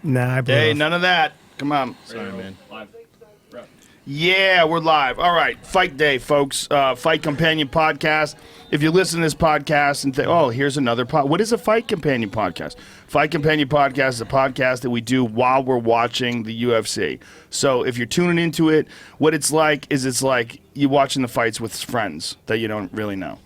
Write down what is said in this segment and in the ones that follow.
Nah, I blew Hey, off. none of that. Come on. Sorry, man. Yeah, we're live. All right, Fight Day, folks. Fight Companion Podcast. If you listen to this podcast and think, oh, here's another what is a Fight Companion Podcast? Fight Companion Podcast is a podcast that we do while we're watching the UFC. So if you're tuning into it, what it's like is it's like you watching the fights with friends that you don't really know.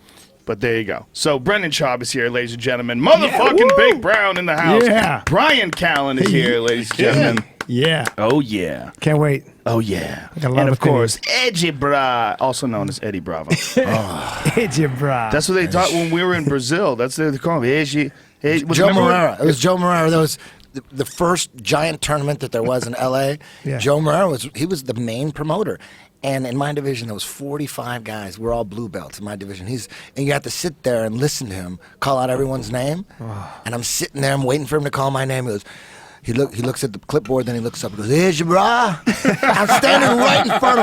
But there you go. So Brendan Schaub is here, ladies and gentlemen. Motherfucking Big Brown in the house. Yeah. Bryan Callen is here, ladies and gentlemen. Yeah. Oh, yeah. Can't wait. Oh, yeah. got a lot And, of of course, Edgy Bra, also known as Eddie Bravo. It's your bra. That's what they thought when we were in Brazil. That's what they call him. Edgy. Joe Moreira. It was Joe Moreira. That was the first giant tournament that there was in L.A. Yeah. Joe Moreira was the main promoter. And in my division, there was 45 guys. We're all blue belts in my division. And you have to sit there and listen to him call out everyone's name. And I'm sitting there, I'm waiting for him to call my name. He looks at the clipboard, then he looks up and goes, "Here's your bra." I'm standing right in front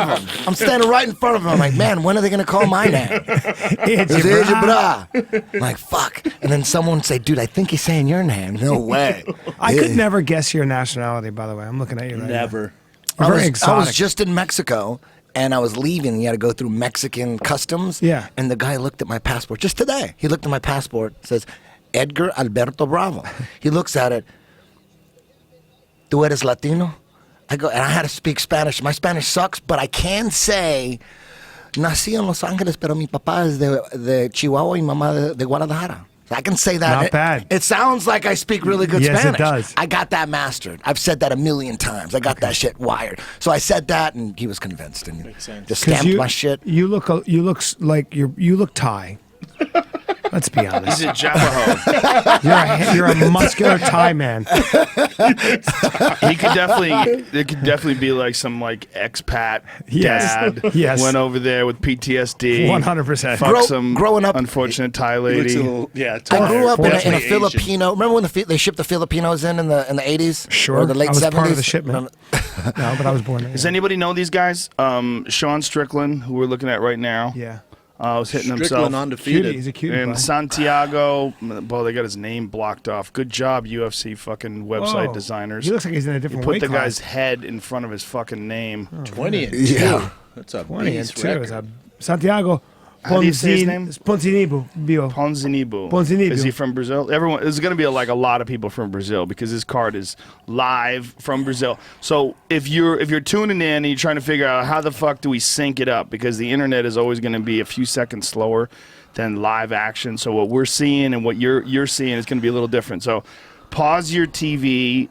of him. I'm like, man, when are they going to call my name? It's Here's your bra. I'm like, fuck. And then someone would say, dude, I think he's saying your name. No way. I could never guess your nationality, by the way. I'm looking at you right now. Never. You're very I exotic. was just in Mexico, and I was leaving. You had to go through Mexican customs. Yeah. And the guy looked at my passport just today. He looked at my passport, says, Edgar Alberto Bravo. He looks at it. "Tú eres Latino?" I go, and I had to speak Spanish. My Spanish sucks, but I can say, "Nací en Los Ángeles, pero mi papá es de Chihuahua y mamá de Guadalajara." So I can say that. Not bad. It sounds like I speak really good Yes, it Spanish. does. I got that mastered. I've said that a million times. I got that shit wired. So I said that, and he was convinced, and Makes sense. just 'Cause stamped my shit. You look like you look Thai. Let's be honest. He's a Javajo. You're a muscular Thai man. He could definitely, it could definitely be like some like expat Yes. dad. Yes. Went over there with PTSD. 100%. Fuck some growing up- unfortunate Thai He looks lady. a little, yeah, I grew up in a definitely Asian. Filipino. Remember when they shipped the Filipinos in the 80s? Sure. Or the late I was 70s? part of the shipment. No, but I was born there. Does anybody know these guys? Sean Strickland, who we're looking at right now. Yeah. Was hitting Strickland himself. undefeated. He's a cutie. And bud. Santiago, boy, they got his name blocked off. Good job, UFC fucking website Whoa. designers. He looks like he's in a different Put weight the class. guy's head in front of his fucking name. 20 and 2. Yeah. That's a 20 and beast 2 record. is a Santiago. How do you say his name? Ponzinibbio. Ponzinibbio. Is he from Brazil? Everyone. There's going to be like a lot of people from Brazil because his card is live from Brazil. So if you're tuning in and you're trying to figure out how the fuck do we sync it up, because the internet is always going to be a few seconds slower than live action. So what we're seeing and what you're seeing is going to be a little different. So pause your TV.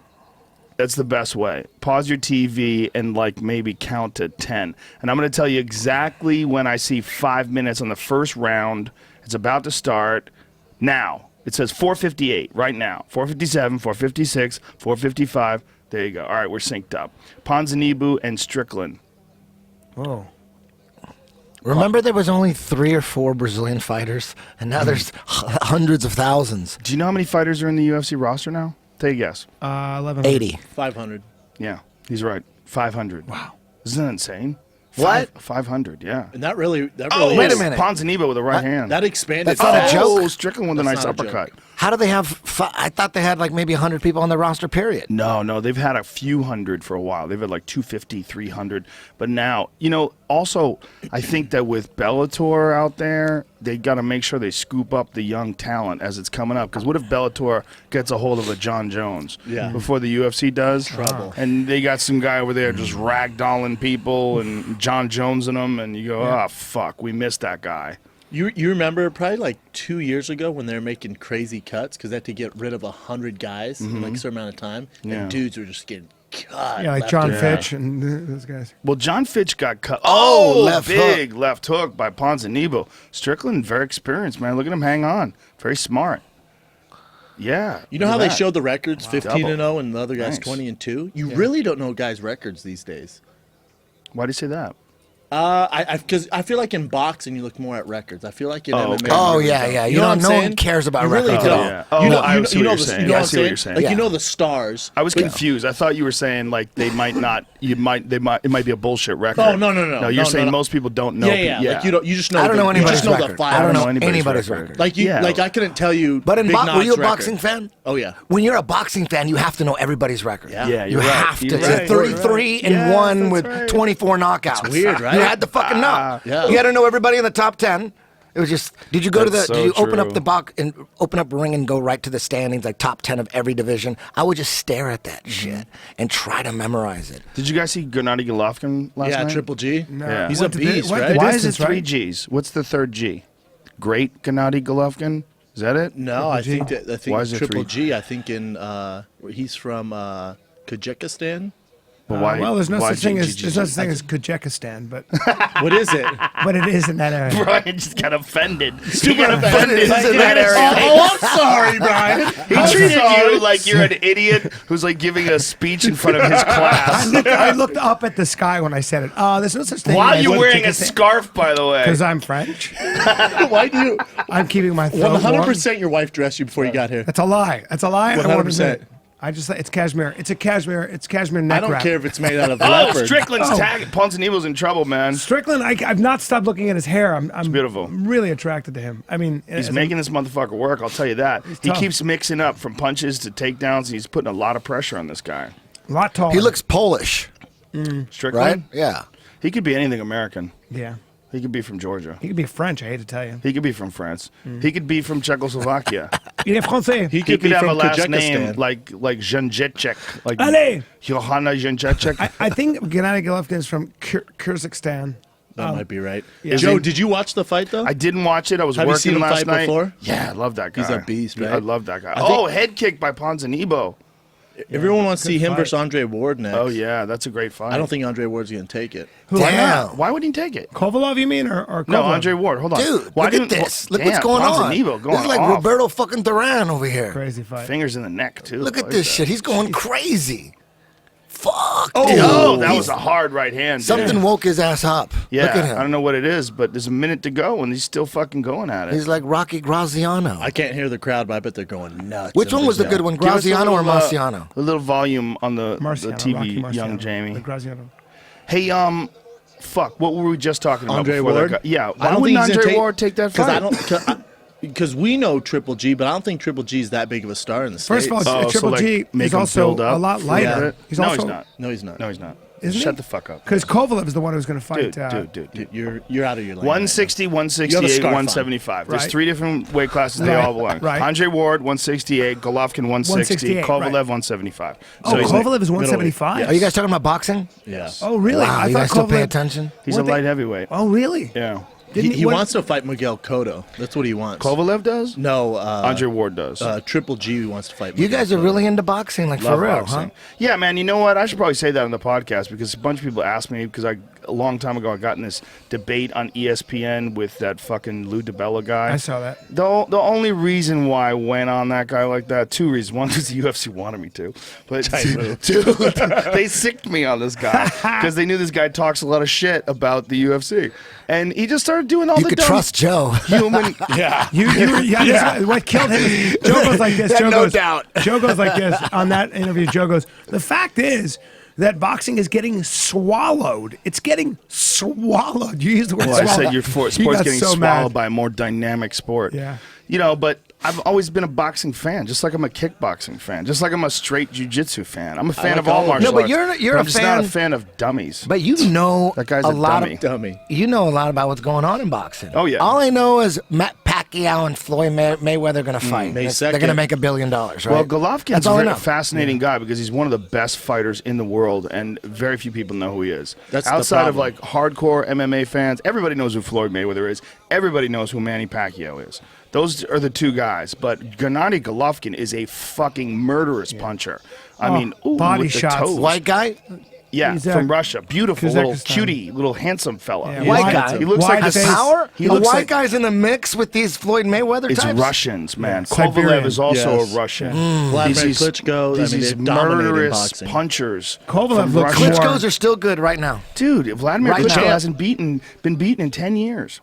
That's the best way. Pause your TV and like maybe count to 10. And I'm going to tell you exactly when I see 5 minutes on the first round. It's about to start now. It says 4:58 right now. 4:57, 4:56, 4:55. There you go. All right, we're synced up. Ponzinibbio and Strickland. Oh. Remember there was only 3 or 4 Brazilian fighters, and now there's hundreds of thousands. Do you know how many fighters are in the UFC roster now? Take a guess. 11. 80. 500. Yeah, he's right. 500. Wow. Isn't that insane? What? 500, yeah. And that really Oh, wait a is- minute. Ponzinibbio with the right hand. That expanded That's not a fast. joke. Oh, Strickland with a That's nice not a joke. uppercut. How do they have? I thought they had like maybe 100 people on their roster. Period. No, they've had a few hundred for a while. They've had like 250, 300. But now, also, I think that with Bellator out there, they got to make sure they scoop up the young talent as it's coming up. Because what if Bellator gets a hold of a John Jones before the UFC does? Trouble. And they got some guy over there just ragdolling people and John Jones in them, and you go, oh, fuck, we missed that guy. You remember probably like 2 years ago when they were making crazy cuts because they had to get rid of 100 guys in like a certain amount of time, Yeah. and dudes were just getting cut. Yeah, like left John and right. Fitch and those guys. Well, John Fitch got cut. Oh, left big left hook by Ponzinibbio. Strickland, very experienced, man. Look at him hang on. Very smart. Yeah. You know look how at they that. showed the records, 15 and 0, and the other guy's Nice. 20 and 2. You really don't know guys' records these days. Why do you say that? Because I feel like in boxing you look more at records. I feel like in MMA. okay. Oh you yeah, don't. yeah. You know what I'm no saying? one cares about You really records at don't. all. Yeah. Oh, You know, I see what you're saying. You know I what see what I'm you're saying? saying. Like Yeah. you know the stars. I was but- confused. I thought you were saying like they might not. It might be a bullshit record. Oh, no. No, you're saying most people don't know. Yeah. Like you just know. I don't know you anybody's just know the record. five. I don't know anybody's anybody's record. record. Like you, Yeah. like I couldn't tell you. But in Big were you a Knot's boxing record. fan? Oh yeah. When you're a boxing fan, you have to know everybody's record. Yeah. Yeah, You you're right. have to. You're It's right. 33 and Yes, 1 that's with right. 24 knockouts. It's weird, right? You had to fucking know. Yeah. You had to know everybody in the top 10. It was just. Did you go That's to the? Did you so open up true. the box and open up a ring and go right to the standings, like top 10 of every division? I would just stare at that shit and try to memorize it. Did you guys see Gennady Golovkin last Yeah, night? Triple G. Yeah. He's a Went to the- beast, went to right? Why is it distance, three right? G's? What's the third G? Great Gennady Golovkin? Is that it? No, I think Why is it Triple three? G. I think he's from Kazakhstan. But why? Well, there's no why such thing as GGG? there's no such thing as Kazakhstan, but What is it? but it is in that area. Brian just got offended. Super He got offended. offended in that area. Oh, I'm sorry, Brian. He treated you like you're an idiot who's like giving a speech in front of his class. I looked up at the sky when I said it. There's no such thing. Why are as you wearing a scarf, by the way? Because I'm French. Why do you? I'm keeping my throat 100% your wife dressed you before you got here. That's a lie. That's a lie. I won't admit 100%. it. I just it's cashmere. It's cashmere neck I don't wrap. care if it's made out of Oh, leopard. Strickland's tag. Ponzinibble's in trouble, man. Strickland, I've not stopped looking at his hair. I'm beautiful. really attracted to him. I mean, He's making this motherfucker work, I'll tell you that. He tough. keeps mixing up from punches to takedowns. He's putting a lot of pressure on this guy. a lot taller. He looks Polish, Strickland? right? Yeah. He could be anything American. Yeah. He could be from Georgia. He could be French. I hate to tell you. He could be from France. He could be from Czechoslovakia. Il est français. He He could be have from a last Kazakhstan. name like Janjecek, like Allez! Johanna Janjecek. I think Gennady Golovkin is from Kyrgyzstan. That might be right. yeah. Joe, he- did you watch the fight though? I didn't watch it. I was Have you working seen him last fight night. before? Yeah, I love that guy. He's a beast, Yeah, right? I love that guy. think- Oh, head kick by Ponzinibbio. Everyone wants to see him fight. versus Andre Ward next. Oh yeah, that's a great fight. I don't think Andre Ward's going to take it. Why Damn. not? Why would he take it? Kovalov, you mean, or Kovalev? No, Andre Ward. Hold on, Dude, Why look at didn't- this. Look Damn, what's going on. Ponzinibbio going This is like off. Roberto fucking Duran over here. Crazy fight. Fingers in the neck too. Look I at like this that. shit. He's going crazy. Fuck. Oh, dude. Oh, that He's- was a hard right hand. dude. Something woke his ass up. Yeah, Look at him. I don't know what it is, but there's a minute to go and he's still fucking going at it. He's like Rocky Graziano. I can't hear the crowd, but I bet they're going nuts. Which in one was the Brazil. good one, Give us a Graziano or little, Marciano? A little volume on the Marciano, TV, Rocky Marciano, young Jamie. the Graziano. Hey, fuck, what were we just talking about? Andre before that Ward? guy- Yeah, I why don't wouldn't think he's gonna Andre Ward take that fight? Because we know Triple G, but I don't think Triple G is that big of a star in the First States. of all, Oh, so, Triple like, G make is him also build up a lot for lighter. it? He's No, also he's not. no, he's not. No, he's not. Isn't Shut he? the fuck up. Because Kovalev is the one who's going to fight. Dude. Dude, you're out of your lane. 160, You have a 168, scarf on. 175. There's Right. three different weight classes. They Right, all belong. right. Andre Ward, 168. Golovkin, 160. 168, Kovalev, right. 175. Oh, he's Kovalev is middleweight. 175. Are you guys talking about boxing? Yeah. Oh, really? Wow, I you thought guys still pay Kovalev- attention? He's a Weren't they- light heavyweight. Oh, really? Yeah. Didn't He what- wants to fight Miguel Cotto. That's what he wants. Kovalev does? No, Andre Ward does. Triple G wants to fight. You Miguel guys are Cotto. really into boxing, like Love for real, boxing. huh? Yeah, man. You know what? I should probably say that on the podcast because a bunch of people asked me because a long time ago I got in this debate on ESPN with that fucking Lou DiBella guy. I saw that. The only reason why I went on that guy like that, two reasons. One was the UFC wanted me to, but two, they sicked me on this guy because they knew this guy talks a lot of shit about the UFC, and he just started doing all You the could dumb trust Joe. human. Yeah. What killed him is Joe goes like this. Yeah, Joe no goes, doubt. Joe goes like this on that interview. Joe goes, the fact is that boxing is getting swallowed. It's getting swallowed. You used the word Well, I swallowed. said your He sport's got getting so swallowed mad. by a more dynamic sport. Yeah. You know, but I've always been a boxing fan, just like I'm a kickboxing fan, just like I'm a straight jiu-jitsu fan. I'm a fan like of all all of martial them. No, but arts. you're I'm a just not a fan- fan of dummies. But you know That guy's a a lot dummy. of Dummy. You know a lot about what's going on in boxing. Oh, yeah. All I know is Matt Pacquiao and Floyd Mayweather going to fight. May They're going to 2nd. make $1 billion, right? Well, Golovkin's That's a all I very know. fascinating guy because he's one of the best fighters in the world, and very few people know who he is. That's the outside of problem. like hardcore MMA fans. Everybody knows who Floyd Mayweather is. Everybody knows who Manny Pacquiao is. Those are the two guys. But Gennady Golovkin is a fucking murderous puncher. I mean, ooh, body with the shots. toes. White guy? Yeah, He's, from Russia. Beautiful little Kazakhstan. cutie, little handsome fella. Yeah, White wide- guy. He looks wide like face. the Power? He The looks white like guy's in the mix with these Floyd Mayweather it's types? Russians, man. Siberian. Kovalev is also Yes. a Russian. Vladimir These- Klitschko, these they're dominating murderous boxing. punchers. Kovalev from looks Russia. more- Klitschko's are still good right now. Dude, Vladimir Right Klitschko now. hasn't been beaten in 10 years.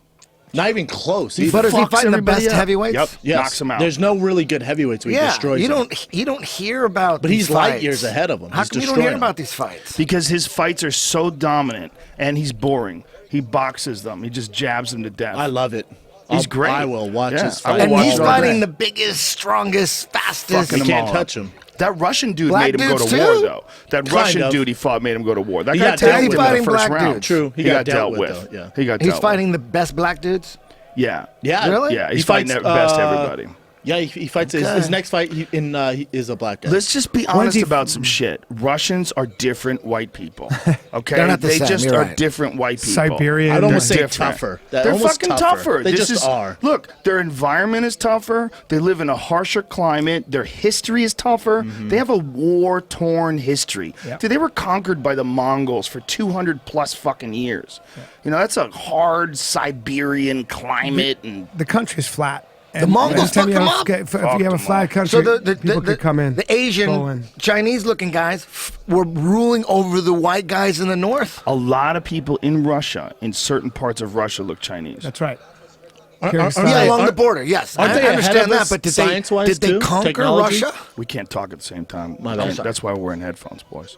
Not even close. But is he fucks fighting the everybody best up. heavyweights? Yep, Yes. knocks him out. There's no really good heavyweights where he Yeah, destroys you them. don't hear about. But these he's light fights. years ahead of him. How He's come you don't destroying hear them. about these fights? Because his fights are so dominant and he's boring. He boxes them. He just jabs them to death. I love it. He's great. I will watch Yeah, his I will fight. And watch he's it all fighting day. the biggest, strongest, fastest. Fucking You them can't all touch up. him. That Russian dude Black made him go dudes to too? war, though. That Kind Russian of. dude he fought made him go to war. That He guy got tagged dealt him with in fighting the first black round. dudes. True. He got dealt with. though, yeah. He got He's dealt fighting the best black dudes. with. Yeah. Yeah. Really? Yeah, he's He fighting fights, the best everybody. Yeah, he fights his next fight. He is a black guy. Let's just be honest he- about some shit. Russians are different white people. Okay, They're not the they same, just you're are right. different white people. Siberian. I'd almost They're say different. tougher. They're Almost fucking tougher. They This just are. Look, their environment is tougher. They live in a harsher climate. Their history is tougher. They have a war-torn history. Yep. Dude, they were conquered by the Mongols for 200 plus fucking years. You know, that's a hard Siberian climate and The country's flat. The Mongols anytime fucked you them have- up. If you Fucked have a them flat up. country, So the people could come in. the roll Asian, in. Chinese-looking guys were ruling over the white guys in the north. a lot of people in Russia, in certain parts of Russia, look Chinese. That's right. Aren't- Kyrgyzstan. aren't Yeah, they- along the aren't- border. Yes, aren't I they ahead understand of that. us But science-wise, did they too? conquer Technology? Russia? We can't talk at the same time. My bad. That's why we're in headphones, boys.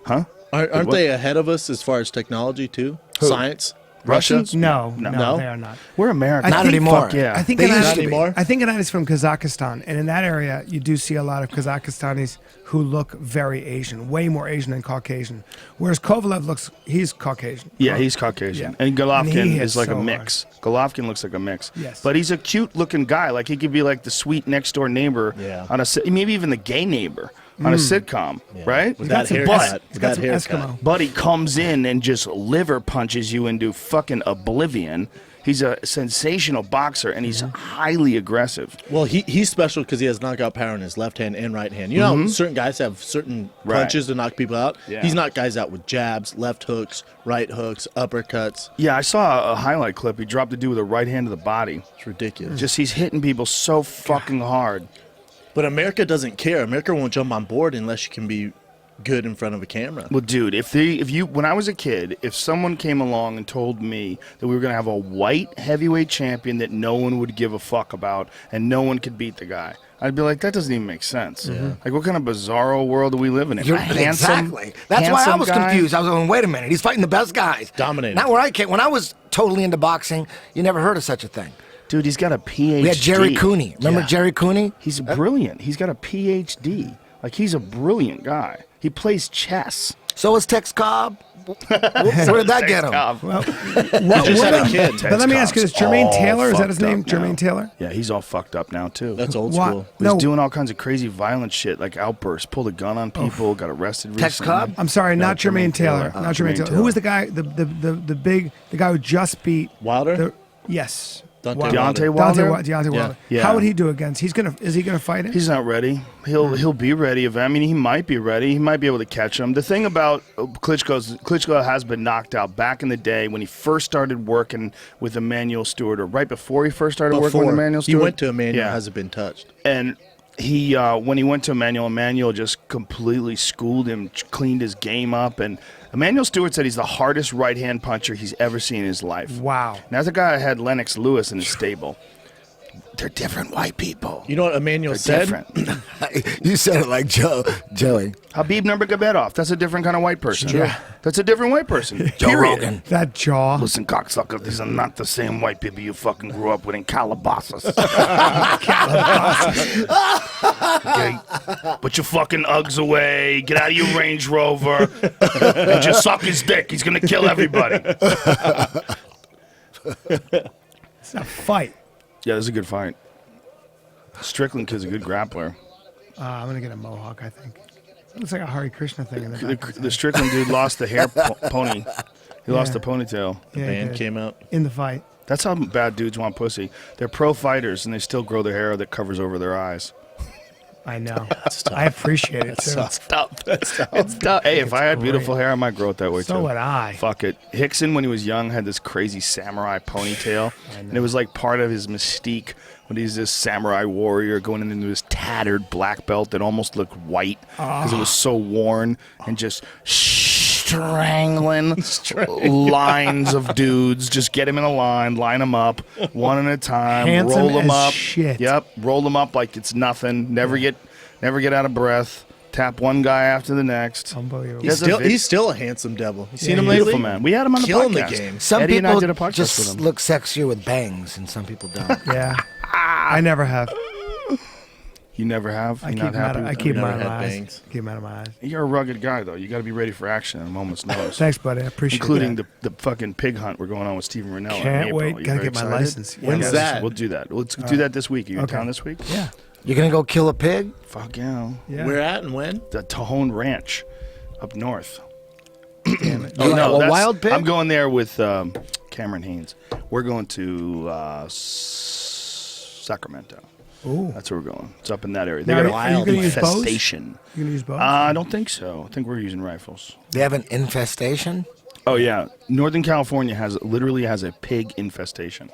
Huh? Aren't What? they ahead of us as far as technology too? Who? Science. Russians? No, No. no, No? they are not. We're American. Not anymore. Fuck yeah. I think They Gennady- used to be. anymore. I think Gennadi's from Kazakhstan, and in that area, you do see a lot of Kazakhstanis who look very Asian, way more Asian than Caucasian. Whereas Kovalev he's Caucasian. Yeah, he's Caucasian. Yeah. And Golovkin And he hits is like so a mix. Golovkin looks like a mix. Yes. But he's a cute looking guy. Like he could be like the sweet next door neighbor Yeah. on maybe even the gay neighbor on a sitcom, right? With got that some haircut. bust. He's With got that some haircut. Eskimo. But he comes in and just liver punches you into fucking oblivion. He's a sensational boxer and he's highly aggressive. Well, he's special because he has knockout power in his left hand and right hand. You know, how certain guys have certain Right. punches to knock people out. Yeah. He's knocked guys out with jabs, left hooks, right hooks, uppercuts. Yeah, I saw a highlight clip. He dropped a dude with a right hand to the body. It's ridiculous. Just he's hitting people so fucking hard. But America doesn't care. America won't jump on board unless you can be good in front of a camera. Well, dude, when I was a kid, if someone came along and told me that we were gonna have a white heavyweight champion that no one would give a fuck about and no one could beat the guy, I'd be like, that doesn't even make sense. Like, what kind of bizarro world are we living in? You're, A handsome- exactly. That's why I handsome was guy? confused. I was going, wait a minute. He's fighting the best guys. Dominating. Not where I came. When I was totally into boxing, you never heard of such a thing. Dude, he's got a PhD. We had Jerry Cooney. Remember Yeah. Jerry Cooney? He's brilliant. He's got a PhD. Like, he's a brilliant guy. He plays chess. So is Tex Cobb. Where did that get him? What, just had a kid. But let me ask you this: Jermaine Taylor, is that his name? Jermaine Jermaine Taylor. Yeah, he's all fucked up now, too. That's old Why- school. He's No. doing all kinds of crazy violent shit, like outbursts, pulled a gun on people, got arrested Tex recently. Cobb? I'm sorry, No, not Jermaine Taylor. Taylor. Not Jermaine Jermaine Taylor. Who was the guy? The guy who just beat Wilder? Yes. Deontay Wilder. Wilder. Deontay Yeah. Wilder. Yeah. How would he do against? Is he gonna fight him? He's not ready. He'll be ready. I mean, he might be ready. He might be able to catch him. The thing about Klitschko has been knocked out back in the day when he first started working with Emmanuel Stewart, or right before he first started working with Emmanuel He Stewart. went to Emmanuel, Yeah. hasn't been touched. And he when he went to Emmanuel just completely schooled him, cleaned his game up. And Emmanuel Stewart said he's the hardest right-hand puncher he's ever seen in his life. Wow. And that's a guy that had Lennox Lewis in his stable. They're different white people. You know what Emmanuel They're said? different. You said it like Joey. Habib Nurmagomedov. That's a different kind of white person. True. That's a different white person. Joe Period. Rogan. That jaw. Listen, cocksucker, these are not the same white people you fucking grew up with in Calabasas. Okay? Put your fucking Uggs away. Get out of your Range Rover. And just suck his dick. He's going to kill everybody. It's a fight. Yeah, this is a good fight. Strickland kid's a good grappler. I'm gonna get a mohawk. I think. Looks like a Hare Krishna thing in the back. of his The head. Strickland dude lost the hair pony. He lost Yeah. the ponytail. Yeah, he Band did. came out. in the fight. That's how bad dudes want pussy. They're pro fighters and they still grow their hair that covers over their eyes. I know. I appreciate it too. It's tough. Hey, if I had beautiful hair, I might grow it that way too. So would I. Fuck it. Hickson, when he was young, had this crazy samurai ponytail, and it was like part of his mystique when he's this samurai warrior going into this tattered black belt that almost looked white because it was so worn and just strangling lines of dudes. Just get him in a line, line them up one at a time, Handsome roll them as up. shit. Yep, roll them up like it's nothing. Never get out of breath. Tap one guy after the next. Unbelievable. He's still a handsome devil. You seen him he's lately? Beautiful man. We had him on the Killing the podcast. game. Some Eddie and I people did a podcast with just him. look sexier with bangs, and some people don't. Yeah. I never have. You never have? I You're keep not them out happy of, with I that? keep them Never out of my had eyes. bangs. Keep them out of my eyes. You're a rugged guy, though. You got to be ready for action at a moment's notice. Thanks, buddy. I appreciate Including that. the fucking pig hunt we're going on with Stephen Rennell. in Can't April. wait. You Gotta very get my excited? license. Yeah. When's that? We'll do that. Let's do that this week. Are you in Okay. town this week? Yeah. You're gonna go kill a pig? Fuck yeah. Yeah. Where at and when? The Tajon Ranch up north. Damn it. Oh, Like a that's- wild pig? I'm going there with Cameron Haynes. We're going to Sacramento. Ooh. That's where we're going. It's up in that area. They Now, got are you a gonna use bows? infestation. You gonna use both? I don't think so. I think we're using rifles. They have an infestation Oh yeah, Northern California literally has a pig infestation,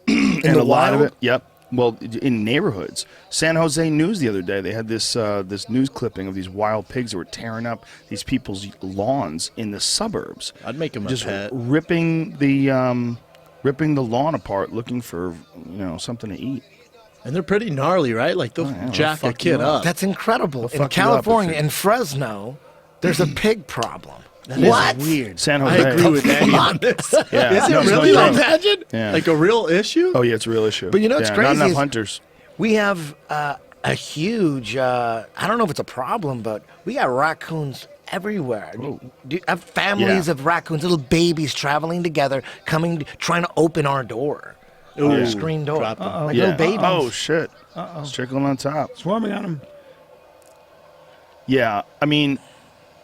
and the a lot of wild? it. Yep. Well, in neighborhoods. San Jose News the other day, they had this news clipping of these wild pigs that were tearing up these people's lawns in the suburbs. I'd make him a Just pet. ripping the lawn apart, looking for something to eat. And they're pretty gnarly, right? Like they'll yeah, they'll jack a fuck kid you up. up. That's incredible. In fuck you up California, if it- in Fresno, there's a pig problem. That is What? weird. San I Jose. agree with Eddie on this. Yeah. Is it No, it's really? no Like, joke. imagine? Yeah. Like a real issue? Oh yeah, it's a real issue. But you know what's Yeah, crazy Not enough is- hunters. We have a huge, I don't know if it's a problem, but we got raccoons everywhere. Do you have families Yeah. of raccoons, little babies traveling together, trying to open our door. Ooh, Our screen door. drop 'em. Like little babies. Oh shit. It's trickling on top. Swarming on them. Yeah, I mean,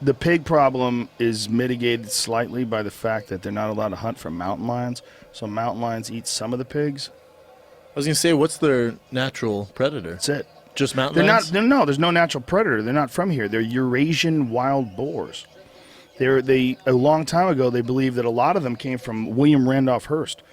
the pig problem is mitigated slightly by the fact that they're not allowed to hunt for mountain lions. So mountain lions eat some of the pigs. I was going to say, what's their natural predator? That's it. Just mountain They're lions? not. No, there's no natural predator. They're not from here. They're Eurasian wild boars. They a long time ago they believed that a lot of them came from William Randolph Hearst.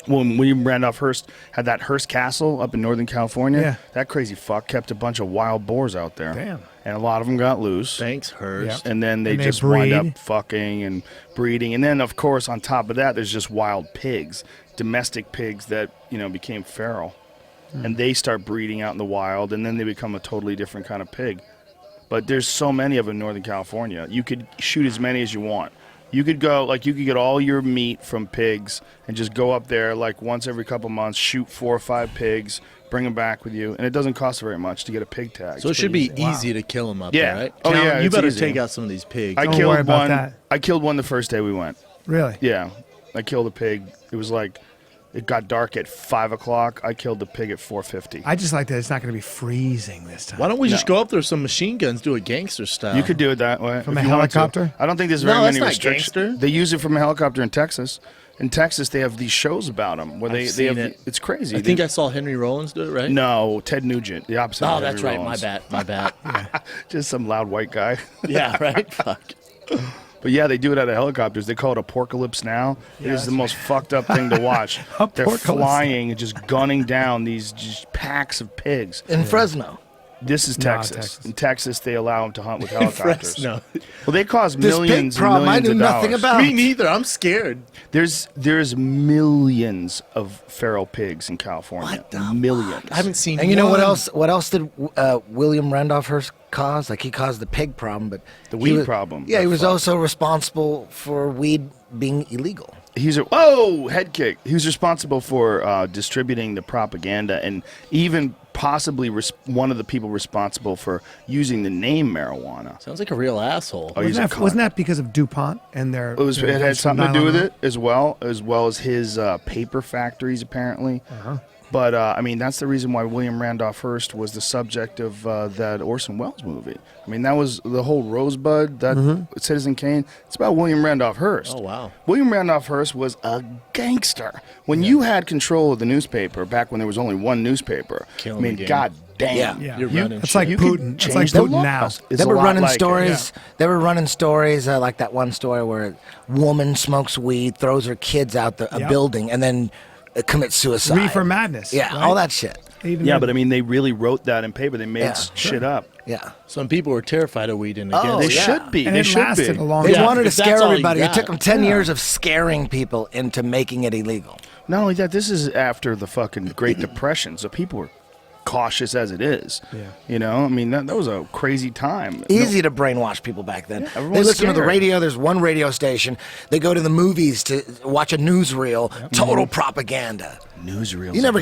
When William Randolph Hearst had that Hearst Castle up in Northern California, Yeah. that crazy fuck kept a bunch of wild boars out there. Damn. And a lot of them got loose. Thanks, Hearst. Yep. And then they And they just wind breed. up fucking and breeding. And then, of course, on top of that, there's just wild pigs, domestic pigs that, became feral. And they start breeding out in the wild, and then they become a totally different kind of pig. But there's so many of them in Northern California. You could shoot as many as you want. You could get all your meat from pigs and just go up there like once every couple months, shoot 4 or 5 pigs, bring them back with you. And it doesn't cost very much to get a pig tag. So it It's should pretty be easy. easy to kill them up Yeah. there, right? Oh, Callen, yeah, you it's better easy. take out some of these pigs. I Don't killed worry about one. that. I killed one the first day we went. Really? Yeah, I killed a pig. It was like it got dark at 5 o'clock. I killed the pig at 4:50. I just like that it's not going to be freezing this time. Why don't we just No. go up there with some machine guns, do a gangster style? You could do it that way From if a you want to. helicopter? I don't think there's No, very that's many not restrictions. gangster. They use it from a helicopter in Texas. In Texas, they have these shows about them where I've they seen have. it. It's crazy. I think I saw Henry Rollins do it, right? No, Ted Nugent, the opposite. Oh, of that's Henry right. Rollins. My bad. Just some loud white guy. Yeah, right? Fuck. But yeah, they do it out of helicopters. They call it Apocalypse Now. It is the most fucked up thing to watch. They're Apocalypse. flying and just gunning down these just packs of pigs. In Fresno. This is No, Texas. Texas. In Texas, they allow them to hunt with helicopters. No. Well, they cost This millions pig and problem I millions knew of nothing dollars. about. Me neither. I'm scared. There's millions of feral pigs in California. Millions. I haven't seen And you know what one. else? What else did William Randolph Hearst cause? Like he caused the pig problem, but The he weed was- problem. Yeah, he The was fuck. also responsible for weed being illegal. He's head kick. He was responsible for distributing the propaganda and even possibly one of the people responsible for using the name marijuana. Sounds like a real asshole. Oh, he's a Wasn't cunt. that because of DuPont and their? It had something to do with it as well as his paper factories apparently. But I mean, that's the reason why William Randolph Hearst was the subject of that Orson Welles movie. I mean, that was the whole Rosebud, that Citizen Kane. It's about William Randolph Hearst. Oh, wow. William Randolph Hearst was a gangster. When you had control of the newspaper, back when there was only one newspaper, Killing I mean, the game. god damn. Yeah. You're running It's shit. like You can Putin. It's change like the Putin now. laws. It's They a were lot running like it. stories. They were running stories like that one story where a woman smokes weed, throws her kids out a Yep. building, and then commits suicide. Reefer madness. Yeah, right? all that shit. Even Yeah, then- but I mean, they really wrote that in paper. They made Yeah, shit up. Yeah. Some people were terrified of weed and Oh, against They it. yeah. should be. And They it should lasted be. a long They time. wanted to if that's scare all you everybody. It got. took them 10 years of scaring people into making it illegal. Not only that, this is after the fucking Great Depression, so people were cautious as it is. Yeah. You know, I mean, that was a crazy time. Easy to brainwash people back then. everyone They was listen to the scared. radio. There's one radio station. They go to the movies to watch a newsreel. Total propaganda. Newsreels. You never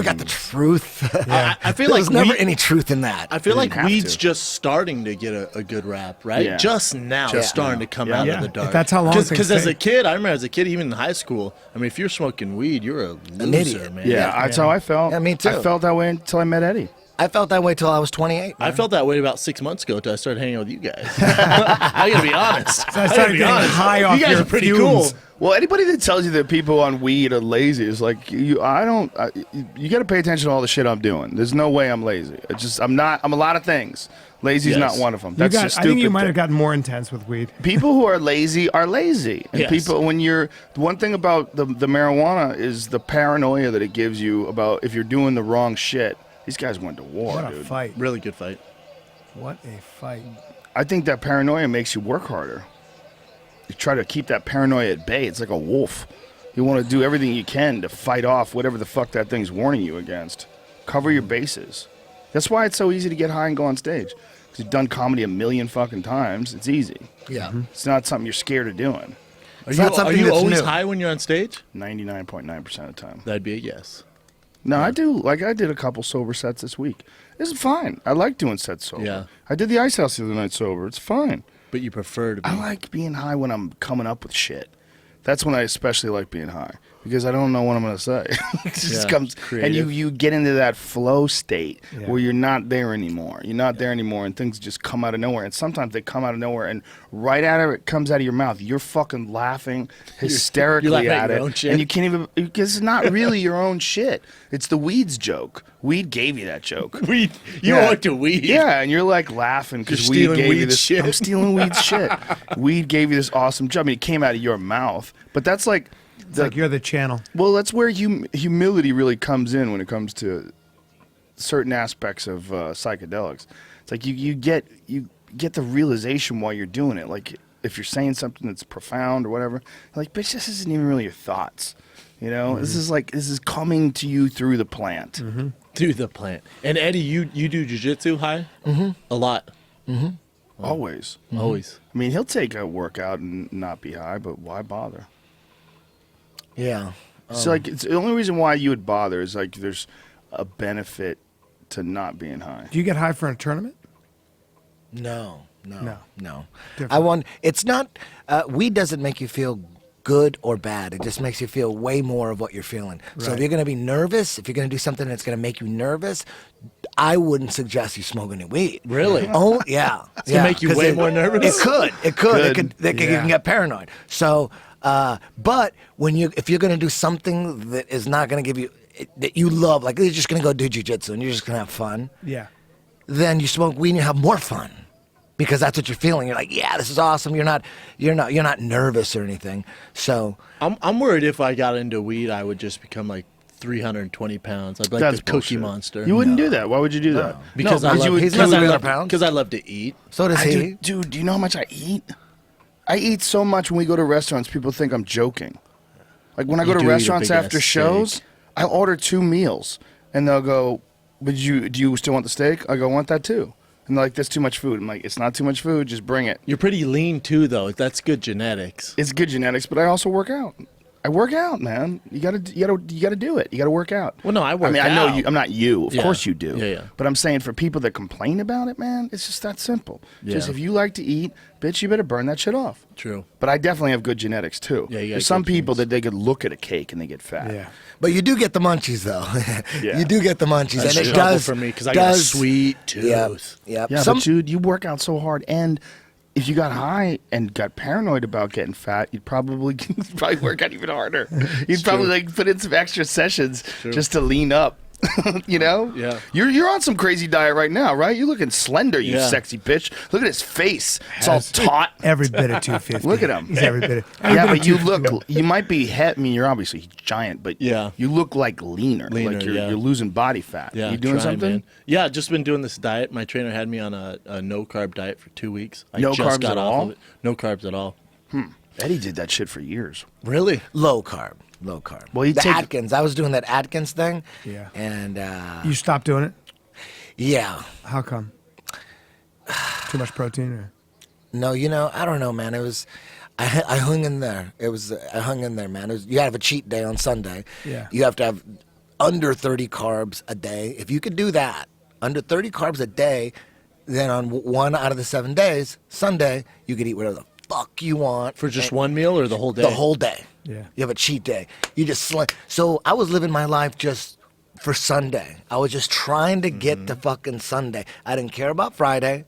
got the truth. I feel There like was never weed- any truth in that. I feel They like didn't have weed's to. just starting to get a good rap, right? Yeah. Just now, it's starting to come out Yeah. of the dark. That's how long things Because as a take. kid, I remember as a kid, even in high school, I mean, if you're smoking weed, you're a loser, idiot. man. Yeah, that's how I felt. Yeah, me too. I felt that way until I met Eddie. I felt that way till I was 28. I felt that way about 6 months ago until I started hanging out with you guys. I gotta be honest. I I started gotta be getting honest. high off You guys your are pretty fumes. cool. Well, anybody that tells you that people on weed are lazy is like, you got to pay attention to all the shit I'm doing. There's no way I'm lazy. I'm not. I'm a lot of things. Lazy's Yes. not one of them. You That's got, just I stupid. think you might thing. have gotten more intense with weed. People who are lazy are lazy. And Yes. people, when you're, one thing about the marijuana is the paranoia that it gives you about if you're doing the wrong shit. These guys went to war, What a dude. fight. Really good fight. What a fight. I think that paranoia makes you work harder. You try to keep that paranoia at bay. It's like a wolf. You want to do everything you can to fight off whatever the fuck that thing's warning you against. Cover your bases. That's why it's so easy to get high and go on stage. Because you've done comedy a million fucking times. It's easy. Yeah. It's not something you're scared of doing. Are It's not you something that's always new. high when you're on stage? 99.9% of the time. That'd be a yes. No, I do. Like, I did a couple sober sets this week. This is fine. I like doing sets sober. Yeah. I did the Ice House the other night sober. It's fine. But you prefer to be. I like being high when I'm coming up with shit. That's when I especially like being high because I don't know what I'm going to say. It just Yeah, comes, and creative. you get into that flow state Yeah. where you're not there anymore. You're not there anymore, and things just come out of nowhere. And sometimes they come out of nowhere, and right out of it comes out of your mouth. You're fucking laughing hysterically laughing at at your it, own shit. and you can't even because it's not really your own shit. It's the weed's joke. Weed gave you that joke. Weed. You Yeah. owe it to weed. Yeah, and you're like laughing because You're weed stealing gave you weed's this. shit. I'm stealing weed's shit. Weed gave you this awesome job. I mean, it came out of your mouth, but that's like, It's like you're the channel. well, that's where humility really comes in when it comes to certain aspects of psychedelics. It's like you get the realization while you're doing it. Like if you're saying something that's profound or whatever, you're like, bitch, this isn't even really your thoughts. You know, this is coming to you through the plant. Through the plant. And Eddie, you do jujitsu high? Mm-hmm. A lot. Always. Always. I mean, he'll take a workout and not be high, but why bother? Yeah. So like, it's the only reason why you would bother is like there's a benefit to not being high. Do you get high for a tournament? No. Different. I want. It's not. Weed doesn't make you feel good or bad. It just makes you feel way more of what you're feeling. So if Right. you're going to be nervous, if you're going to do something that's going to make you nervous, I wouldn't suggest you smoke any weed. Really? Oh yeah. It's gonna make you way more nervous? It could. It could. You Yeah. can get paranoid. So, but if you're going to do something that is not going to give you that you love, like you're just going to go do jujitsu and you're just going to have fun, Yeah. then you smoke weed and you have more fun because that's what you're feeling. You're like, yeah, this is awesome. You're not nervous or anything. So I'm worried if I got into weed, I would just become like 320 pounds. I'd be like That's the Cookie bullshit. Monster. You wouldn't do that. Why would you do that? because No, I you love, would- he's because not I 300 love, pounds. because I love to eat. so does he. Dude, do you know how much I eat? I eat so much when we go to restaurants, people think I'm joking. Like when I You go do to eat a restaurants big-ass after shows, steak. I order 2 meals, and they'll go, "But do you still want the steak?" I go, "I want that too." And they're like, "That's too much food." I'm like, "It's not too much food. Just bring it." You're pretty lean too, though. That's good genetics. It's good genetics, but I also work out. I work out, man. You gotta do it. You gotta work out. Well, no, I work I mean, I know out. you. I'm not you. Of Yeah. course you do. Yeah. But I'm saying for people that complain about it, man, it's just that simple. Just Yeah. if you like to eat, bitch, you better burn that shit off. True. But I definitely have good genetics too. Yeah, you got There's some good people genes. that they could look at a cake and they get fat. Yeah. But you do get the munchies, though. Yeah. You do get the munchies, That's and it trouble does for me because I got a does- sweet tooth. Yep. Yeah, Some, but dude, you work out so hard, and if you got high and got paranoid about getting fat, you'd probably work out even harder. You'd probably like put in some extra sessions just to lean up. You know? Yeah. You're on some crazy diet right now, right? You're looking slender, you Yeah. sexy bitch. Look at his face. It's all taut. Every bit of 250. Look at him. He's every bit of. Yeah, but you look. You might be. I mean, you're obviously giant, but Yeah. you look like leaner. Like yeah. you're losing body fat. Yeah, You doing trying, something? man. Yeah, just been doing this diet. My trainer had me on a no carb diet for 2 weeks. I No just carbs got at off all? of it. No carbs at all. Eddie did that shit for years. Really? Low carb. Low carb. Well, you the take- Atkins. I was doing that Atkins thing. Yeah. And You stopped doing it? yeah. How come? Too much protein? Or? No, I don't know, man. It was, I hung in there. I hung in there, man. You have a cheat day on Sunday. Yeah. You have to have under 30 carbs a day. If you could do that, under 30 carbs a day, then on 1 out of the 7 days, Sunday, you could eat whatever the fuck you want. For just one meal or the whole day? The whole day. Yeah. You have a cheat day. You just So I was living my life just for Sunday. I was just trying to get to fucking Sunday. I didn't care about Friday.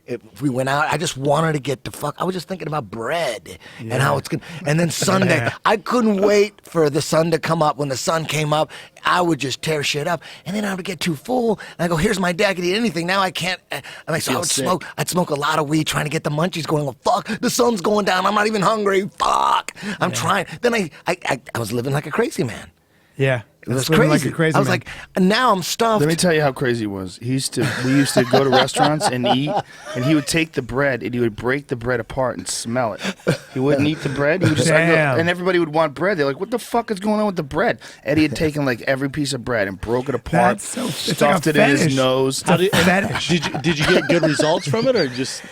If we went out, I just wanted to get to I was just thinking about bread and how it's gonna. And then Sunday, I couldn't wait for the sun to come up. When the sun came up, I would just tear shit up, and then I would get too full. And I go, "Here's my day. I can eat anything now. I can't." I'm like, so I would smoke. I'd smoke a lot of weed, trying to get the munchies going. Well, fuck, the sun's going down. I'm not even hungry. Fuck, I'm trying. Then I was living like a crazy man. Yeah. It was living crazy. Like a crazy I was man. like, now I'm stuffed. Let me tell you how crazy it was. We used to go to restaurants and eat, and he would take the bread and he would break the bread apart and smell it. He wouldn't eat the bread. He would just Damn. and everybody would want bread. They're like, "What the fuck is going on with the bread?" Eddie had taken like every piece of bread and broke it apart, That's so- it's like stuffed a it in his fetish. nose. Fetish. Did you get good results from it or just?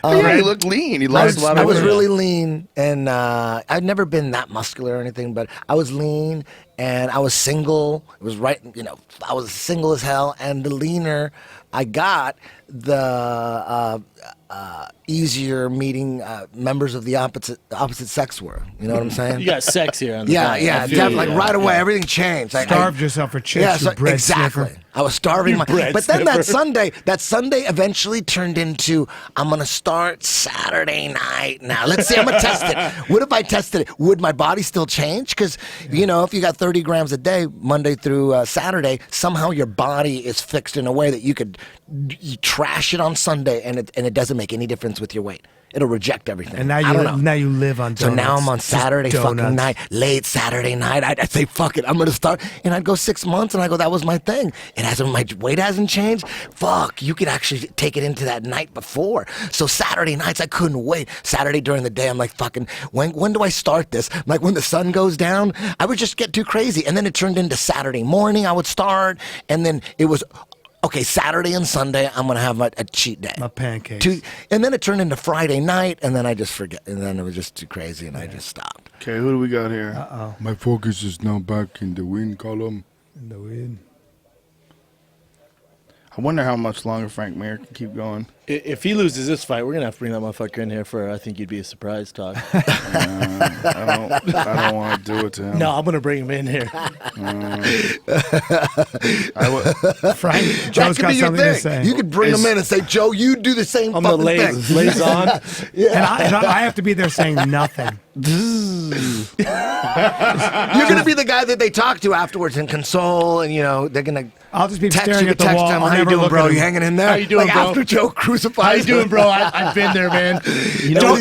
Yeah, he looked lean. He lost a lot I of weight. was really lean, and I'd never been that muscular or anything, but I was lean, and I was single. It was right, I was single as hell, and the leaner I got, the easier meeting members of the opposite sex were. You know what I'm saying? You got sex here on the Yeah, diet. yeah, I feel definitely. you, Like right away, everything changed. Starved yourself for chicks, Yeah, you bread exactly. sniffer. I was starving. bread But then that sniffer. Sunday eventually turned into, I'm going to start Saturday night now. Let's see, I'm going to test it. What if I tested it? Would my body still change? Because, if you got 30 grams a day, Monday through Saturday, somehow your body is fixed in a way that you could trash it on Sunday and it doesn't make any difference with your weight. It'll reject everything. And I don't know. now you live on donuts. So now I'm on Just Saturday fucking donuts. night, late Saturday night. I'd say, fuck it, I'm going to start. And I'd go 6 months and I go, that was my thing. My weight hasn't changed. Fuck, you could actually take it into that night before. So Saturday nights, I couldn't wait. Saturday during the day, I'm like, fucking, when do I start this? Like when the sun goes down, I would just get too crazy. And then it turned into Saturday morning, I would start. And then it was, okay, Saturday and Sunday, I'm going to have a cheat day. My pancakes. And then it turned into Friday night, and then I just forget. And then it was just too crazy, and I just stopped. Okay, who do we got here? Uh-oh. My focus is now back in the win column. In the weed. I wonder how much longer Frank Mir can keep going. If he loses this fight, we're gonna have to bring that motherfucker in here for I think you'd be a surprise talk. I don't want to do it to him. No, I'm gonna bring him in here. Frank, That Joe's could got be your something to thing. say. You could bring him in and say, Joe, you do the same I'm the fucking thing. liaison. And I have to be there saying nothing. You're going to be the guy that they talk to afterwards and console, and, they're going to I'll just be text staring you, at the text wall. him, I'll how you never doing, look bro? at him. You hanging in there? How you doing, like bro? after Joe crucifies How you him. doing, bro? I've been there, man.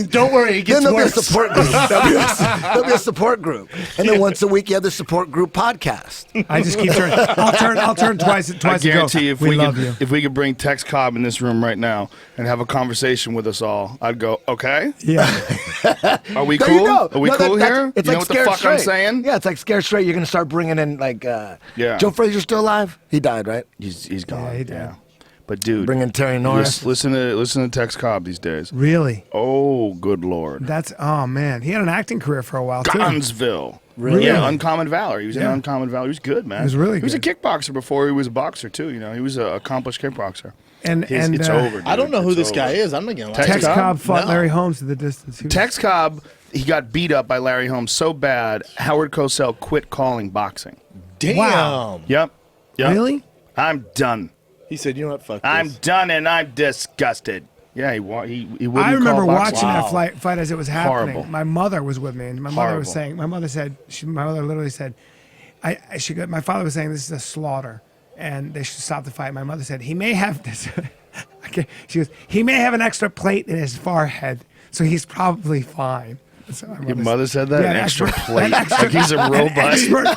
Don't worry, it gets Then there'll worse. be a support group. There'll be a support group, and then once a week you have the support group podcast. I just keep turning. I'll turn twice I and go. guarantee you, we love you. if we could bring Tex Cobb in this room right now and have a conversation with us all, I'd go, okay, Yeah. are we There cool? you go. Are we No, cool that's- here? It's You like know what the Scared fuck Straight. I'm saying? Yeah, it's like Scared Straight. You're gonna start bringing in Yeah. Joe Frazier still alive? He died, right? He's gone. Yeah, he did. But dude, Bringing Terry Norris. listen to Tex Cobb these days. Really? Oh, good lord. Oh man, he had an acting career for a while too. Gonzville. Really? Yeah, Uncommon Valor. He was in Yeah. Uncommon Valor. He was good, man. He was really He was a good. kickboxer before he was a boxer too. He was an accomplished kickboxer. And It's over. Dude. I don't know who It's this over. guy is. I'm not gonna lie. Tex Tex Cobb? Cobb fought No. Larry Holmes to the distance. He was- Tex Cobb, he got beat up by Larry Holmes so bad, Howard Cosell quit calling boxing. Damn. Wow. Yep. Really? I'm done. He said, "You know what? Fuck I'm this." done and I'm disgusted. Yeah, he wouldn't I remember call boxing. watching Wow. that fight as it was happening. Horrible. My mother was with me, and my mother was Horrible. saying, my mother literally said, my father was saying, this is a slaughter. and they should stop the fight. My mother said he may have this. Okay. She goes, he may have an extra plate in his forehead, so he's probably fine. So Your mother said that? Yeah, an extra expert- plate. an extra- Like he's a robot. expert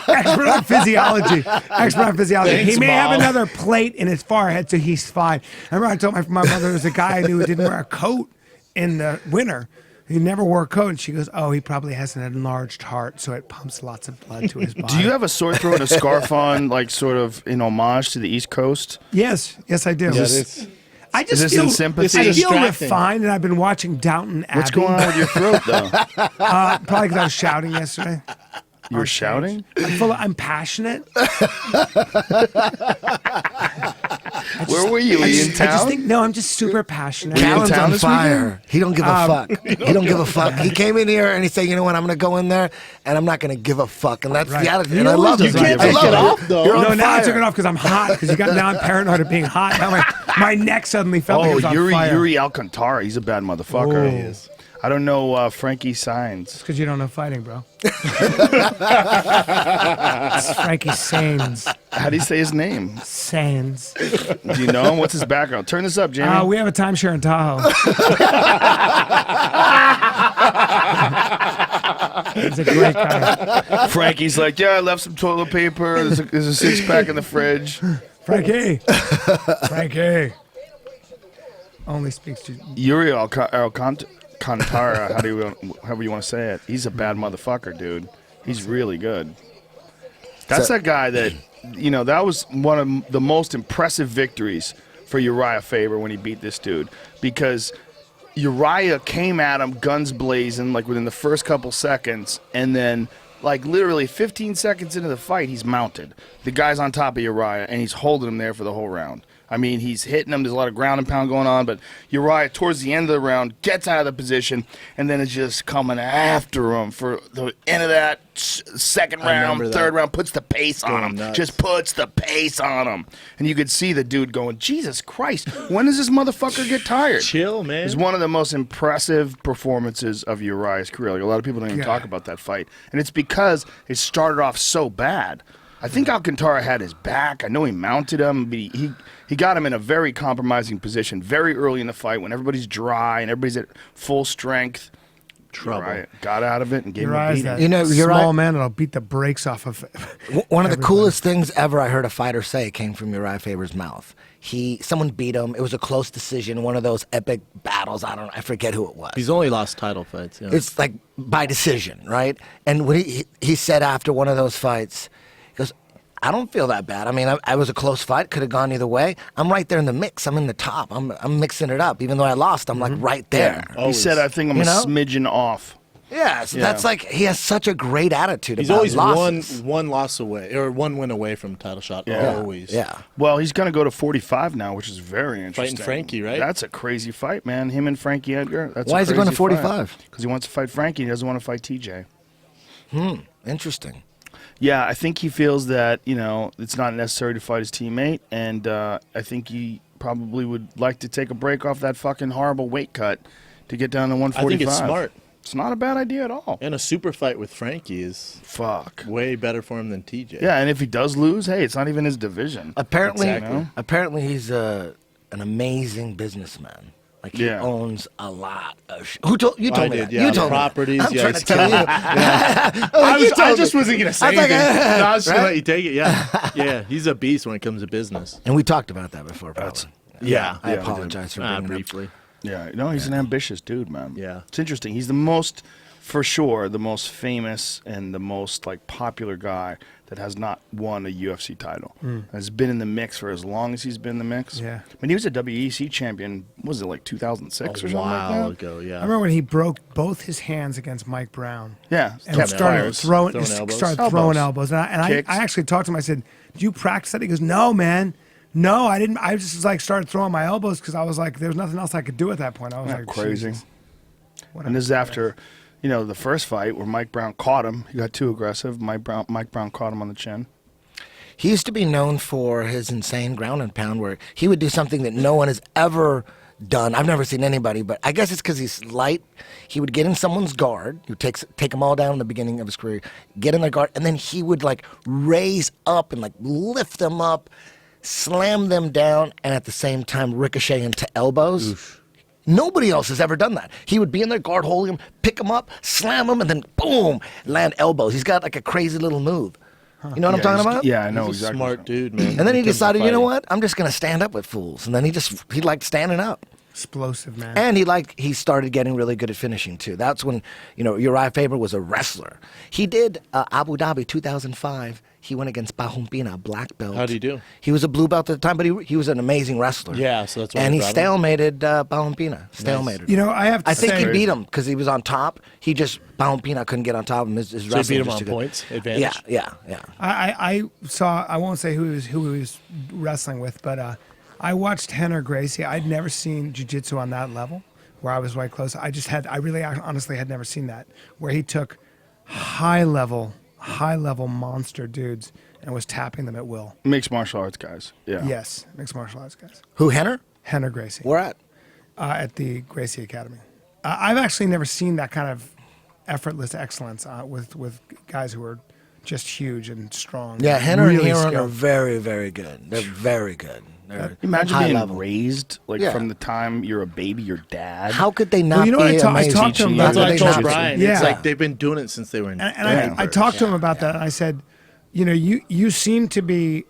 on physiology. Expert on physiology. Thanks, He may have Mom. another plate in his forehead, so he's fine. I remember I told my mother there was a guy I knew who didn't wear a coat in the winter. He never wore a coat, and she goes, "Oh, he probably has an enlarged heart, so it pumps lots of blood to his body." Do you have a sore throat and a scarf on, like sort of in homage to the East Coast? Yes, I do. Yeah, it's I just this feel in sympathy? I feel Distracting. refined, and I've been watching Downton Abbey. What's going on with your throat, though? Probably because I was shouting yesterday. You were shouting? I'm passionate. Where were you? Were you in I just town? think I'm just super passionate. you in Callen's town on this fire. He don't give a fuck. He don't give a fuck. He came in here and he said, "You know what? I'm gonna go in there and I'm not gonna give a fuck." And that's Right. the attitude. You And I know love what? it. You can't I take love it off, though. You're on No, now I fire. took it off because I'm hot. Because now I'm paranoid of being hot. Now my neck suddenly felt like it Oh, was on fire. Yuri Alcantara. He's a bad motherfucker. Oh. He is. I don't know Frankie Signs. Because you don't know fighting, bro. It's Frankie Sains. How do you say his name? Sains. Do you know him? What's his background? Turn this up, Jamie. We have a timeshare in Tahoe. He's a great guy. Frankie's like, yeah, I left some toilet paper. There's a six-pack in the fridge. Frankie. Frankie. Only speaks to Yuri Alcantara, however you want to say it. He's a bad motherfucker, dude. He's really good. That's that guy that, that was one of the most impressive victories for Uriah Faber when he beat this dude. Because Uriah came at him guns blazing, like within the first couple seconds, and then like literally 15 seconds into the fight, he's mounted. The guy's on top of Uriah, and he's holding him there for the whole round. I mean, he's hitting him. There's a lot of ground and pound going on, but Uriah, towards the end of the round, gets out of the position, and then it's just coming after him for the end of that second round, remember third that. round, puts the pace on Going him. nuts. Just puts the pace on him. And you could see the dude going, Jesus Christ, when does this motherfucker get tired? chill, man. It's one of the most impressive performances of Uriah's career. Like, a lot of people don't even Yeah. talk about that fight. And it's because it started off so bad. I think Alcantara had his back. I know he mounted him, but he got him in a very compromising position very early in the fight when everybody's dry and everybody's at full strength. Trouble. Uriah got out of it and gave him a Uriah's beating. that You know, small Uriah- man that'll beat the brakes off of One of the everybody. coolest things ever I heard a fighter say came from Uriah Faber's mouth. Someone beat him. It was a close decision, one of those epic battles. I forget who it was. He's only lost title fights. Yeah. It's like by decision, right? And when he said after one of those fights, he goes, "I don't feel that bad. I mean, I was a close fight. Could have gone either way. I'm right there in the mix. I'm in the top. I'm mixing it up. Even though I lost, I'm like right there." He said, I think I'm You a know? smidgen off. Yeah, so Yeah. that's like he has such a great attitude. He's about always losses. one loss away or one win away from title shot. Yeah. Always. Yeah. Well, he's going to go to 45 now, which is very interesting. Frankie, right? That's a crazy fight, man. Him and Frankie Edgar. That's Why is he going to 45? Because he wants to fight Frankie. He doesn't want to fight TJ. Interesting. Yeah, I think he feels that, it's not necessary to fight his teammate, and I think he probably would like to take a break off that fucking horrible weight cut to get down to 145. I think it's smart. It's not a bad idea at all. And a super fight with Frankie is Fuck. way better for him than TJ. Yeah, and if he does lose, hey, it's not even his division. Apparently, Exactly. apparently he's an amazing businessman. Like he Yeah. owns a lot of. Who told you? I Told me did, that. yeah, You told properties, me. I'm yeah, trying to he's tell you. I just wasn't gonna say I was like, anything. No, I was just right? gonna let you take it. Yeah, yeah. He's a beast when it comes to business. And we talked about that before, probably. Yeah, I yeah, we apologize for bringing it up. briefly. Yeah, he's an ambitious dude, man. Yeah. It's interesting. He's the most, for sure, the most famous and the most popular guy that has not won a UFC title. Has been in the mix for as long as he's been in the mix. Yeah. I mean, he was a WEC champion, was it like 2006 or A something while like that? ago, yeah. I remember when he broke both his hands against Mike Brown. Yeah. And kept started fires. throwing elbows. throwing elbows. And I Kicks. actually talked to him. I said, "Do you practice that?" He goes, "No, man. No, I didn't. I just started throwing my elbows because I was like, there was nothing else I could do at that point. I was Isn't that like, crazy. Jesus. What And a- this is after, the first fight where Mike Brown caught him. He got too aggressive. Mike Brown caught him on the chin. He used to be known for his insane ground and pound, where he would do something that no one has ever done. I've never seen anybody, but I guess it's because he's light. He would get in someone's guard. He would take them all down in the beginning of his career, get in their guard, and then he would raise up and lift them up slam them down, and at the same time ricochet into elbows. Nobody else has ever done that. He would be in their guard holding him, pick him up, slam him, and then boom, land elbows. He's got like a crazy little move. You know what I'm talking about? Yeah, I know He's a exactly. smart dude, man. And then he When it comes to decided, you know fighting. what? I'm just gonna stand up with fools. And then he liked standing up. Explosive, man. And he started getting really good at finishing too. That's when, Uriah Faber was a wrestler. He did Abu Dhabi 2005. He went against Bahumpina, a black belt. How'd he do? He was a blue belt at the time, but he was an amazing wrestler. Yeah, so that's why and he he brought him. stalemated Bahumpina. Stalemated. You know, I have to I think say, he beat him because he was on top. Bahumpina couldn't get on top of him. His So he wrestling beat him was on too good. points, advantage? Yeah. I saw. I won't say who he was wrestling with, but I watched Henner Gracie. I'd never seen jiu-jitsu on that level, where I was right close. I really honestly had never seen that, where he took high level monster dudes and was tapping them at will. Mixed martial arts guys. Yeah. Yes, mixed martial arts guys. Who, Henner? Henner Gracie. Where at? At the Gracie Academy. I've actually never seen that kind of effortless excellence with guys who are just huge and strong. Yeah, Henner Really and Heron are skilled. very, very good. They're very good. They're Imagine high being level. raised Yeah. from the time you're a baby, your dad. How could they not Well, you know what be I amazing? talked to him Teaching about That's what I that. told Jiu-jitsu. Brian. Yeah. It's like they've been doing it since they were in. And I talked to him about that, and I said, you seem to be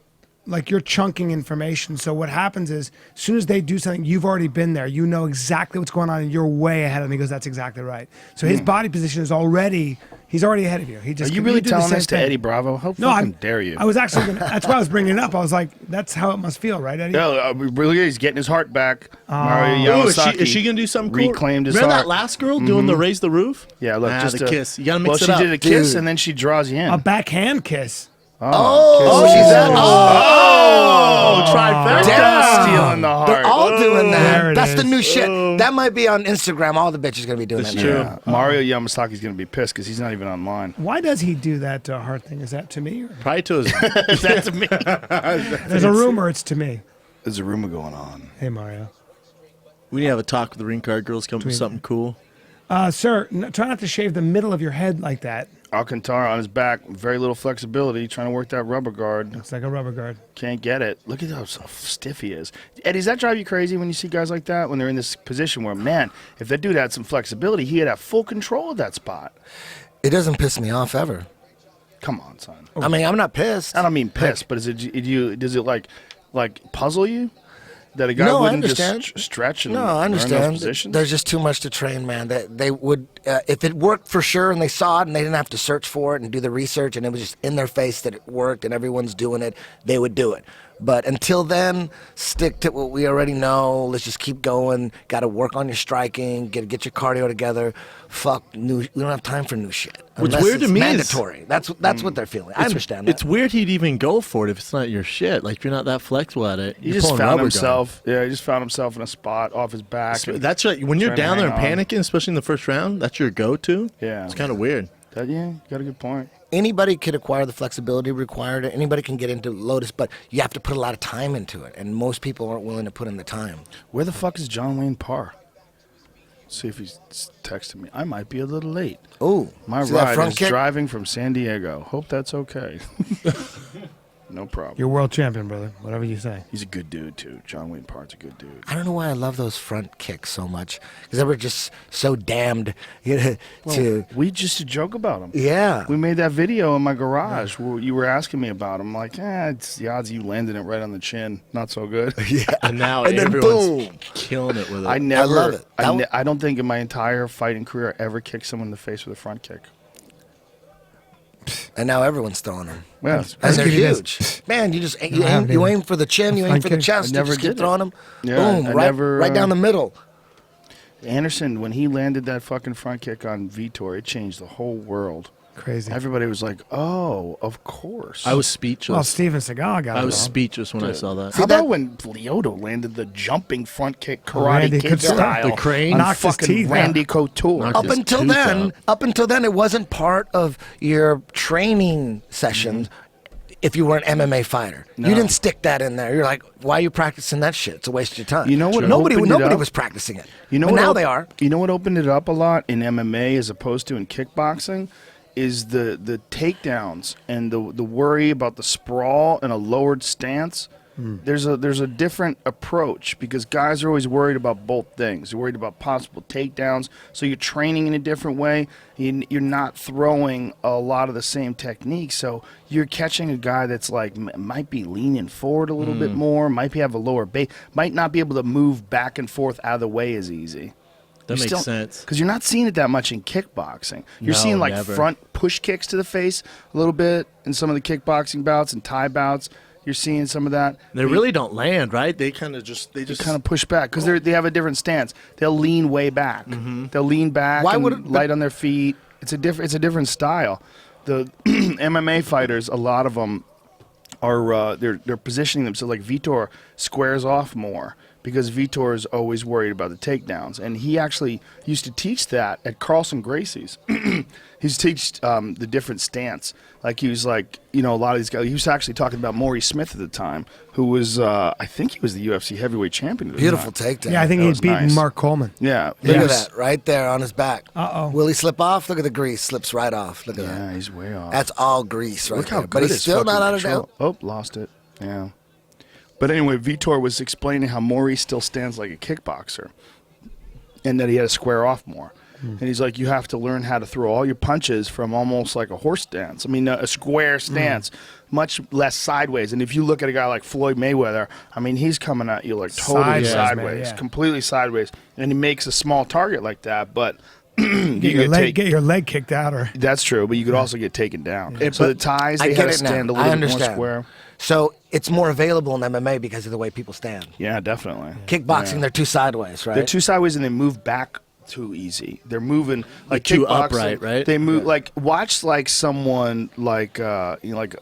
like you're chunking information. So what happens is, as soon as they do something, you've already been there. You know exactly what's going on, and you're way ahead of them. He goes, that's exactly right. So his body position is he's already ahead of you. He just Are you really do the telling same this to thing. Eddie Bravo? How No, fucking dare you? I was actually gonna, that's why I was bringing it up. I was like, that's how it must feel, right, Eddie? Yeah, really, he's getting his heart back. Mario Oh, Yamasaki is she gonna do something cool? reclaimed his Remember heart. that last girl doing the raise the roof? Yeah, look, Ah, just the a kiss. You gotta mix it well, up. she did a kiss, Dude. and then she draws you in. A backhand kiss. Oh, she's at. Oh, trifecta. Damn. Stealing the heart. They're all doing There that. it That's the is. new shit. That might be on Instagram. All the bitches gonna be doing That's that. true. now. Yeah. Mario Yamasaki's gonna be pissed because he's not even online. Why does he do that heart thing? Is that to me? Or? Probably to his. That's me. There's a rumor it's to me. There's a rumor going on. Hey, Mario. We need to have a talk with the ring card girls. Come up with something cool. Sir, try not to shave the middle of your head like that. Alcantara on his back, very little flexibility, trying to work that rubber guard. It's like a rubber guard. Can't get it. Look at how stiff he is. Eddie, does that drive you crazy when you see guys like that? When they're in this position where, man, if that dude had some flexibility, he had have full control of that spot. It doesn't piss me off ever. Come on, son. I mean, I'm not pissed. I don't mean pissed, but does it like puzzle you? That a guy No, I wouldn't just understand. stretch and No, I learn those understand. positions? There's just too much to train, man. That they would, if it worked for sure, and they saw it, and they didn't have to search for it and do the research, and it was just in their face that it worked, and everyone's doing it, they would do it. But until then, stick to what we already know. Let's just keep going. Got to work on your striking. Get your cardio together. Fuck new. We don't have time for new shit. What's Unless weird to it's me is- mandatory. That's what they're feeling. I understand that. It's weird he'd even go for it if it's not your shit. Like, if you're not that flexible at it. He you're just pulling found rubber himself. Yeah, he just found himself in a spot off his back. gun. and That's right. When you're trying to down there and hang on. panicking, especially in the first round, that's your go-to. Yeah. It's kind of weird. yeah, you got a good point. Anybody could acquire the flexibility required. Anybody can get into Lotus, but you have to put a lot of time into it, and most people aren't willing to put in the time. Where the fuck is John Wayne Parr? See if he's texting me. I might be a little late. Oh, My see that ride front is kick? driving from San Diego. Hope that's okay. No problem. You're world champion, brother. Whatever you say. He's a good dude, too. John Wayne Parr's a good dude. I don't know why I love those front kicks so much because they were just so damned to. We just a joke about him. Yeah. We made that video in my garage where you were asking me about him. Like, it's the odds of you landing it right on the chin. Not so good. And now And then everyone's boom. killing it with it. I never. love it. I don't think in my entire fighting career I ever kicked someone in the face with a front kick. And now everyone's throwing them. Yeah, And That's they're good, it is. huge. Man, you just I haven't you either. aim for the chin, you aim Front for the kick. chest, I you never just keep did it. throwing them. Yeah, Boom, I right, never, right down the middle. Anderson, when he landed that fucking front kick on Vitor, it changed the whole world. Crazy. Everybody was like, "Oh, of course." I was speechless. Well, Steven Seagal got I it was wrong. speechless when I saw that. How that- about when Lyoto landed the jumping front kick karate Randy kid Couture. style? The crane? on Knocked his fucking teeth out. Randy Couture. Knocked Up his until tooth then, out. it wasn't part of your training sessions. If you were an MMA fighter, No. you didn't stick that in there. You're like, why are you practicing that shit? It's a waste of your time. You know what Nobody opened it nobody up? was practicing it. You know but what now op- they are. You know what opened it up a lot in MMA as opposed to in kickboxing is the takedowns and the worry about the sprawl and a lowered stance there's a different approach because guys are always worried about both things. They're worried about possible takedowns, so you're training in a different way. You're not throwing a lot of the same techniques, so you're catching a guy that's like might be leaning forward a little bit more, might have a lower base, might not be able to move back and forth out of the way as easy. That makes sense. Because you're not seeing it that much in kickboxing. You're seeing like never. front push kicks to the face a little bit in some of the kickboxing bouts and Thai bouts. You're seeing some of that. They really don't land, right? They kind of just kind of push back because they have a different stance. They'll lean way back. They'll lean back and light on their feet. It's a different style. The MMA fighters, a lot of them are they're positioning themselves like Vitor squares off more because Vitor is always worried about the takedowns, and he actually used to teach that at Carlson Gracie's. He used to teach the different stance. Like he was like, a lot of these guys. He was actually talking about Maurice Smith at the time, who was I think he was the UFC heavyweight champion. At the Beautiful time. takedown. Yeah, I think That he'd was beaten nice. Mark Coleman. Yeah, Look at that right there on his back. Uh-oh. Will he slip off? Look at the grease. Slips right off. Look at Yeah, that. he's way off. That's all grease right Look how there. good But he's his still not fucking out of control. doubt. Oh, lost it. Yeah. But anyway, Vitor was explaining how Maurice still stands like a kickboxer and that he had to square off more. And he's like, you have to learn how to throw all your punches from almost like a horse stance. I mean, a square stance, much less sideways. And if you look at a guy like Floyd Mayweather, I mean, he's coming at you like totally Sideways, sideways, man, yeah. completely sideways. And he makes a small target like that, but Get your leg kicked out, or that's true, but you could also get taken down. So the ties, I they get got to it now. stand a I little bit more understand. square. So it's more available in MMA because of the way people stand. Yeah, definitely. Kickboxing, Yeah. they're too sideways, right? They're too sideways and they move back too easy. They're moving like too kickboxing, upright, right? They move like watch like someone like like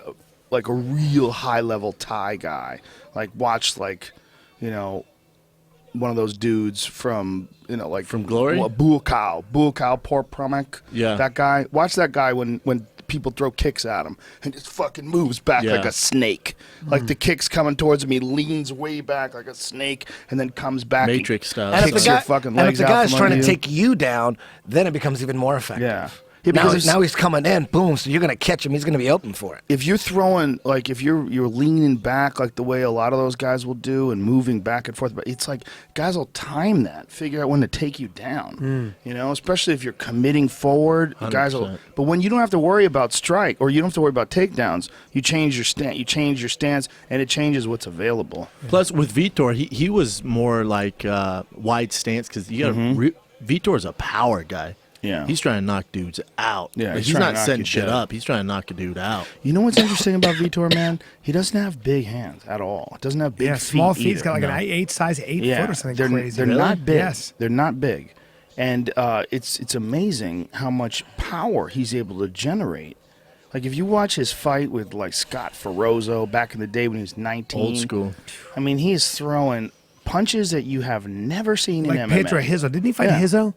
a real high level Thai guy. Like watch like one of those dudes from like From Glory? Buakaw Porpramek. Yeah. That guy. Watch that guy when people throw kicks at him and just fucking moves back Yeah. like a snake. Like the kick's coming towards him, he leans way back like a snake and then comes back. Matrix style. and if kicks the your guy, fucking and if legs the out guy's from trying to under you. take you down, then it becomes even more effective. Yeah. Now he's coming in, boom, so you're going to catch him. He's going to be open for it. If you're throwing, like if you're leaning back like the way a lot of those guys will do and moving back and forth, but it's like guys will time that, figure out when to take you down. Especially if you're committing forward, guys will. 100%. But when you don't have to worry about strike or you don't have to worry about takedowns, you change your stance. You change your stance, and it changes what's available. Plus, with Vitor, he was more like wide stance because you got Vitor's a power guy. Yeah. He's trying to knock dudes out. Yeah, Like, he's he's trying to not knock setting you shit dead. up. He's trying to knock a dude out. You know what's interesting about Vitor, man? He doesn't have big hands at all. It doesn't have big feet. small feet. He's either. got like an size 8 foot or something they're, crazy. They're Really? not big. Yes. They're not big. And it's amazing how much power he's able to generate. Like if you watch his fight with like Scott Ferozzo back in the day when he was 19. Old school. I mean, he is throwing punches that you have never seen Like in MMA. Pedro Hizzo. Didn't he fight Yeah. Hizzo?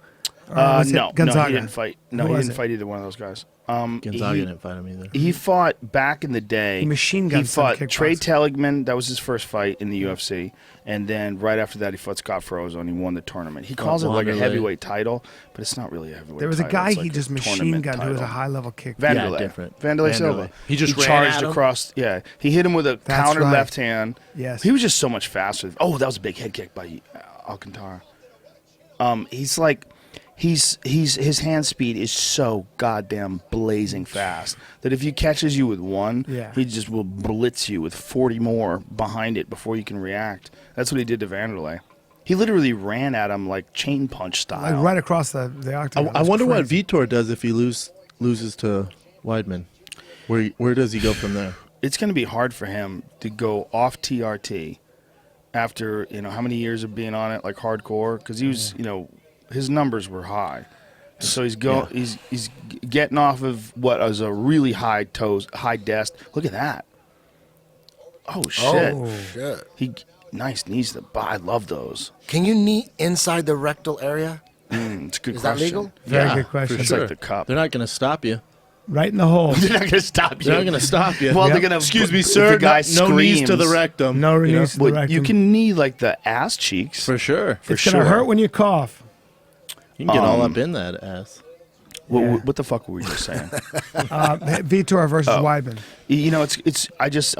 Or was it No, Gonzaga? he didn't fight. No, Who he was didn't it? fight either one of those guys. Gonzaga didn't fight him either. He fought back in the day. He machine gunned He some fought kickboxing. Trey Teligman. That was his first fight in the UFC. And then right after that, he fought Scott Ferozzo, and he won the tournament. He calls it like a Wanderlei. heavyweight title, but it's not really a heavyweight There was a title. guy It's he like just a machine tournament gunned who was a title. high level kick. Vanderlei. different. Vanderlei Vanderlei. Silva. He just ran charged at him? across. Yeah, he hit him with a That's counter right. left hand. Yes. He was just so much faster. Oh, that was a big head kick by Alcantara. He's like, his hand speed is so goddamn blazing fast that if he catches you with one, Yeah. he just will blitz you with 40 more behind it before you can react. That's what he did to Vanderlei. He literally ran at him like chain punch style. Like right across the octagon. I It was wonder what crazy. Vitor does if he loses to Weidman. Where does he go from there? It's going to be hard for him to go off TRT after how many years of being on it like hardcore because he was his numbers were high. So he's getting off of what was a really high desk. Look at that. Oh shit. Oh, shit. Nice knees to the I love those. Can you knee inside the rectal area? It's a good Is that question. legal? Very good question. It's like the cup. They're not going to stop you. Right in the hole. They're not going to stop you. They're not going to stop you. Well, Yep. they're going to. Excuse me, if sir. The guy no knees to the screams, rectum. No You know? knees to the Well, rectum. you can knee like the ass cheeks. For sure. For It's sure. gonna hurt when you cough. You can get all up in that ass. Yeah. What the fuck were we just saying? Vitor versus Weidman. You know,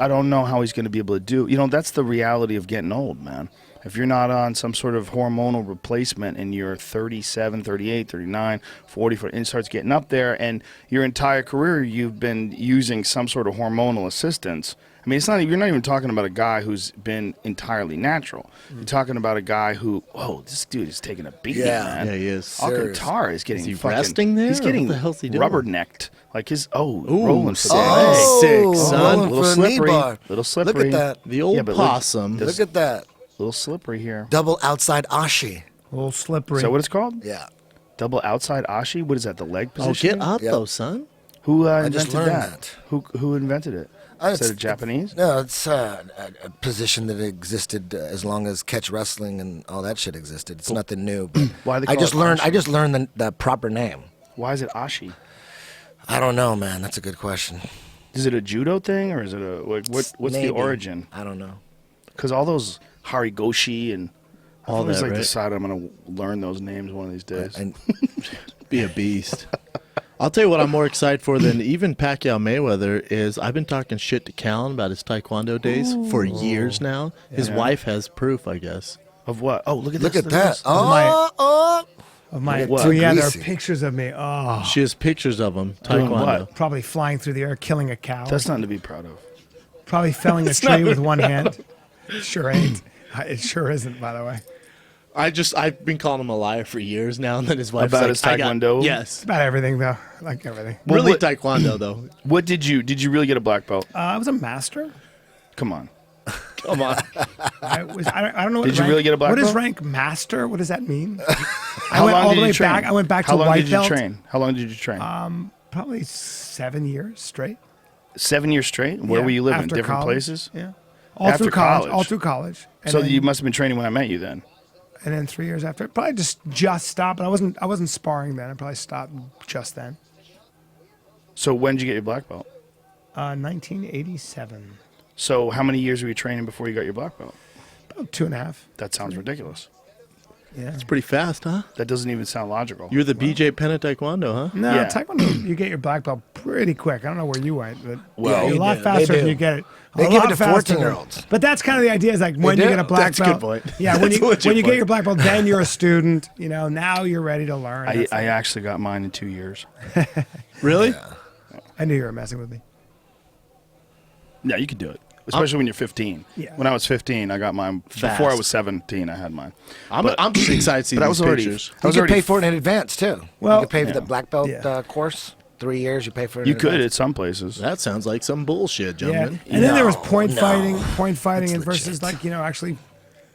I don't know how he's going to be able to do. You know, that's the reality of getting old, man. If you're not on some sort of hormonal replacement and you're 37, 38, 39, 40, and it starts getting up there, and your entire career you've been using some sort of hormonal assistance. I mean, you're not even talking about a guy who's been entirely natural. You're talking about a guy who, this dude is taking a beating, man. Yeah, he is. Alcantara is getting he fucking, resting there, he's or getting what the hell's he doing? rubber-necked. Like rolling for the sick. leg. Sick, son. rolling Little for a knee slippery. bar. Little slippery. Look at that. The old Yeah, but possum. This- Look at that. Little slippery here. Double outside ashi. A little slippery. Is that what it's called? Yeah. Double outside ashi? What is that, the leg Oh, position? get up, Yep. though, son. Who I invented just learned that? that. Who invented it? Is It's- it Japanese? No, it's a position that existed as long as catch wrestling and all that shit existed. It's nothing new. But Why they I call just it learned. ashi? I just learned the proper name. Why is it ashi? I don't know, man. That's a good question. Is it a judo thing or is it what's Maybe. the origin? I don't know. Because all those harigoshi and All I always that, like right? decide I'm gonna learn those names one of these days. And Be a beast. I'll tell you what I'm more excited for than even Pacquiao Mayweather is I've been talking shit to Callen about his Taekwondo days for years now. His wife has proof, I guess. Of what? Oh, look at look this. at that. this. Oh. Of my, What? so yeah, there are Greasy. pictures of me. Oh, She has pictures of him. Doing Taekwondo. what? probably flying through the air, killing a cow. That's nothing to be proud of. Probably felling a tree with one hand. Sure ain't. It sure isn't, by the way. I've been calling him a liar for years now, and then his wife's About like, his Taekwondo? yes. About everything, though. Like everything. Well, really what- Taekwondo, though. What did you really get a black belt? I was a master. Come on. Come on. I don't know. What Did you rank, really get a black What belt? is rank master? What does that mean? How I went long all did the you way train? back. I went back How to long white did you belt. train? How long did you train? Probably 7 years straight. 7 years straight? Where Yeah, were you living? after Different college. places? Yeah. All After through college. college. All through college. And So then, you must have been training when I met you then. And then 3 years after, probably just stopped. I wasn't sparring then. I probably stopped just then. So when did you get your black belt? 1987. So how many years were you training before you got your black belt? About 2.5. That sounds ridiculous. Yeah. It's pretty fast, huh? That doesn't even sound logical. You're the BJ Penn of Taekwondo, huh? No, Yeah. Taekwondo, you get your black belt pretty quick. I don't know where you went, but Well, you're a lot They faster do. than you get it. They A give lot it to faster than- 14-year-olds. But that's kind of the idea. Is like when you do? get a black That's a belt. good point. Yeah, when That's you a legit when you get point. your black belt, then you're a student. You know, now you're ready to learn. I That's it. actually got mine in 2 years. Really? I knew you were messing with me. Yeah, you can do it. Especially when you're 15. Yeah. When I was 15, I got mine. Fast. Before I was 17, I had mine. I'm just excited to see But I these was already. pictures. I You was can already pay for it in advance too. Well, you can pay for the yeah. black belt Yeah. course. 3 years, you pay for it. You in could advance. at some places. That sounds like some bullshit, Yeah, gentlemen. and then there was No, point no. fighting, It's and versus legit. like actually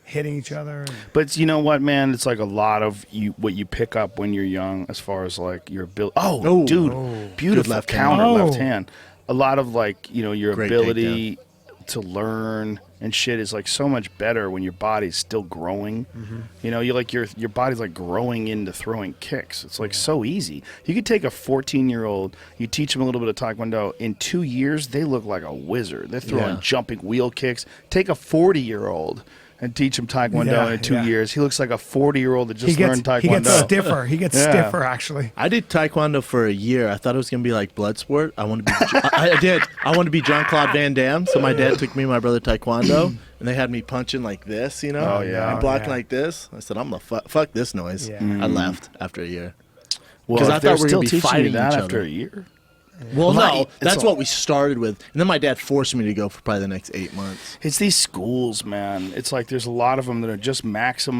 hitting each other. And, But you know what, man? It's like a lot of what you pick up when you're young, as far as like your ability. Oh, dude, beautiful left hand. counter, Oh. left hand. A lot of like your Great ability to learn and shit is like so much better when your body's still growing. You know, you like your body's like growing into throwing kicks. It's like so easy. You could take a 14-year-old, you teach them a little bit of Taekwondo. In 2 years, they look like a wizard. They're throwing Yeah. jumping wheel kicks. Take a 40-year-old and teach him Taekwondo Yeah, in 2 yeah. years. He looks like a 40-year-old that just learned Taekwondo. he gets stiffer. He gets Yeah. stiffer actually. I did Taekwondo for a year. I thought it was gonna be like blood sport. I wanted to be. I did. I wanted to be Jean-Claude Van Damme. So my dad took me and my brother Taekwondo, and they had me punching like this, Oh, yeah. and blocking Yeah. like this. I said, I'm gonna fuck this noise. Yeah. I left after a year. Well, 'Cause if I they're thought we were still gonna be teaching you fighting that each after other. a year. Well, Well, no, it's that's a- what we started with, and then my dad forced me to go for probably the next 8 months. It's these schools, man. It's like there's a lot of them that are just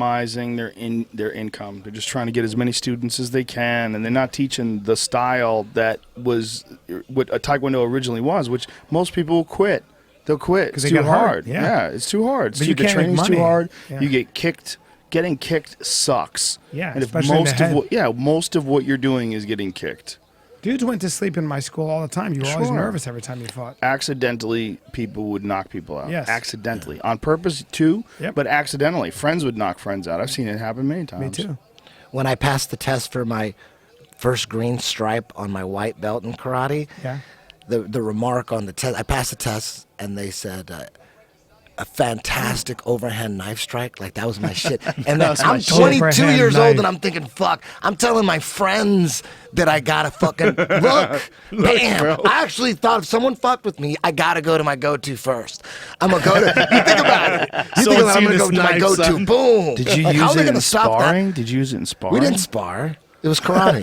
maximizing their income. They're just trying to get as many students as they can, and they're not teaching the style that was what a Taekwondo originally was, which most people will quit. They'll quit. 'Cause It's they too get hurt, hard. yeah. It's too hard. But you The can't make training's too money. hard. Yeah. You get kicked. Getting kicked sucks. Yeah, and if especially in the head. most of what you're doing is getting kicked. Dudes went to sleep in my school all the time. You were always Sure. nervous every time you fought. Accidentally, people would knock people out. Yes. Accidentally. On purpose, too, Yep. but accidentally. Friends would knock friends out. I've seen it happen many times. Me too. When I passed the test for my first green stripe on my white belt in karate, Yeah. the remark on the test, I passed the test, and they said, a fantastic overhand knife strike. Like that was my shit. And then was my I'm shit. 22 Overhand years knife. old and I'm thinking, fuck. I'm telling my friends that I gotta fucking look. Bam. bro. I actually thought if someone fucked with me, I gotta go to my go-to first. I'm gonna go to. You think about it. You think Someone about it, I'm seen gonna go this to my knife, go-to. son. Boom. Did you Like, how use are they it in gonna stop that? sparring? Did you use it in sparring? We didn't spar. It was karate.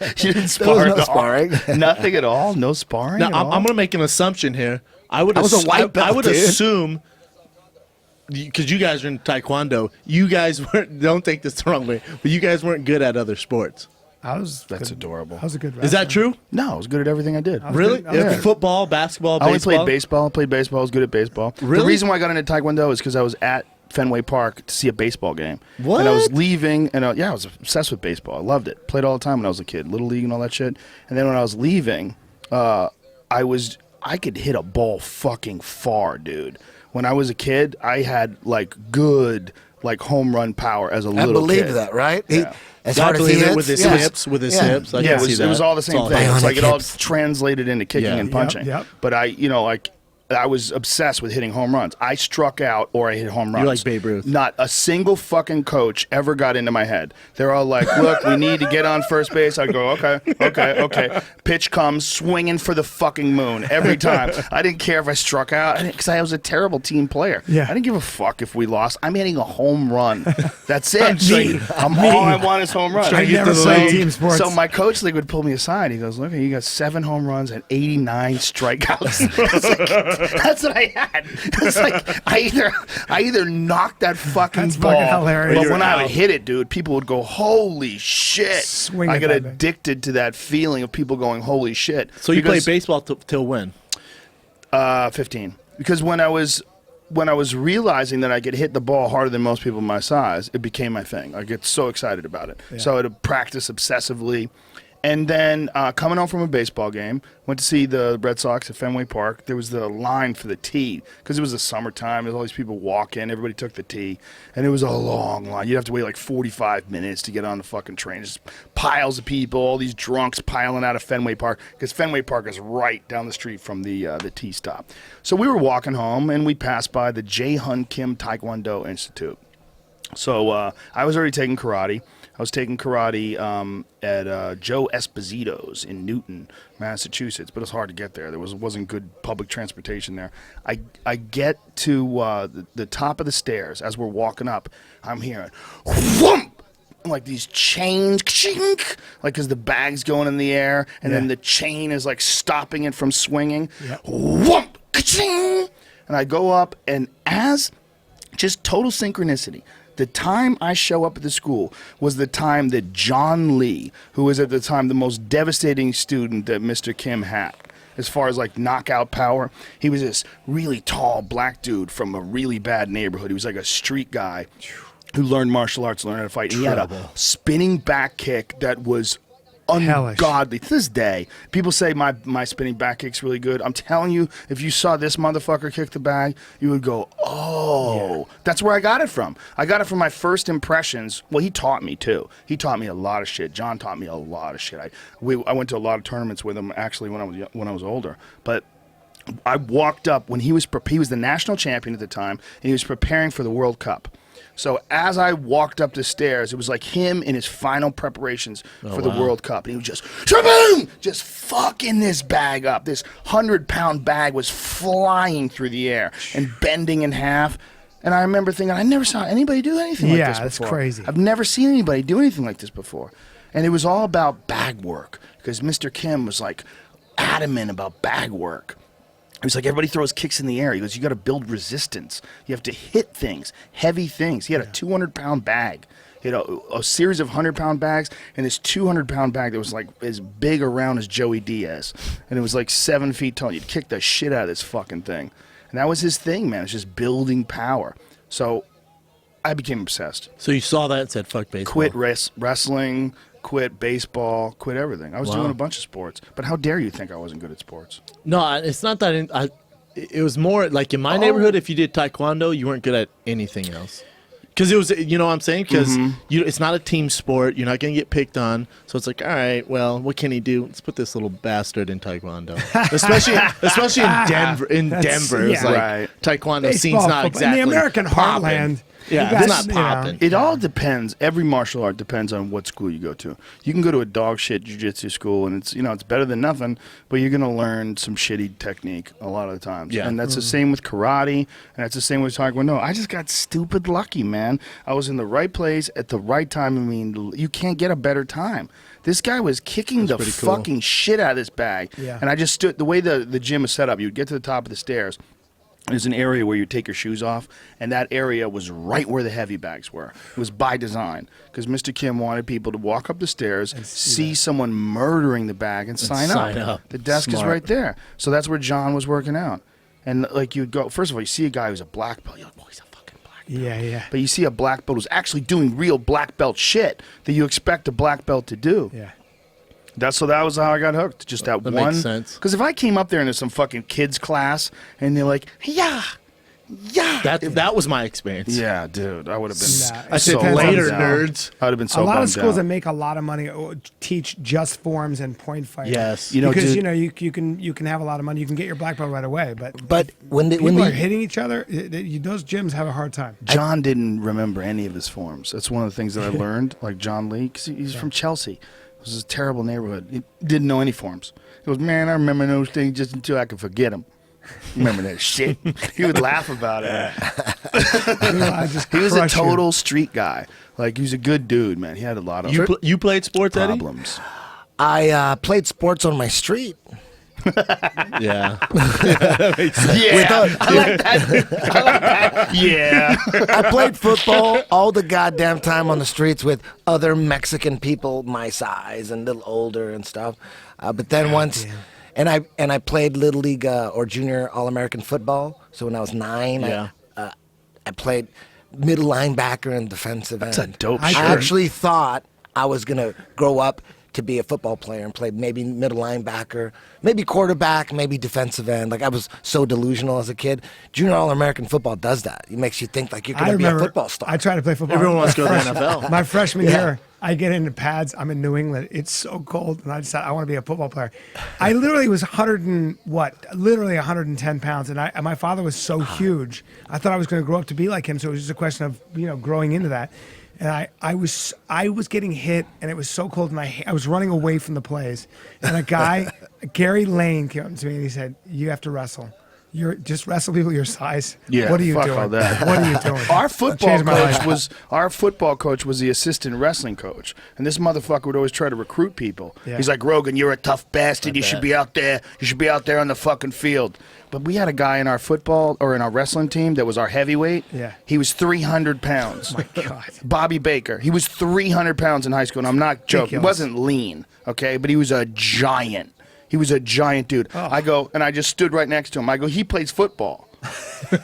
You didn't There was spar no at all? sparring. Nothing at all? No sparring Now at I'm all? going to make an assumption here. I would. I was a white belt, I would dude. assume because you guys are in Taekwondo, you guys weren't. Don't take this the wrong way, but you guys weren't good at other sports. That's adorable. I was a good wrestler. Is that true? No, I was good at everything I did. Really? good. I was good. Football, basketball, I only baseball. played baseball. I played baseball. I was good at baseball. Really? The reason why I got into Taekwondo is because I was at Fenway Park to see a baseball game. What? And I was leaving, and I was obsessed with baseball. I loved it. Played all the time when I was a kid, Little League and all that shit. And then when I was leaving, I could hit a ball fucking far, dude. When I was a kid, I had like good like home run power as a I little believe kid. that, right? Yeah. As I hard as he believe it hits, with his yeah. hips. With his Yeah. hips, I Yeah, can see that. it was all the same It's thing. It's like it all Bionic hips. translated into kicking Yeah. and punching. Yep. But I was obsessed with hitting home runs. I struck out or I hit home runs. You're like Babe Ruth. Not a single fucking coach ever got into my head. They're all like, look, we need to get on first base. I go, okay. Pitch comes, swinging for the fucking moon every time. I didn't care if I struck out because I was a terrible team player. Yeah. I didn't give a fuck if we lost. I'm hitting a home run. That's it. Me. All I want is home runs. I never played team sports. So my coach would pull me aside. He goes, look, you got 7 home runs and 89 strikeouts. That's what I had. It's like I either knocked that fucking That's ball, fucking hilarious. but You're when I would out. hit it, dude, people would go, holy shit. Swing I it got that big. addicted to that feeling of people going, holy shit. So you Because- played baseball till when? 15. Because when I was realizing that I could hit the ball harder than most people my size, it became my thing. I get so excited about it. So I would practice obsessively. And then coming home from a baseball game, went to see the Red Sox at Fenway Park. There was the line for the tee because it was the summertime. There was all these people walking. Everybody took the tee. And it was a long line. You'd have to wait like 45 minutes to get on the fucking train. Just piles of people, all these drunks piling out of Fenway Park because Fenway Park is right down the street from the tee stop. So we were walking home, and we passed by the Jae Hun Kim Taekwondo Institute. So I was already taking karate. I was taking karate at Joe Esposito's in Newton, Massachusetts, but it's hard to get there. There wasn't good public transportation there. I get to the top of the stairs. As we're walking up, I'm hearing whoomp! Like these chains, chink, like because the bag's going in the air, and then the chain is like stopping it from swinging. Yep. Whoomp! Ka-ching! And I go up, and as just total synchronicity, the time I show up at the school was the time that John Lee, who was at the time the most devastating student that Mr. Kim had, as far as like knockout power, he was this really tall black dude from a really bad neighborhood. He was like a street guy who learned martial arts, learned how to fight. He had a spinning back kick that was Hellish. ungodly. To this day, people say my spinning back kick's really good. I'm telling you, if you saw this motherfucker kick the bag, you would go, oh. That's where I got it from. I got it from my first impressions. Well, he taught me too. He taught me a lot of shit. John taught me a lot of shit. I went to a lot of tournaments with him actually when I was older. But I walked up when he was the national champion at the time, and he was preparing for the World Cup. So as I walked up the stairs, it was like him in his final preparations for the World Cup. And he was just, shaboom! Just fucking this bag up. This 100-pound bag was flying through the air and bending in half. And I remember thinking, I never saw anybody do anything like this before. Yeah, that's crazy. I've never seen anybody do anything like this before. And it was all about bag work because Mr. Kim was like adamant about bag work. He was like, everybody throws kicks in the air. He goes, you got to build resistance. You have to hit things, heavy things. He had a 200-pound bag. He had a series of 100-pound bags, and this 200-pound bag that was like as big around as Joey Diaz. And it was like 7 feet tall. You'd kick the shit out of this fucking thing. And that was his thing, man. It's just building power. So I became obsessed. So you saw that and said, fuck baseball. Quit wrestling, quit baseball, quit everything. I was doing a bunch of sports. But how dare you think I wasn't good at sports? No, it's not that. It was more like in my neighborhood, if you did Taekwondo, you weren't good at anything else. Because it was, you know what I'm saying? Because it's not a team sport. You're not going to get picked on. So it's like, all right, well, what can he do? Let's put this little bastard in Taekwondo. especially in Denver. It's like Right. Taekwondo Baseball, scene's not football. exactly In the American popping. heartland. Yeah, you it's got, not popping. It all depends. Every martial art depends on what school you go to. You can go to a dog shit jiu-jitsu school, and it's it's better than nothing, but you're gonna learn some shitty technique a lot of the times. Yeah. And that's the same with karate, and that's the same with taekwondo. I just got stupid lucky, man. I was in the right place at the right time. I mean, you can't get a better time. This guy was kicking the pretty cool. fucking shit out of this bag, Yeah. and I just stood. The way the gym is set up, you'd get to the top of the stairs. There's an area where you take your shoes off, and that area was right where the heavy bags were. It was by design because Mr. Kim wanted people to walk up the stairs, see someone murdering the bag, and sign up. The desk is Smart. right there. So that's where John was working out. And like you'd go, first of all, you see a guy who's a black belt. You're like, oh, he's a fucking black belt. Yeah. But you see a black belt who's actually doing real black belt shit that you expect a black belt to do. Yeah. That was how I got hooked. Just that That one. makes sense. Because if I came up there into some fucking kids class and they're like, yeah. That was my experience. Yeah, dude, I would have been. Nah, I said depends on later, the- nerds. I would have been so A lot bummed of schools that out. make a lot of money teach just forms and point fighting. Yes. You know, because dude- you can have a lot of money. You can get your black belt right away. But when people are the hitting each other, those gyms have a hard time. John didn't remember any of his forms. That's one of the things that I learned. Like John Lee, 'cause he's from Chelsea. It was a terrible neighborhood. He didn't know any forms. He goes, man, I remember those things just until I could forget them. Remember that shit? He would laugh about it. I just He was a crush you. total street guy. Like he was a good dude, man. He had a lot of You played sports, Eddie? problems. I played sports on my street. Yeah. Yeah, I like that. Yeah. I played football all the goddamn time on the streets with other Mexican people my size and a little older and stuff. But then once, and I played little league or junior All-American football. So when I was 9, Yeah. I played middle linebacker and defensive end. That's a dope I shirt. actually thought I was gonna grow up to be a football player and play maybe middle linebacker, maybe quarterback, maybe defensive end. Like I was so delusional as a kid. Junior All-American football does that. It makes you think like you're I going to be a remember football star. I tried to play football. Everyone wants to go to the NFL. My freshman Yeah. year, I get into pads. I'm in New England. It's so cold, and I decided I want to be a football player. I literally was 110 pounds, and my father was so huge. I thought I was going to grow up to be like him. So it was just a question of growing into that. And I was getting hit, and it was so cold, and I was running away from the plays. And a guy, Gary Lane, came up to me and he said, "You have to wrestle. Just wrestle people your size. Yeah, what are you fuck doing? all that. What are you doing?" Our football Changed my life. coach was the assistant wrestling coach, and this motherfucker would always try to recruit people. Yeah. He's like, Rogan, you're a tough bastard. You should be out there. You should be out there on the fucking field. But we had a guy in our football or in our wrestling team that was our heavyweight. Yeah. He was 300 pounds. My God. Bobby Baker. He was 300 pounds in high school, and I'm not joking. He Ridiculous. wasn't lean, okay, but he was a giant. He was a giant dude. Oh. I go, and I just stood right next to him. I go, he plays football.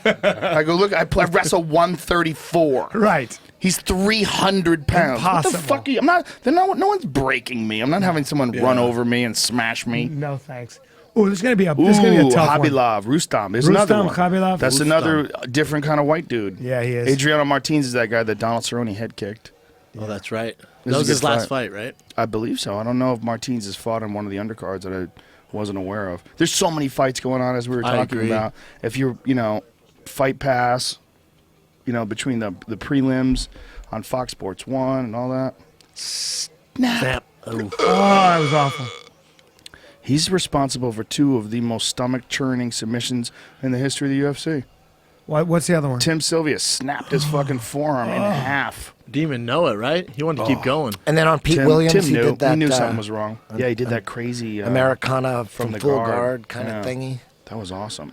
I go, look, I wrestle 134. Right. He's 300 pounds. What the Impossible. fuck are you? No one's breaking me. I'm not having someone run over me and smash me. No thanks. Oh, this is gonna be a Ooh, tough one. Habilov, Rustam. There's another Rustam one. Khabilov. That's Rustam. another different kind of white dude. Yeah, he is. Adriano Martins is that guy that Donald Cerrone head kicked. Oh, that's right. This That is was a his good last fight, right? I believe so. I don't know if Martins has fought on one of the undercards that I wasn't aware of. There's so many fights going on as we were I talking agree. about. If you're, Fight Pass, between the prelims on Fox Sports 1 and all that. Snap. Oh. Oh, that was awful. He's responsible for 2 of the most stomach-churning submissions in the history of the UFC. What's the other one? Tim Sylvia snapped his fucking forearm in half. Didn't even know it, right? He wanted to keep going. and then on Pete Tim, Williams, Tim he knew. did that He knew something was wrong. Yeah, he did that crazy Americana from the full guard. guard kind Yeah. of thingy. That was awesome.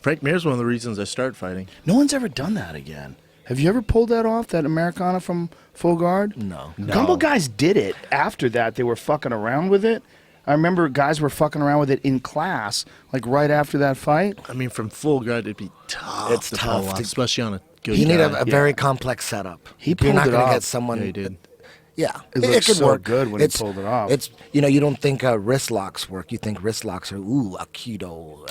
Frank Mir's one of the reasons I started fighting. No one's ever done that again. Have you ever pulled that off, that Americana from full guard? No. A couple guys did it. After that, they were fucking around with it. I remember guys were fucking around with it in class, like right after that fight. I mean, from full guard, it'd be tough. It's to tough pull off, to- especially on a good You need guy. a very complex setup. He You're pulled not it gonna off. get someone. Yeah, he did. Yeah, It looks could so work. good when he pulled it off. It's you don't think wrist locks work. You think wrist locks are Aikido.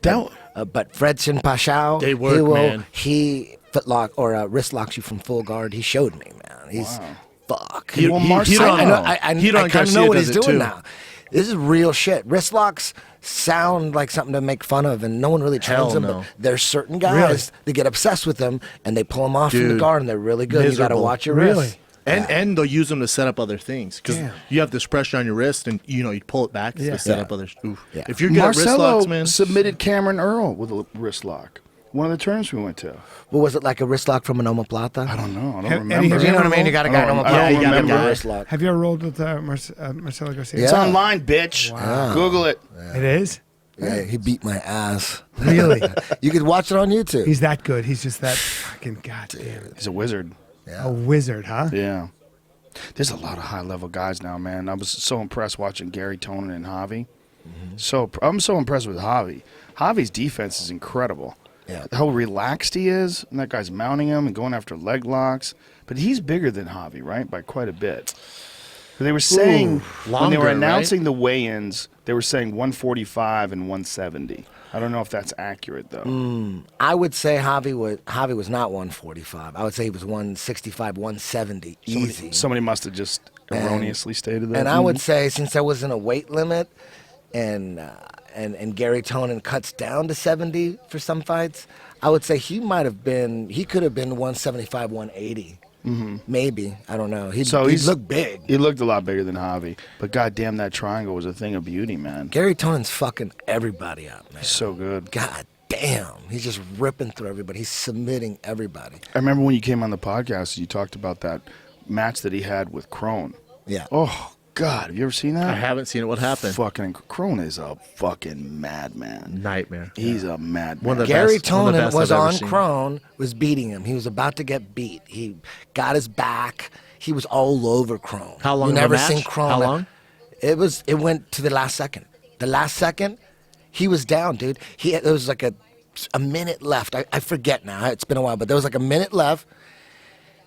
That- But Fredson Pashao, They work, man. He foot lock or wrist locks you from full guard. He showed me, man. He's fuck. He- Well, he- Marcelo- he don't- I He don't kind of know Garcia what does he's it doing too. now. This is real shit. Wrist locks sound like something to make fun of, and no one really trains Hell them. no. But there's certain guys that get obsessed with them, and they pull them off from the Dude, guard, and they're really good. You got to miserable. watch your Really? wrists. And they'll use them to set up other things because Damn. you have this pressure on your wrist, and you pull it back to set Yeah. up other. Oof. Yeah. If you're good at wrist Marcelo locks, man, submitted Cameron Earl with a wrist lock. One of the tournaments we went to. Well, was it like a wrist lock from an omoplata? I don't know. I don't Have- remember. Eddie, have You know what I mean? rolled- You got a I guy don't- in I omoplata. don't You got a remember. good wrist lock. Have you ever rolled with Marcelo Garcia? Yeah. It's online, bitch. Google it. It is? Yeah, he beat my ass. Really? You could watch it on YouTube. He's that good. He's just that fucking goddamn He's a wizard. a wizard, huh? Yeah. There's a lot of high-level guys now, man. I was so impressed watching Gary Tonin and Javi. I'm so impressed with Javi. Javi's defense is incredible. Yeah. How relaxed he is, and that guy's mounting him and going after leg locks. But he's bigger than Javi, right? By quite a bit. They were saying when they longer, were right? announcing the weigh-ins, they were saying 145 and 170. I don't know if that's accurate though. I would say Javi was not 145. I would say he was 165, 170, easy. Somebody must have just erroneously stated that. And I would say since there wasn't a weight limit, and Gary Tonin cuts down to 70 for some fights, I would say he could have been 175, 180. Maybe. I don't know. He looked big. He looked a lot bigger than Javi, but goddamn, that triangle was a thing of beauty, man. Gary Tonin's fucking everybody up, man. He's so good. God damn. He's just ripping through everybody. He's submitting everybody. I remember when you came on the podcast, you talked about that match that he had with Crone. Yeah. Oh God, have you ever seen that? I haven't seen it. What happened? Fucking Crone is a fucking madman. Nightmare. He's a madman. One of the Gary best- one of the Tonin best was I've ever on seen. Crone, was beating him. He was about to get beat. He got his back. He was all over Crone. How long You of a never match? seen Crone. How long? It went to the last second. The last second, he was down, dude. There was like a minute left. I forget now. It's been a while, but there was like a minute left.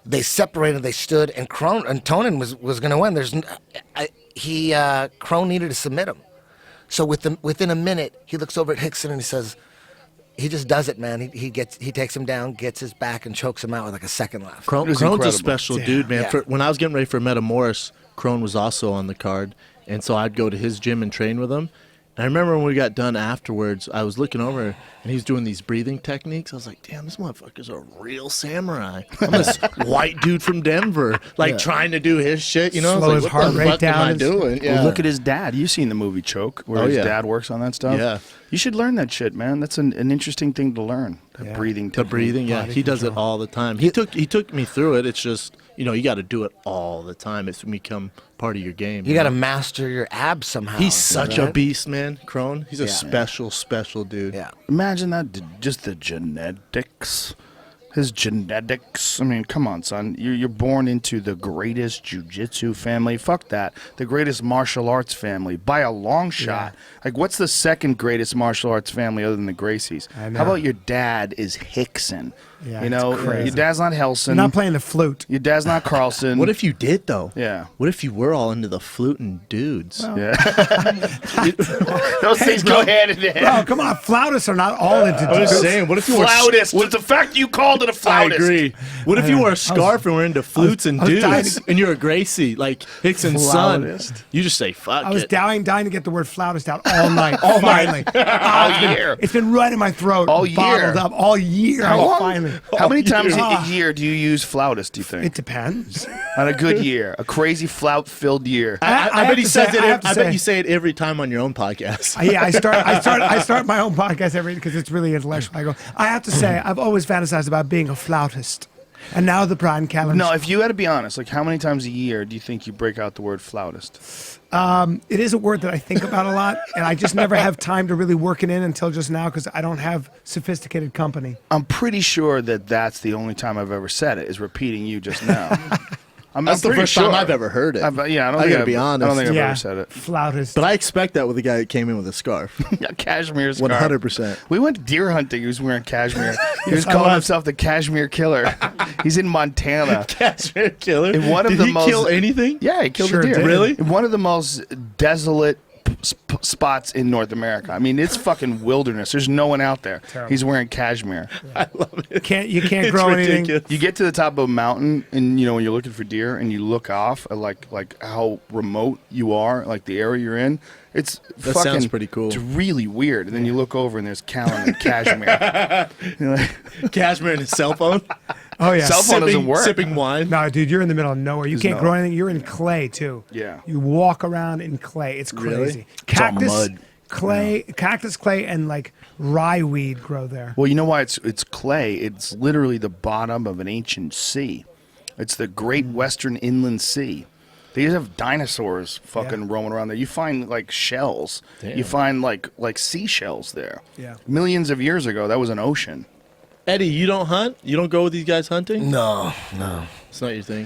They separated. They stood, and Tonin was going to win. Crone needed to submit him. So within a minute, he looks over at Hickson and he says, he just does it, man. He takes him down, gets his back, and chokes him out with like a second left. Crone's incredible. a special dude, man. Yeah. When I was getting ready for Metamoris, Crone was also on the card, and so I'd go to his gym and train with him. And I remember when we got done afterwards, I was looking over, and he was doing these breathing techniques. I was like, damn, this motherfucker's a real samurai. I'm this white dude from Denver, trying to do his shit, I Slow was his like, heart what the rate fuck am down I and- doing? Yeah. Well, look at his dad. You've seen the movie Choke, where Oh, his yeah. dad works on that stuff. Yeah. You should learn that shit, man. That's an interesting thing to learn. That breathing The technique. breathing, yeah. Body He does it control. all the time. He took me through it. It's just, you got to do it all the time. It's become part of your game. You got to master your abs somehow. He's such a right? beast, man. Crone. He's a Yeah. special dude. Yeah. Imagine that, just the genetics. His genetics. I mean, come on, son. You're born into the greatest jiu-jitsu family. Fuck that. The greatest martial arts family by a long shot. Like, what's the second greatest martial arts family other than the Gracies? I know. How about your dad is Hickson? Yeah, you know, it's crazy. your dad's not Helson. You're not playing the flute. Your dad's not Carlson. What if you did though? Yeah. What if you were all into the fluting dudes? Yeah. Those things go hand in hand. Oh, come on. Flautists are not all into I was dudes. saying, what if you were Flautist. What's the fact you called it a I flautist? agree. What if you wore a scarf and were into flutes and I was dying dudes, to- and you're a Gracie, like Hickson's son? Flautist. You just say fuck I was it. dying to get the word flautist out all night. Finally. All year. It's been right in my throat. All year. Bottled up all year. How long? Finally. How many times year. a year do you use flautist, do you think? It depends. On a good year. A crazy flout-filled year. I I have bet he to says say- it. I have to I say- bet you say it every time on your own podcast. Yeah, I start my own podcast every because it's really intellectual. I go. I have to say, I've always fantasized about being a flautist, and now the Bryan Callen. No, if you had to be honest, like how many times a year do you think you break out the word flautist? It is a word that I think about a lot, and I just never have time to really work it in until just now because I don't have sophisticated company. I'm pretty sure that that's the only time I've ever said it, is repeating you just now. That's the pretty first time I've ever heard it. I don't I think gotta I've- be I don't honest. think I've Yeah, ever said it. flautist. But I expect that with the guy that came in with a scarf. Yeah, cashmere scarf. 100%. We went deer hunting. He was wearing cashmere. He was I calling was. himself the Cashmere Killer. He's in Montana. Cashmere killer. In one of Did the he most- kill anything? Yeah, he killed Sure a deer. did. Really? In one of the most desolate spots in North America. I mean, it's fucking wilderness. There's no one out there. Terrible. He's wearing cashmere. I love it. You can't It's grow anything. ridiculous. You get to the top of a mountain, and when you're looking for deer, and you look off at like how remote you are, like the area you're in. It's That fucking, sounds pretty cool. It's really weird. And then you look over, and there's Callen and cashmere. You're like, Cashmere and his cell phone. Oh yeah. Cell phone doesn't work. Sipping wine. No, dude, you're in the middle of nowhere. You There's can't no- grow anything. You're in clay too. Yeah. You walk around in clay. It's Really? crazy. It's all Cactus, mud. clay, cactus, clay, and like rye weed grow there. Well, you know why it's clay? It's literally the bottom of an ancient sea. It's the Great Western Inland Sea. They just have dinosaurs fucking roaming around there. You find like shells. Damn. You find like seashells there. Yeah. Millions of years ago, that was an ocean. Eddie, you don't hunt? You don't go with these guys hunting? No. It's not your thing.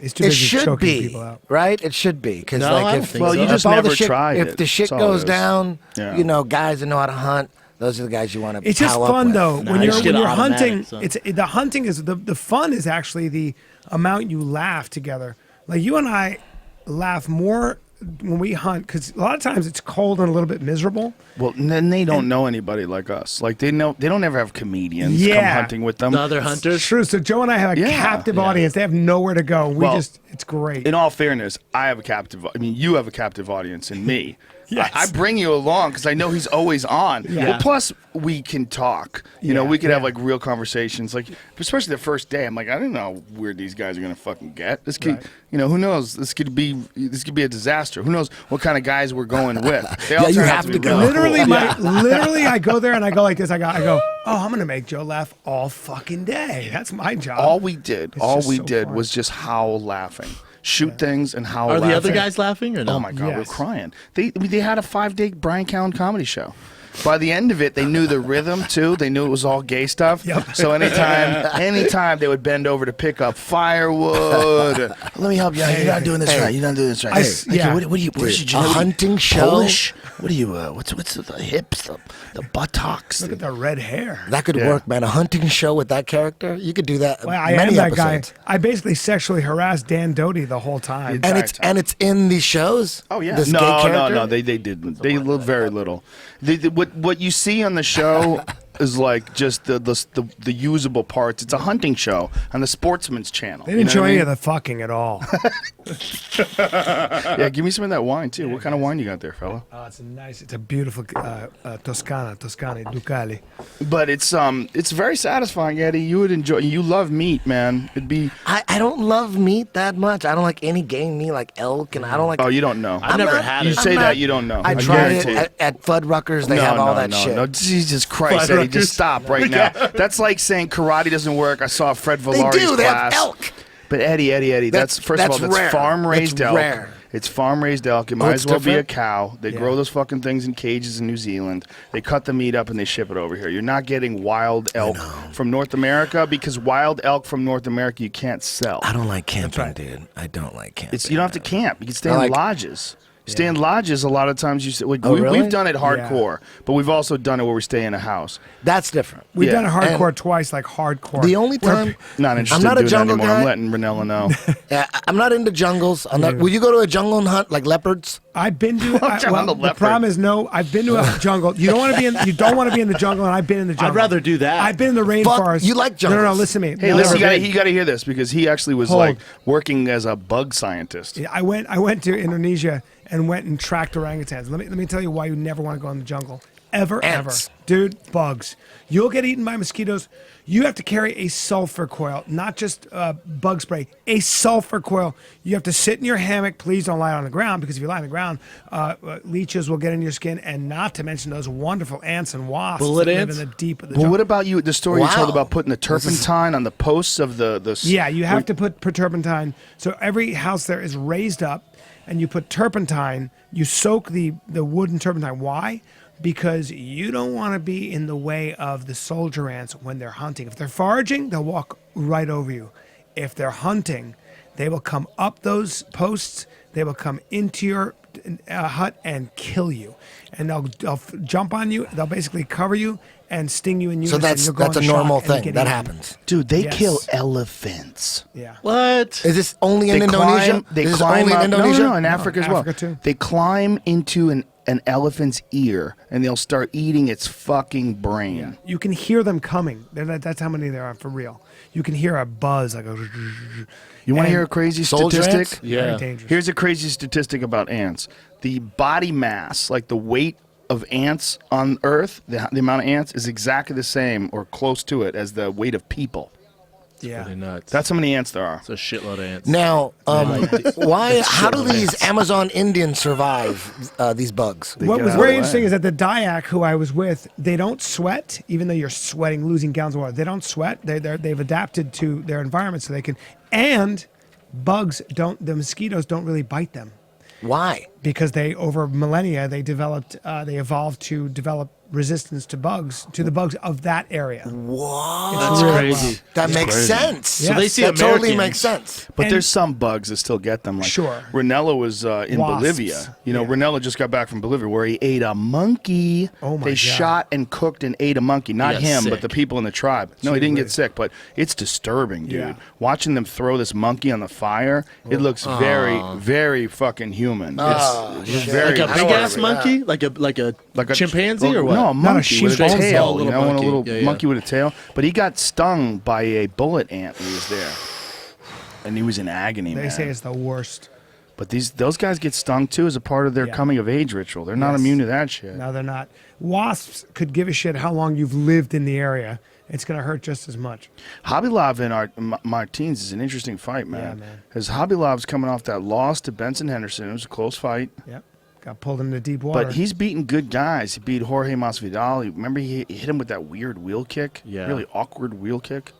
It's too It busy should choking be, people out. right? It should be. Because No, I like don't if, think Well, so. you just if all the never shit, tried if it. the shit That's all it goes is. down, Yeah. guys that know how to hunt, those are the guys you want to It's just fun though. Nah, when you you're just get hunting, automatic, son. it's the hunting is the fun is actually the amount you laugh together. Like you and I laugh more when we hunt because a lot of times it's cold and a little bit miserable. Well, then they don't know anybody like us. Like they don't ever have comedians come Yeah. hunting with them. The other hunters? True. So Joe and I have a Yeah. captive Yeah. audience. They have nowhere to go. Well, It's great. In all fairness, I have a captive. I mean, you have a captive audience in me. Yes. I bring you along because I know he's always on. Yeah. Well, plus, we can talk. You know, Yeah, we could have yeah. like real conversations. Like, especially the first day, I'm like, I don't know how weird these guys are gonna fucking get. This could, Right. who knows? This could be a disaster. Who knows what kind of guys we're going with? They all Yeah, you turn out have be to go. really Literally, cool. literally, I go there and I go like this. I go. Oh, I'm gonna make Joe laugh all fucking day. That's my job. All we did, It's just so fun. was just howl laughing. Shoot things and howl Are laughing. the other guys laughing or no? Oh my god, we're Yes. crying. They had a 5-day Bryan Callen comedy show. By the end of it, they knew the rhythm too. They knew it was all gay stuff. Yep. So anytime they would bend over to pick up firewood. Let me help you. You're not doing this right. You're not doing this right. I s- yeah. What do you? Where's your a what do you- hunting show? Polish? What do you? What's the hips? The buttocks? Look at the red hair. That could Yeah. work, man. A hunting show with that character, you could do that. Well, I am many that episodes. guy. I basically sexually harassed Dan Doty the whole time. And it's in these shows. Oh yeah. This No, gay no, character? no. They didn't. They look very little. What you see on the show is like just the usable parts. It's a hunting show on the Sportsman's Channel. They didn't show any of the fucking at all. Yeah, give me some of that wine too. What kind of wine you got there, fella? Oh, it's a beautiful Toscana Ducali. But it's very satisfying, Eddie. You would enjoy. You love meat, man. It'd be. I don't love meat that much. I don't like any game meat like elk, and I don't like. Oh, you don't know. I've never had You it. say I'm that not- you don't know. I tried guarantee it at Fuddruckers. They have all that shit. No, Jesus Christ, Eddie, just stop right now. That's like saying karate doesn't work. I saw Fred They Valari's do. They have class. elk. But Eddie, that's first of all, that's that's rare. farm-raised It's elk. rare. It's farm-raised elk. It might it's as well be a different? cow. They Yeah. grow those fucking things in cages in New Zealand. They cut the meat up and they ship it over here. You're not getting wild elk from North America because wild elk from North America you can't sell. I don't like camping, dude. I don't like camping. You don't have to camp. You can stay I in like- lodges. Stay in lodges. A lot of times really? we've done it hardcore, but we've also done it where we stay in a house. That's different. We've Yeah. done it hardcore twice, like hardcore. The only time Not interested I'm not in a doing that jungle anymore. guy. I'm letting Ranella know. I'm not into jungles. I'm not. Will you go to a jungle and hunt like leopards? I've been to. John the the leopard. problem is no. I've been to a jungle. You don't want to be in. You don't want to be in the jungle, and I've been in the jungle. rather do that. I've been in the Fuck, rainforest. you like No, no, jungles. listen to me. Hey, No, listen, no. you got to hear this because he actually was Hold. like working as a bug scientist. I went to Indonesia and went and tracked orangutans. Let me tell you why you never want to go in the jungle. Ever, Ants. ever. Dude, bugs. You'll get eaten by mosquitoes. You have to carry a sulfur coil, not just bug spray, a sulfur coil. You have to sit in your hammock. Please don't lie on the ground because if you lie on the ground, leeches will get in your skin, and not to mention those wonderful ants and wasps Bullet that live ants? in the deep of the Well, jungle. what about you? The story you told Wow. about putting the turpentine on the posts of the Yeah, you have to put turpentine. So every house there is raised up, and you put turpentine. You soak the wood in turpentine. Why? Because you don't want to be in the way of the soldier ants when they're hunting. If they're foraging, they'll walk right over you. If they're hunting, they will come up those posts. They will come into your hut and kill you. And they'll jump on you. They'll basically cover you and sting you in So unison. that's You'll go a into normal shock and thing. get That eaten. happens. Dude, they Yes. kill elephants. Yeah. What? Is this only in They Indonesia? climb. They Is this climb only in up. Indonesia? No, in Africa as well. Africa too. They climb into an an elephant's ear, and they'll start eating its fucking brain. You can hear them coming. That's how many there are for real. You can hear a buzz like a. You want to And hear a crazy soldier statistic? ants? Very Yeah. dangerous. Here's a crazy statistic about ants. The body mass, like the weight of ants on Earth, the amount of ants is exactly the same or close to it as the weight of people. yeah. Pretty nuts. That's how many ants there are. It's a shitload of ants. Now, why? How do these Amazon Indians survive these bugs? What get was out very of the interesting way. is that the Dayak who I was with, they don't sweat, even though you're sweating, losing gallons of water. They don't sweat. They've adapted to their environment so they can. And bugs don't. The mosquitoes don't really bite them Why? because over millennia they evolved to develop resistance to the bugs of that area. What? That's really crazy. wild. That makes crazy. sense. So they see that totally Americans- makes sense. But And- there's some bugs that still get them. Like Sure. Ranella was in Wasps. Bolivia. You know, Yeah. Ranella just got back from Bolivia where he ate a monkey. Oh, my They God. shot and cooked and ate a monkey. Not got him, sick. but the people in the tribe. No, he didn't get Jeez. sick, but it's disturbing, dude. Yeah. Watching them throw this monkey on the fire, it looks very, very fucking human. It's shit. very Like a I don't big wanna ask read monkey, like a chimpanzee or what? No, a monkey with a sheep. tail. Oh, little You know, a monkey. little Yeah, yeah. monkey with a tail. But he got stung by a bullet ant when he was there, and he was in agony. They man. say it's the worst. But those guys get stung too as a part of their Yeah. coming of age ritual. They're not Yes. immune to that shit. No, they're not. Wasps could give a shit how long you've lived in the area. It's going to hurt just as much. Hobby Lobby and Martins is an interesting fight, man. Yeah, man. Because Hobby Lobby's coming off that loss to Benson Henderson. It was a close fight. Yep. Got pulled into deep water. But he's beating good guys. He beat Jorge Masvidal. Remember he hit him with that weird wheel kick? Yeah. Really awkward wheel kick.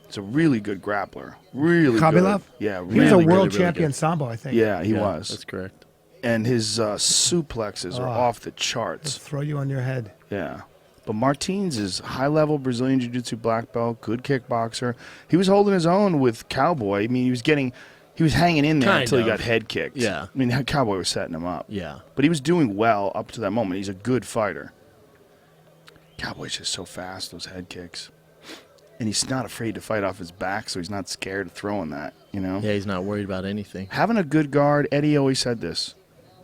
It's a really good grappler. Really Khabilov? good. Yeah, He was a really world really champion good. sambo, I think. Yeah, he Yeah, was. That's correct. And his suplexes are off the charts. Throw you on your head. Yeah. But Martins is high-level Brazilian Jiu-Jitsu black belt, good kickboxer. He was holding his own with Cowboy. I mean, he was hanging in there Kind until he of. got head kicked. Yeah. I mean, Cowboy was setting him up. Yeah. But he was doing well up to that moment. He's a good fighter. Cowboy's just so fast, those head kicks. And he's not afraid to fight off his back, so he's not scared of throwing that, you know? Yeah, he's not worried about anything. Having a good guard, Eddie always said this,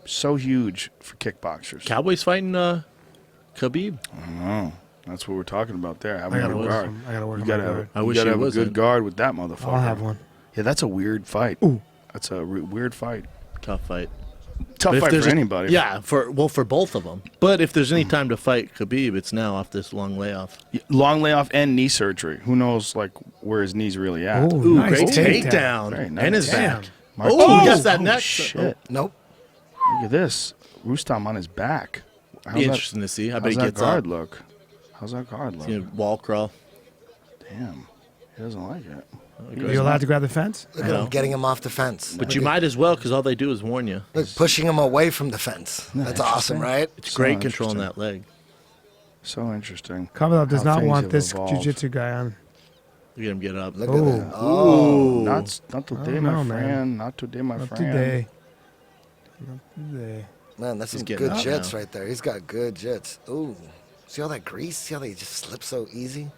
so huge for kickboxers. Cowboys fighting Khabib. Oh, that's what we're talking about there. Having I a gotta good work guard. on- I gotta work You on gotta my have, guard. I you wish gotta he have a wasn't. good guard with that motherfucker. I'll have one. Yeah, that's a weird fight. Ooh. That's a weird fight. Tough fight. Tough But if fight there's for a- anybody. Yeah, for both of them. But if there's any time to fight Khabib, it's now off this long layoff. Long layoff and knee surgery. Who knows, like, where his kne's really at? Ooh, nice great takedown. takedown. Very nice. And his Damn. back. Martin- Oh, he gets that oh, next. shit. Nope. Look at this. Rustam on his back. How's Be that- interesting to see. I bet How's he that gets guard up. look? How's that guard look? You know, wall crawl. Damn. He doesn't like it. Are you allowed to grab the fence? Look at him getting him off the fence. But you might as well, because all they do is warn you. Look, pushing him away from the fence. That's awesome, right? It's great So controlling interesting. that leg. So interesting. Khabilov does How not things want have this evolved. jiu-jitsu guy on. You get him get up. Look Ooh. at that. Oh, Not today, don't my know, man. friend. Not today, my Not friend. today. Not today. man, that's He's some getting good up jits now. right there. He's got good jits. Ooh. See all that grease? See how they just slip so easy?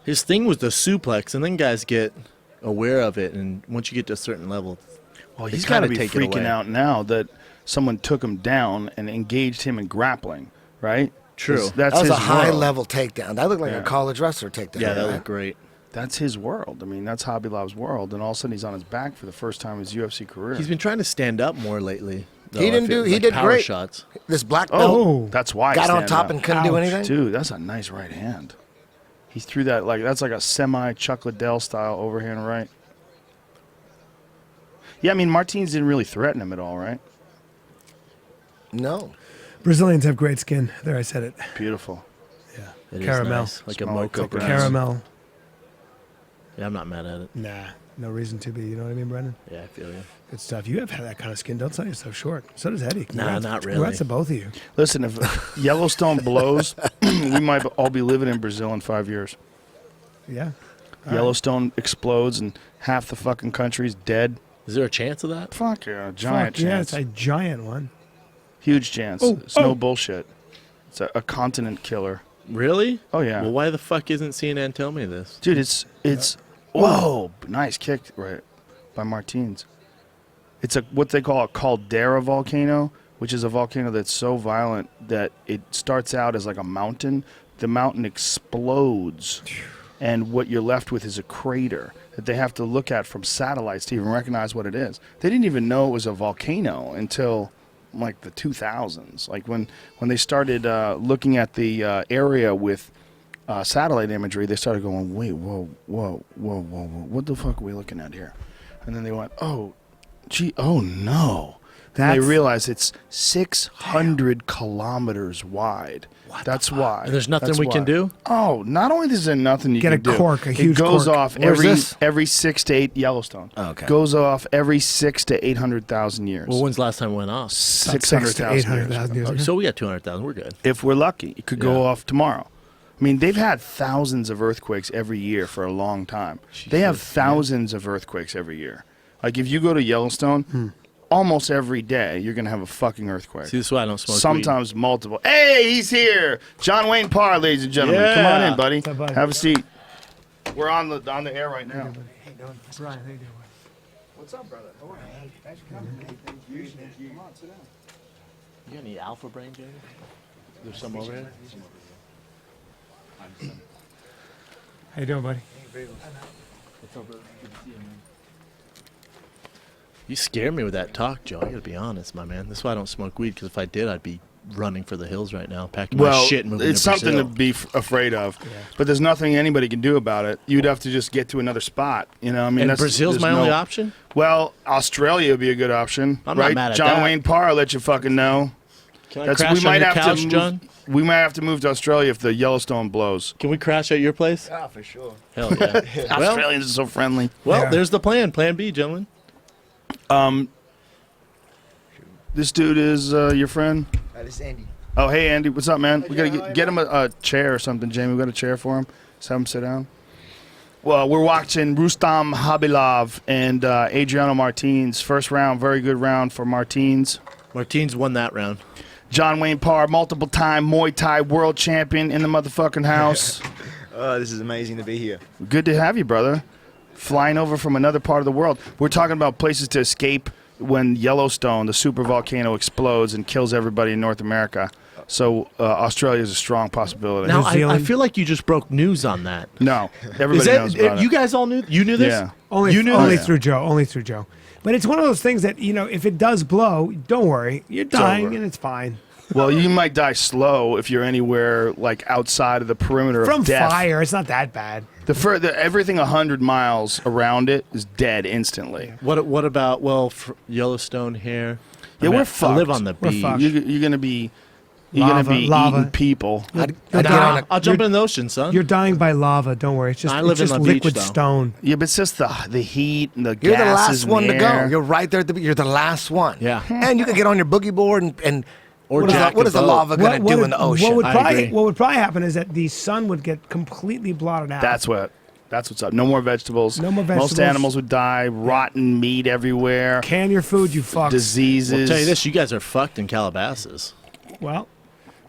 His thing was the suplex, and then guys get aware of it, and once you get to a certain level, Well, they he's got to kinda be take it freaking away. out now that someone took him down and engaged him in grappling, right? True. 'Cause That's That was his a high world. level takedown. That looked like Yeah. a college wrestler takedown. yeah, that right? looked great. That's his world. I mean, that's Hobby Lob's world. And all of a sudden, he's on his back for the first time in his UFC career. He's been trying to stand up more lately. though. He I didn't feel do- he like did power great. shots. This black belt Oh, That's why. got he's on standing top up. and couldn't do Ouch. anything. Dude, that's a nice right hand. He threw that that's like a semi Chuck Liddell style overhand right. Yeah, I mean Martins didn't really threaten him at all, right? No. Brazilians have great skin. There, I said it. Beautiful. It is Caramel. nice, like a Smell like mocha. coconut. perhaps. Caramel. Yeah, I'm not mad at it. Nah, no reason to be. You know what I mean, Brendan? Yeah, I feel you. Good stuff. You have had that kind of skin. Don't sell yourself short. So does Eddie. Nah, not really. Congrats to both of you. Listen, if Yellowstone blows, we might all be living in Brazil in 5 years. Yeah. Yellowstone explodes and half the fucking country's dead. Is there a chance of that? Fuck yeah, giant Fuck, yeah, chance. it's a giant one. Huge chance. Oh, It's no oh. bullshit. It's a continent killer. Really? Oh yeah. Well, why the fuck isn't CNN tell me this? Dude, it's whoa, nice kick right by Martins. It's what they call a caldera volcano, which is a volcano that's so violent that it starts out as like a mountain. The mountain explodes, and what you're left with is a crater that they have to look at from satellites to even recognize what it is. They didn't even know it was a volcano until like the 2000s. Like when they started looking at the area with satellite imagery, they started going, wait, whoa, what the fuck are we looking at here? And then they went, oh, gee, oh no. Then they realized it's 600 kilometers wide. That's why. And there's nothing That's we can why. do? Oh, not only is there nothing you Get can a do. cork, a huge it goes cork. off Where's every this? 6 to 8 Yellowstone. Oh, okay. Goes off every 6 to 800,000 years. Well, when's the last time it went off? 600,000 years. 800,000 years. So we got 200,000. We're good. If we're lucky, it could go Yeah. off tomorrow. I mean, they've had thousands of earthquakes every year for a long time. They have thousands of earthquakes every year. Like if you go to Yellowstone, almost every day you're gonna have a fucking earthquake. See, this is why I don't smoke Sometimes multiple. Hey, he's here, John Wayne Parr, ladies and gentlemen. Come on in, buddy. What's up, buddy? Have a seat. We're on the air right now. Brian, how you doing? What's up, brother? Thanks for coming, man. Thank you. Come on, sit down. You got any alpha brain, Jamie? There's some over here. How you doing, buddy? You scare me with that talk, Joe. I gotta be honest, my man. That's why I don't smoke weed. Because if I did, I'd be running for the hills right now, packing my shit and moving it's to something to Brazil. be afraid of, but there's nothing anybody can do about it. You'd have to just get to another spot. You know, I mean, And Brazil's there's my only option? Well, Australia would be a good option, I'm not right? mad at John that. Wayne Parr, I'll let you fucking know. Can I crash on your couch, move, John? We might have to move to Australia if the Yellowstone blows. Can we crash at your place? Yeah, for sure. Hell yeah. well, Australians are so friendly. Yeah. there's the plan. Plan B, gentlemen. This dude is your friend. This is Andy. Oh, hey Andy, what's up, man? We gotta get him a chair or something, Jamie. We got a chair for him. Let's have him sit down. Well, we're watching Rustam Khabilov and Adriano Martins. First round, very good round for Martins. Martins won that round. John Wayne Parr, multiple-time Muay Thai world champion in the motherfucking house. This is amazing to be here. Good to have you, brother. Flying over from another part of the world. We're talking about places to escape when Yellowstone, the super volcano, explodes and kills everybody in North America. So Australia is a strong possibility. Now, New I Zealand. feel like you just broke news on that. No, everybody Is that, knows about you it. guys all knew? You knew this? Yeah. Only, You knew only this? through Joe. Only through Joe. But it's one of those things that, you know, if it does blow, don't worry. You're dying over. and it's fine. Well, you might die slow if you're anywhere like outside of the perimeter From of death. fire, it's not that bad. Everything 100 miles around it is dead instantly. What about, Yellowstone here? Yeah, we're fucked. I live on the We're beach. fucked. You're gonna be Lava. eating people. I'd You'll get on die. a, I'll jump in the ocean, son. You're dying by lava. Don't worry. It's just, I live it's just in the beach, liquid though. stone. Yeah, but it's just the heat and the you're the gases last one in to the go. air. You're right there at the. You're the last one. Yeah. And you can get on your boogie board and Or what is, jack what a is the boat. lava going to do in the ocean? What would, I probably, agree. what would probably happen is that the sun would get completely blotted out. That's what's up. No more vegetables. No more Most vegetables. animals would die. Rotten meat everywhere. Can your food, you fucks. Diseases. I'll tell you this, you guys are fucked in Calabasas. Well,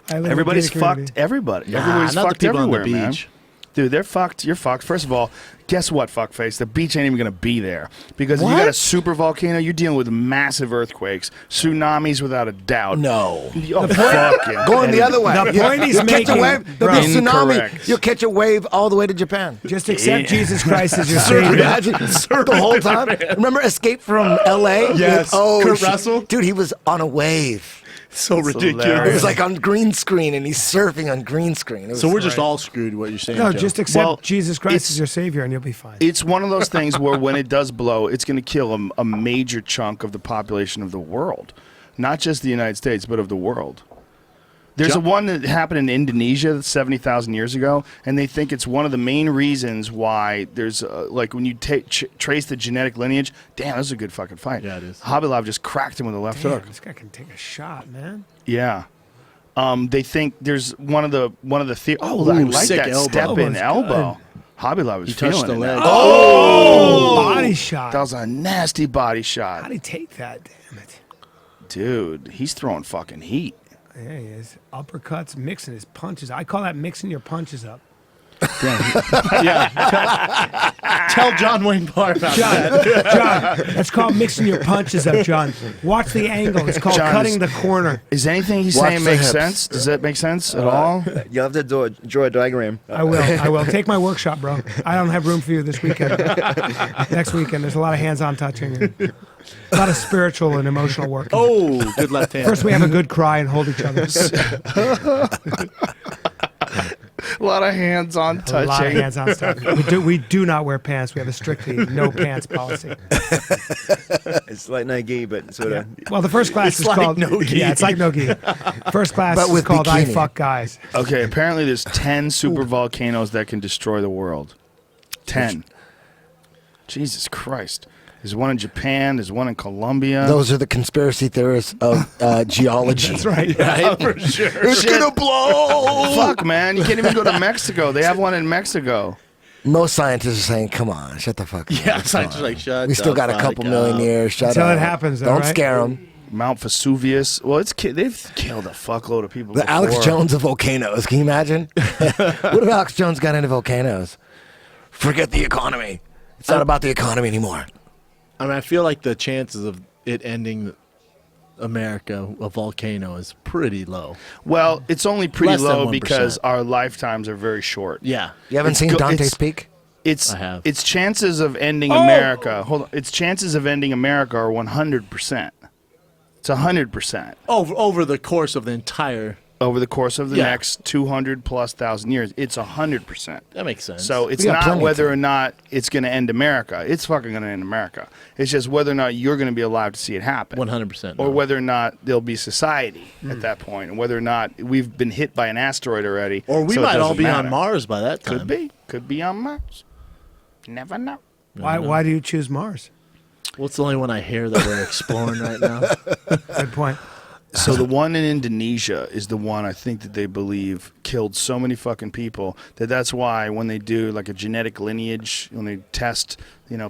I live in a Everybody's gated community. fucked. Everybody. Nah, Everybody's not the fucked people on the everywhere, man. beach. Dude, they're fucked. You're fucked. First of all, guess what, fuckface? The beach ain't even going to be there. Because if you got a super volcano, you're dealing with massive earthquakes, tsunamis without a doubt. No. Oh, fucking Going the other way. The point he's You'll catch a making, wave. There'll be a Incorrect. tsunami. You'll catch a wave all the way to Japan. Just accept Yeah. Jesus Christ as your Sir, savior. imagine the whole time. Remember Escape from L.A.? Yes. Kurt Russell? Dude, he was on a wave. So ridiculous. hilarious. It was like on green screen, and he's surfing on green screen. It was So we're just great. all screwed, what you're saying, No, Joe. just accept Well, Jesus Christ it's- as your savior, and you'll be fine. It's one of those things where when it does blow, it's going to kill a major chunk of the population of the world. Not just the United States, but of the world. There's a one that happened in Indonesia 70,000 years ago, and they think it's one of the main reasons why there's, like, when you trace the genetic lineage, damn, this is a good fucking fight. Yeah, it is. Khabilov just cracked him with a left Damn, hook. this guy can take a shot, man. Yeah. They think there's one of the Oh, Ooh, I like sick that elbow. step in Elbow's elbow. Khabilov is You touched feeling the it leg. now. Body shot. That was a nasty body How'd shot. he take that? Damn it. Dude, he's throwing fucking heat. There he is. Uppercuts, mixing his punches. I call that mixing your punches up. Yeah. Tell John Wayne Parr about that. John, that's called mixing your punches up, John. Watch the angle. It's called John, cutting the corner. Is anything he's Watch saying the make hips. sense? Does that make sense at all? You'll have to draw a diagram. I will. Take my workshop, bro. I don't have room for you this weekend. Next weekend, there's a lot of hands-on touching and a lot of spiritual and emotional work. Oh, good left hand. First, we have a good cry and hold each other. A lot of hands-on touching. A lot of hands-on stuff. We do not wear pants. We have a strictly no pants policy. It's like no gi, but sort of. Well, the first class It's is like called no gi. Yeah, it's like no gi. First class But is with called I bikini. Fuck Guys. Okay, apparently there's 10 super volcanoes that can destroy the world. 10. Jesus Christ. There's one in Japan. There's one in Colombia. Those are the conspiracy theorists of geology. That's right. for sure. It's gonna blow. Fuck, man. You can't even go to Mexico. They have one in Mexico. Most scientists are saying, "Come on, shut the fuck up." Yeah, Come scientists on. are like, shut We still the got a fuck couple up. million years. Shut Until up. it happens, though, Don't right? scare them. Mount Vesuvius. Well, they've killed a fuckload of people. The Alex before. Jones of volcanoes. Can you imagine? What if Alex Jones got into volcanoes? Forget the economy. It's not about the economy anymore. I mean, I feel like the chances of it ending America, a volcano, is pretty low. Well, it's only pretty Less than low 1%. because our lifetimes are very short. Yeah. You haven't It's seen go- Dante's it's- Peak? It's I have. its chances of ending America. Hold on. Its chances of ending America are 100%. It's 100% Over the course of the entire. over the course of the Yeah. next 200,000+ years. It's 100%. That makes sense. So it's We got not plenty of whether time. or not it's going to end America. It's fucking going to end America. It's just whether or not you're going to be alive to see it happen. 100%. Or whether or not there'll be society at that point, and whether or not we've been hit by an asteroid already. Or we so it might all doesn't be on matter. Mars by that time. Could be on Mars. Never know. Why do you choose Mars? Well, it's the only one I hear that we're exploring right now. Good point. So the one in Indonesia is the one I think that they believe killed so many fucking people that's why when they do like a genetic lineage, when they test,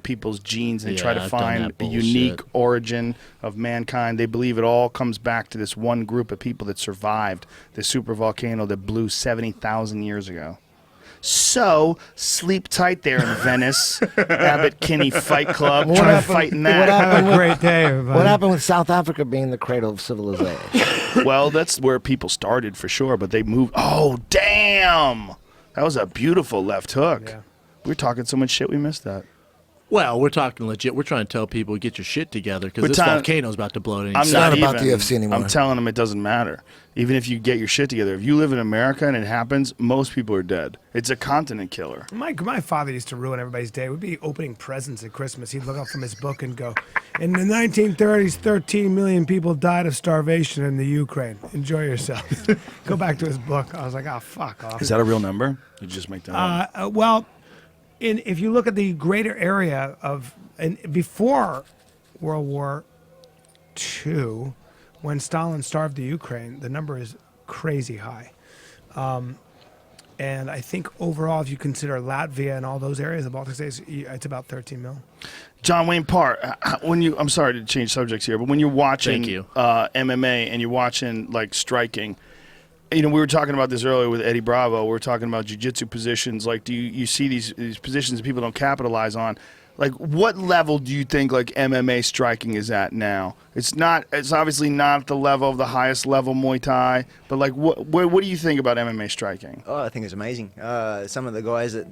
people's genes, they try to Yeah, I've done find that a unique bullshit. origin of mankind. They believe it all comes back to this one group of people that survived the super volcano that blew 70,000 years ago. So sleep tight there in Venice, Abbott Kinney Fight Club, What try happened- fighting what that. happened- Have a great day, everybody. What happened with South Africa being the cradle of civilization? Well, that's where people started for sure, but they moved. Oh, damn! That was a beautiful left hook. Yeah. We were talking so much shit, we missed that. Well, we're talking legit. We're trying to tell people get your shit together because We're this telling- volcano's about to blow at any I'm second. not not about even, the UFC anymore. I'm telling them it doesn't matter. Even if you get your shit together, if you live in America and it happens, most people are dead. It's a continent killer. My father used to ruin everybody's day. We'd be opening presents at Christmas. He'd look up from his book and go, "In the 1930s, 13 million people died of starvation in the Ukraine. Enjoy yourself." Go back to his book. I was like, "Oh, fuck off." Is that a real number? You just make that up. Well, if you look at the greater area of and before World War II, when Stalin starved the Ukraine, the number is crazy high. And I think overall, if you consider Latvia and all those areas, the Baltic states, it's about 13 mil. John Wayne Parr, I'm sorry to change subjects here, but when you're watching Thank you. MMA and you're watching like striking, we were talking about this earlier with Eddie Bravo. We were talking about jiu-jitsu positions. Like, do you see these positions that people don't capitalize on? Like, what level do you think like MMA striking is at now? It's obviously not at the level of the highest level Muay Thai, but like, what do you think about MMA striking? Oh, I think it's amazing. Some of the guys that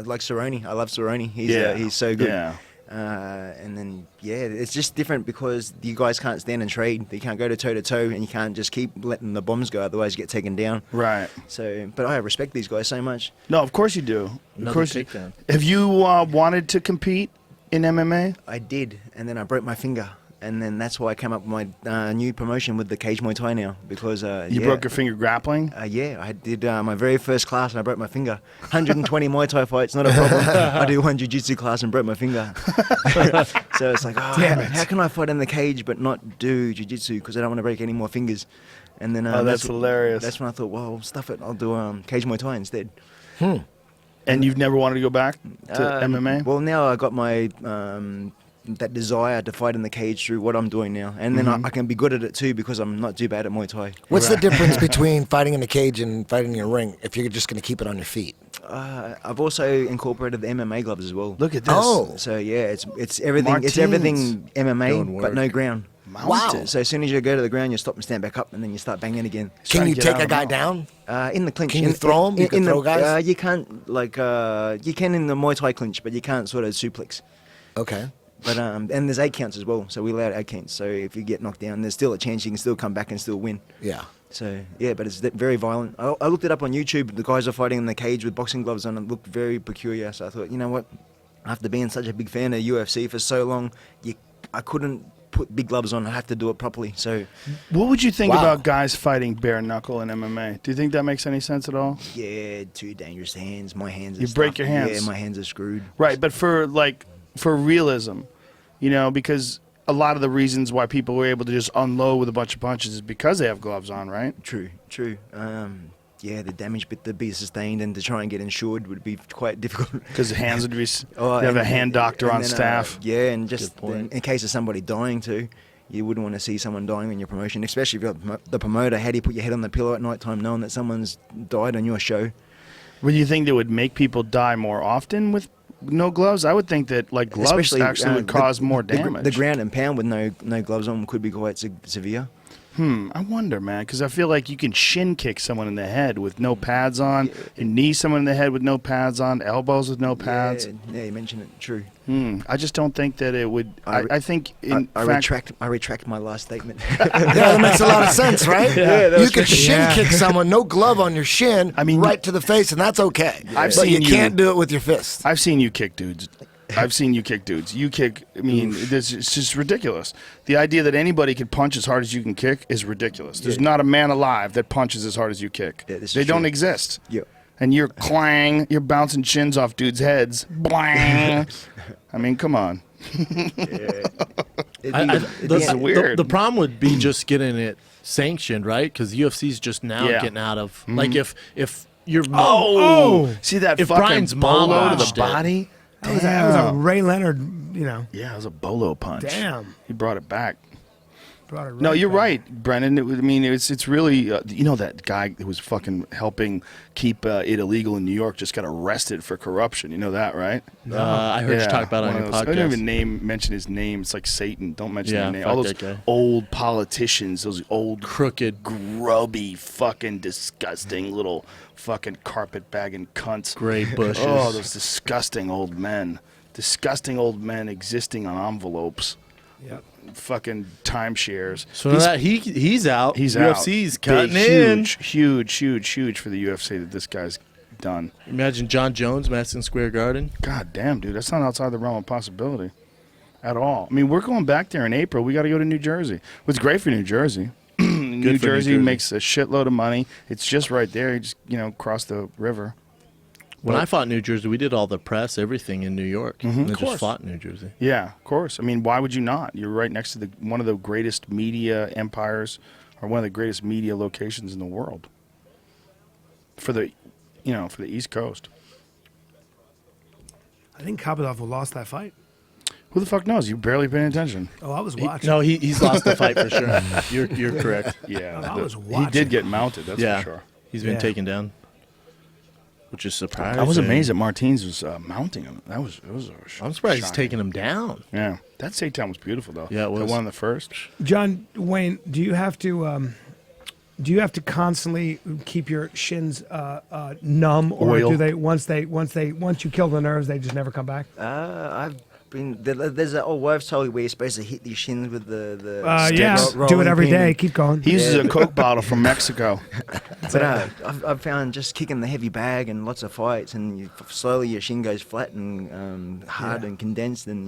like Cerrone, I love Cerrone. He's so good. Yeah. And then it's just different because you guys can't stand and trade. You can't go to toe to toe, and you can't just keep letting the bombs go. Otherwise, you get taken down. Right. So, but I respect these guys so much. No, of course you do. Of Another course you. takedown. Have you wanted to compete in MMA? I did, and then I broke my finger. And then that's why I came up with my new promotion with the Cage Muay Thai now, because You broke your finger grappling? I did my very first class and I broke my finger. 120 Muay Thai fights, not a problem. I did one jiu-jitsu class and broke my finger. So it's like, how can I fight in the cage but not do jiu-jitsu because I don't want to break any more fingers. And then That's hilarious. That's when I thought, well, stuff it, I'll do Cage Muay Thai instead. And you've never wanted to go back to MMA? Well, now I got my that desire to fight in the cage through what I'm doing now, and then I can be good at it too because I'm not too bad at Muay Thai. What's the difference between fighting in a cage and fighting in a ring if you're just going to keep it on your feet? I've also incorporated the MMA gloves as well. Look at this. Oh. So yeah, it's everything. It's Martins. everything Doing MMA, work. but no ground. Wow. So as soon as you go to the ground, you stop and stand back up, and then you start banging again. Can trying you to get take out a of guy mouth. down? In the clinch. Can you throw 'em? You can throw guys? You can't you can in the Muay Thai clinch, but you can't sort of suplex. Okay. But and there's 8 counts as well, so we allow 8 counts. So if you get knocked down, there's still a chance you can still come back and still win. Yeah. So yeah, but it's very violent. I looked it up on YouTube. The guys are fighting in the cage with boxing gloves on. It looked very peculiar. So I thought, you know what? After being such a big fan of UFC for so long, I couldn't put big gloves on. I have to do it properly. So What would you think Wow. about guys fighting bare knuckle in MMA? Do you think that makes any sense at all? yeah, 2 dangerous hands. My hands. Are You break stuffed. your hands. Yeah, my hands are screwed. Right, but for realism, you know, because a lot of the reasons why people were able to just unload with a bunch of punches is because they have gloves on, right? True. Yeah, the damage bit to be sustained and to try and get insured would be quite difficult. Because the hands would be. Oh, they have a and- hand doctor and on then, staff. Yeah, and just Good point. in case of somebody dying too, you wouldn't want to see someone dying in your promotion, especially if you're the promoter. How do you put your head on the pillow at night time knowing that someone's died on your show? Would you think that would make people die more often with no gloves? I would think that gloves actually would cause more damage. The ground and pound with no gloves on could be quite severe. I wonder, man, because I feel like you can shin kick someone in the head with no pads on, and knee someone in the head with no pads on, elbows with no pads. Yeah, you mentioned it. True. I just don't think that it would. I think in I fact, retract my last statement. Yeah, that makes a lot of sense, right? that You was could good. shin kick someone, no glove on your shin, I mean, right to the face, and that's okay. I've but seen you you- can't do it with your fist. I've seen you kick dudes. You kick. I mean, it's just ridiculous. The idea that anybody can punch as hard as you can kick is ridiculous. There's not a man alive that punches as hard as you kick. Yeah, this is they don't true. exist. Yep. And you're clang. You're bouncing chins off dudes' heads. Blang. I mean, come on. Weird. The problem would be just getting it sanctioned, right? Because UFC's just now Yeah. getting out of like if you're See that If fucking Brian's mom bolo to the watched it. body? That was a Ray Leonard, you know. Yeah, it was a bolo punch. Damn. He brought it back. Brought it No, right you're back. right, Brennan. It's really you know that guy who was fucking helping keep it illegal in New York just got arrested for corruption. You know that, right? I heard you talk about it on one your of those- I podcast. don't even mention his name. It's like Satan. Don't mention Yeah, his name. fuck All those that guy. old politicians, those old Crooked. grubby, fucking disgusting little fucking carpet bagging cunts. Gray bushes. Oh, those disgusting old men. Disgusting old men existing on envelopes. Yep. Fucking timeshares. So that he's out. He's out. UFC's Big, cutting in. huge for the UFC that this guy's done. Imagine John Jones, Madison Square Garden. God damn, dude, that's not outside the realm of possibility at all. I mean, we're going back there in April. We got to go to New Jersey. What's great for New Jersey? New for Jersey New Jersey. makes a shitload of money. It's just right there. You just cross the river. When I fought in New Jersey, we did all the press, everything in New York. And I course. just fought in New Jersey. Yeah, of course. I mean, why would you not? You're right next to one of the greatest media empires, or one of the greatest media locations in the world. For the East Coast. I think Kapilov lost that fight. Who the fuck knows? You barely paying attention. Oh, I was watching. No, he's lost the fight for sure. You're correct. Yeah, I was he watching. did get mounted. That's Yeah, for sure. he's been Yeah. taken down, which is surprising. I was amazed that Martins was mounting him. It was. I'm surprised he's shocking. taking him down. Yeah, that Seitan was beautiful though. Yeah, it The was. one on the first. John Wayne, do you have to constantly keep your shins numb, or Oil. do they once you kill the nerves, they just never come back? I've been there's that old wives' tale where you're supposed to hit your shins with the Yeah, ro- do it rolling every pin. day. Keep going. He uses a Coke bottle from Mexico. But I've found just kicking the heavy bag and lots of fights, and slowly your shin goes flat and hard Yeah. and condensed, and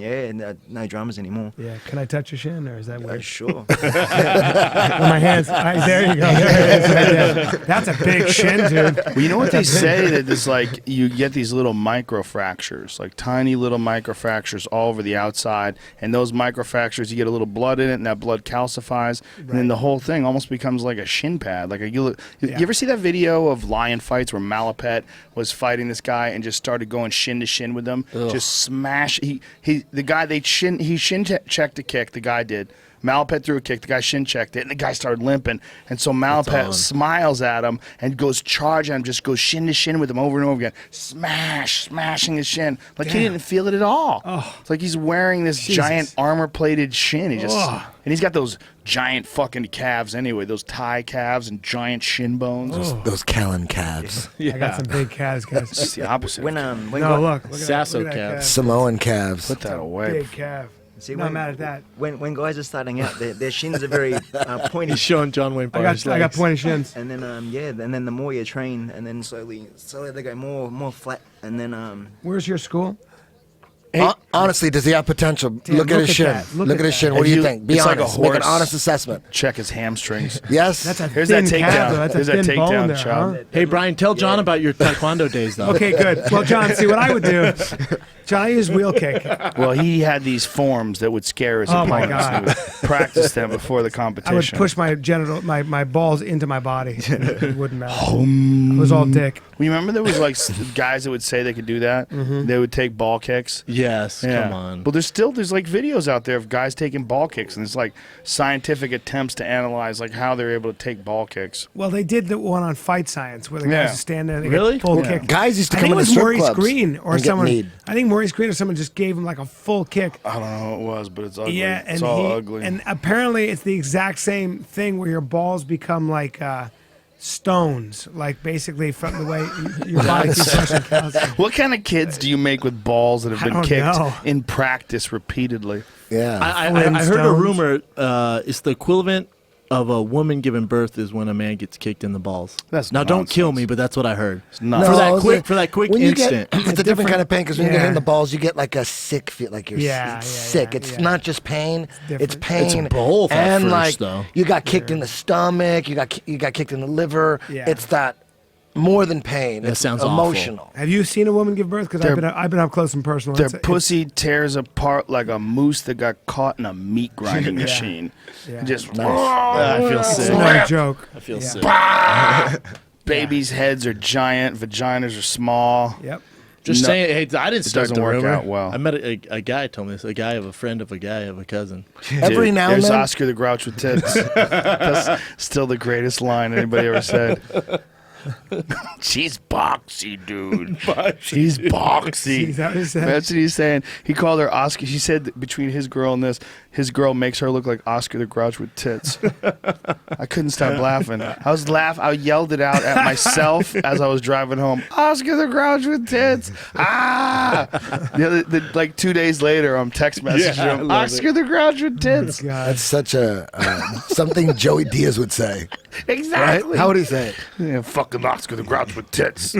no dramas anymore. Yeah. Can I touch your shin, or is that weird? Sure. With my hands. There you go. There it is right there. That's a big shin, dude. Well, you know what they say, that it's like you get these little microfractures, like tiny little microfractures all over the outside, and those microfractures, you get a little blood in it, and that blood calcifies, and then the whole thing almost becomes like a shin pad. Like you ever see that video of lion fights where Malapet was fighting this guy and just started going shin to shin with him, just smash. The guy he shin checked a kick. The guy did. Malpet threw a kick. The guy shin checked it, and the guy started limping. And so Malpet smiles at him and goes charge at him, just goes shin to shin with him over and over again, smashing his shin like he didn't feel it at all. It's like he's wearing this giant armor-plated shin. He just and he's got those giant fucking calves anyway, those Thai calves and giant shin bones. Those Callen calves. I got some big calves, guys. It's the opposite. when No, look at Sasso that calf. calves. Samoan calves. Put that away. Big calf. See, No, I'm mad at that. when guys are starting out, their shins are very pointy. He's showing John Wayne Parr. I got pointy shins. And then and then the more you train, and then slowly they go more flat, and then Where's your school? Honestly, does he have potential? Look at look his at shin. that. Look Look at at his that. shin. What do If you you- think? Be it's like a honest. Make an horse. honest assessment. Check his hamstrings. Yes. That's a Here's thin that calf, takedown. though. That's Here's a that thin takedown, bone there, Schaub. huh? Hey, Brian, tell John about your taekwondo days, though. Okay, good. Well, John, see what I would do. John, I use wheel kick. Well, he had these forms that would scare his Oh, my opponents. God. He would practice them before the I would competition. push my my balls into my body. It wouldn't matter. It was all dick. You remember there was like guys that would say they could do that? Mm-hmm. They would take ball kicks. Yes, come on. Well, there's like videos out there of guys taking ball kicks, and it's like scientific attempts to analyze like how they're able to take ball kicks. Well, they did the one on Fight Science where the Yeah. guys are standing there and they Really? get full Yeah. kick. Guys used to I come think it into was strip Maurice clubs Green or and get someone. kneed. I think Maurice Green or someone just gave him like a full kick. I don't know what it was, but it's ugly. Yeah, and it's all ugly. And apparently it's the exact same thing where your balls become like stones, like basically from the way your body keeps pushing calcium. What kind of kids do you make with balls that have I been don't kicked know. in practice repeatedly? Yeah. I heard a Flintstones. rumor. It's the equivalent of a woman giving birth is when a man gets kicked in the balls. That's now don't kill nonsense. me, but that's what I heard. nuts. For No, that quick when you instant. Get, it's a different kind of pain because when you get hit in Yeah. the balls, you get like a sick feel, like you're sick. It's not just pain; it's different. pain. It's both at and first, like though. you got kicked in the stomach, you got kicked in the liver. Yeah. It's that more than pain. That it's sounds awful. emotional. Have you seen a woman give birth? Because I've been up close and personal. Their It's- pussy tears apart like a moose that got caught in a meat grinding machine. Yeah. Just I feel It's sick. no joke. I feel sick. babies' heads are giant, vaginas are small. Yep. Just No, saying, hey, I didn't start doesn't the work rumor. out well. I met a guy told me this. A guy of a friend of a guy of a cousin. Every Dude, now and there's then, Oscar the Grouch with tits. That's still the greatest line anybody ever said. She's boxy, dude. She's boxy. Is that what he said? That's what he's saying. He called her Oscar. She said that between his girl and this, his girl makes her look like Oscar the Grouch with tits. I couldn't stop laughing. I yelled it out at myself as I was driving home. Oscar the Grouch with tits. Ah! Like 2 days later, I'm text messaging Yeah, I him. love Oscar the Grouch with tits. God. that's such a something Joey Diaz would say. Right? Exactly. How would he say it? Yeah, fucking Oscar the Grouch with tits.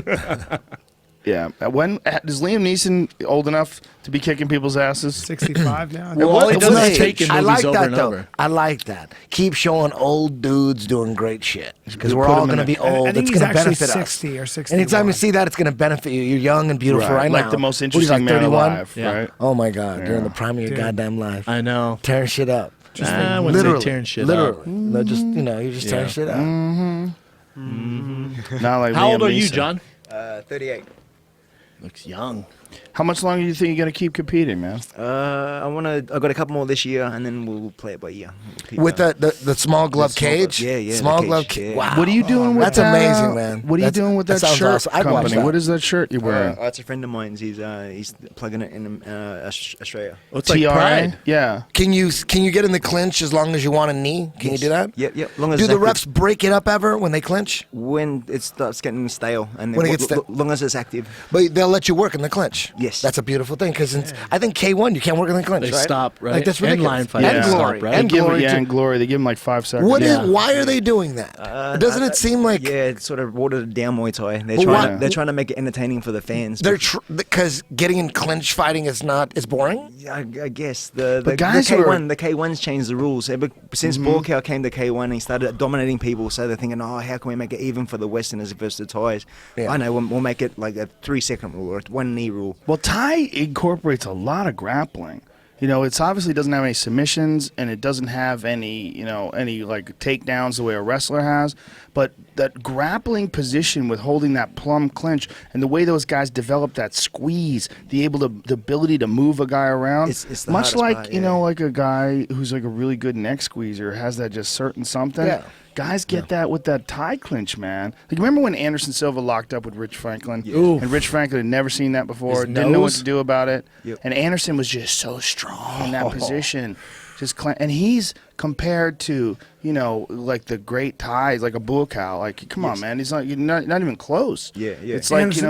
Yeah. When is Liam Neeson old enough to be kicking people's asses? 65 now. Well, all he What's does his is age? take in I movies like over that and though. over. I like that. Keep showing old dudes doing great shit because Put we're him all in going to a- be I old. think It's he's going to actually benefit 60 us. or 61. Anytime you see that, it's going to benefit you. You're young and beautiful right Like now. the most What are you, interesting like, man 31? alive, Yeah. right? Oh my God, you're in the Yeah. prime of your Dude. goddamn life. I know. Tearing shit up. I wouldn't say tearing shit literally. up. No, just you're just tearing Yeah. shit up. Not like How Liam old are you, Neeson. John? 38. Looks young. How much longer do you think you're gonna keep competing, man? I got a couple more this year, and then we'll play it by year. We'll keep, With the small glove small cage. glove. Yeah, Small the glove cage, cage. yeah. Wow. What are you doing with That's that? amazing, man. What are you doing with that sounds shirt awesome. I'd watch company? that. What is that shirt you're wearing? It's a friend of mine's. He's plugging it in Australia. Oh, it's like TRA? Pride. Yeah. Can you get in the clinch as long as you want a knee? Can you do that? Yep. Long as Do it's the active. refs break it up ever when they clinch? When it starts getting stale, and When it then gets long as it's active. But they'll let you work in the clinch. Yes. That's a beautiful thing because I think K1 you can't work in the clinch. They right? stop, right? Like that's And ridiculous. line fight, And they Yeah. glory, stop, right? and They give glory. it, too. and glory. They give him like 5 seconds. What is? Yeah. Why are they doing that? Doesn't it seem like Yeah, it's sort of watered down Muay Thai. why- They're trying to make it entertaining for the fans. they're because getting in clinch fighting is boring? I guess the guys K1 who are- the K1's changed the rules. Since Borkow came to K1, he started dominating people. So they're thinking, oh, how can we make it even for the Westerners versus the Thais? Yeah. I know we'll make it like a 3-second rule or a 1 knee rule. Well, Thai incorporates a lot of grappling. You know, it's obviously doesn't have any submissions, and it doesn't have any, any like takedowns the way a wrestler has. But that grappling position with holding that plumb clinch, and the way those guys develop that squeeze, the ability to move a guy around, It's the much hardest like part, yeah. like a guy who's like a really good neck squeezer has that just certain something. Yeah. Guys get that with that tie clinch, man. Like, remember when Anderson Silva locked up with Rich Franklin? Oof. And Rich Franklin had never seen that before, His didn't know what nose? to do about it. Yep. And Anderson was just so strong in that position. And he's compared to, like the great ties, like a bull cow. Like, come on, man. He's not even close. Yeah. It's like, Anderson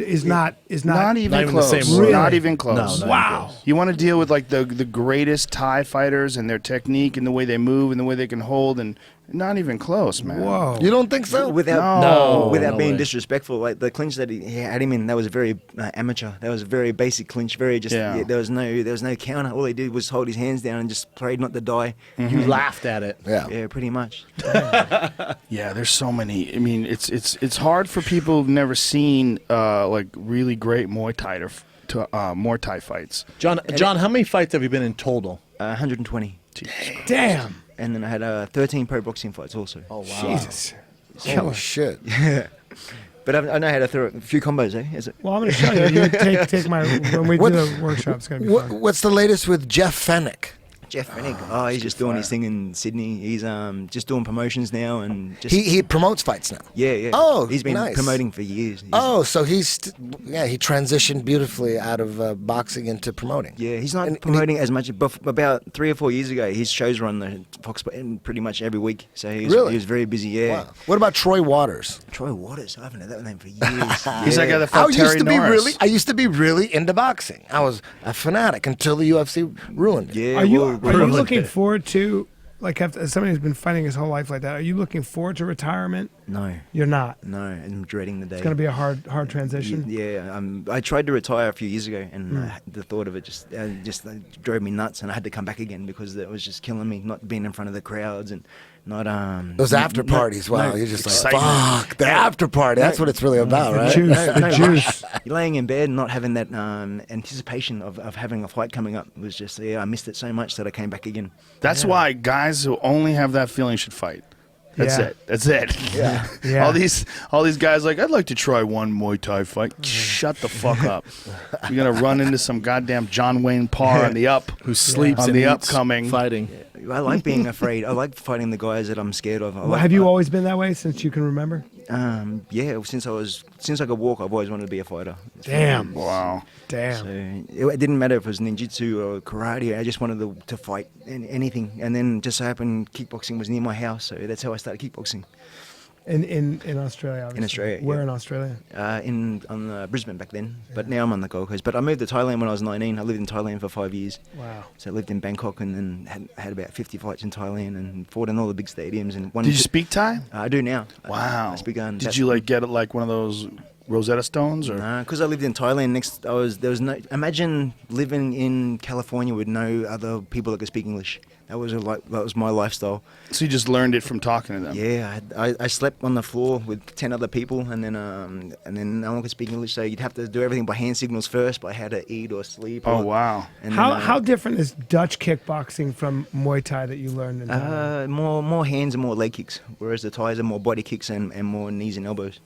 is not not even even the close. same weight. Not even close. No, not Wow. even You want to deal with like the greatest Thai fighters and their technique and the way they move and the way they can hold, and not even close, man. Whoa. You don't think so? No, without no being way. disrespectful, like the clinch that he had him in, that was very amateur. That was a very basic clinch. Very just Yeah. there was no counter. All he did was hold his hands down and just prayed not to die. You laughed at it. Yeah. Yeah, pretty much. Yeah, there's so many. I mean, it's hard for people who've never seen like really great Muay Thai fights. John, how many fights have you been in total? 120, Damn. and then I had 13 pro boxing fights also. Oh, wow. Jesus. Holy Killer. shit. But I know how to throw a few combos, eh? Is it? Well, I'm going to show you. You take my when we do the workshop. It's going to be fun. What's the latest with Jeff Fennick? Jeff Fennick. Oh, he's just doing his thing in Sydney. He's just doing promotions now and just He promotes fights now. yeah. Oh, he's been nice. promoting for years. Oh, so he transitioned beautifully out of boxing into promoting. Yeah, he's not And- and promoting as much. About 3 or 4 years ago, his shows were on the Fox pretty much every week. So he was very busy. Yeah. Wow. What about Troy Waters? Troy Waters. I haven't heard that name for years. He's that guy that I fought used Terry to be Norris. I used to be really into boxing. I was a fanatic until the UFC ruined it. Yeah. Are you well, looking forward to, like, as somebody who's been fighting his whole life like that, are you looking forward to retirement? No. You're not. No, I'm dreading the day. It's going to be a hard transition. Yeah, I tried to retire a few years ago, and the thought of it just drove me nuts, and I had to come back again because it was just killing me, not being in front of the crowds and not Those after parties, wow, you're just like, excitement. fuck, the after party. That's what it's really about, right? The juice. You're laying in bed and not having that anticipation of having a fight coming up. It was just, I missed it so much that I came back again. That's why guys who only have that feeling should fight. That's Yeah. it. That's it. Yeah. Yeah. All these guys like, I'd like to try one Muay Thai fight. Shut the fuck up. You're gonna run into some goddamn John Wayne Parr on the up, Who sleeps on and the eats upcoming. fighting. I like being afraid. I like fighting the guys that I'm scared of. Well, have you always been that way since you can remember? Yeah, since I could walk, I've always wanted to be a fighter. Damn. Wow. Damn. So it didn't matter if it was ninjutsu or karate. I just wanted to fight in anything. And then just so happened kickboxing was near my house, so that's how I started kickboxing. In Australia, obviously. Australia, Where yeah. in Australia? On Brisbane back then, but now I'm on the Gold Coast. But I moved to Thailand when I was 19. I lived in Thailand for 5 years. Wow. So I lived in Bangkok and then had about 50 fights in Thailand and fought in all the big stadiums. And Did you speak Thai? I do now. Wow. I speak. Did you like get it like one of those Rosetta Stones or? Because I lived in Thailand. There was no. Imagine living in California with no other people that could speak English. That was my lifestyle. So you just learned it from talking to them. Yeah, I slept on the floor with 10 other people, and then no one could speak English, so you'd have to do everything by hand signals first, by how to eat or sleep. Oh wow. And How different is Dutch kickboxing from Muay Thai that you learned in Thailand? more hands and more leg kicks, whereas the Thais are more body kicks and more knees and elbows.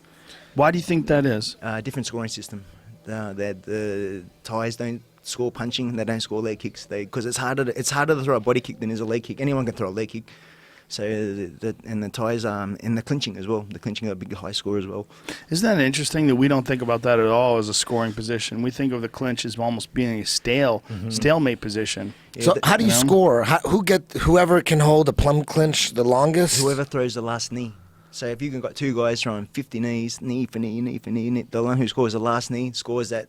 Why do you think that is? Different scoring system. The Thais don't score punching, they don't score leg kicks. Because it's harder to throw a body kick than is a leg kick. Anyone can throw a leg kick. So the Thais in the clinching as well. The clinching are a big high score as well. Isn't that interesting that we don't think about that at all as a scoring position? We think of the clinch as almost being a stalemate position. So how do you score? Whoever can hold a plum clinch the longest? Whoever throws the last knee. So if you've got two guys throwing 50 knees, knee for knee, knee for knee, the one who scores the last knee scores that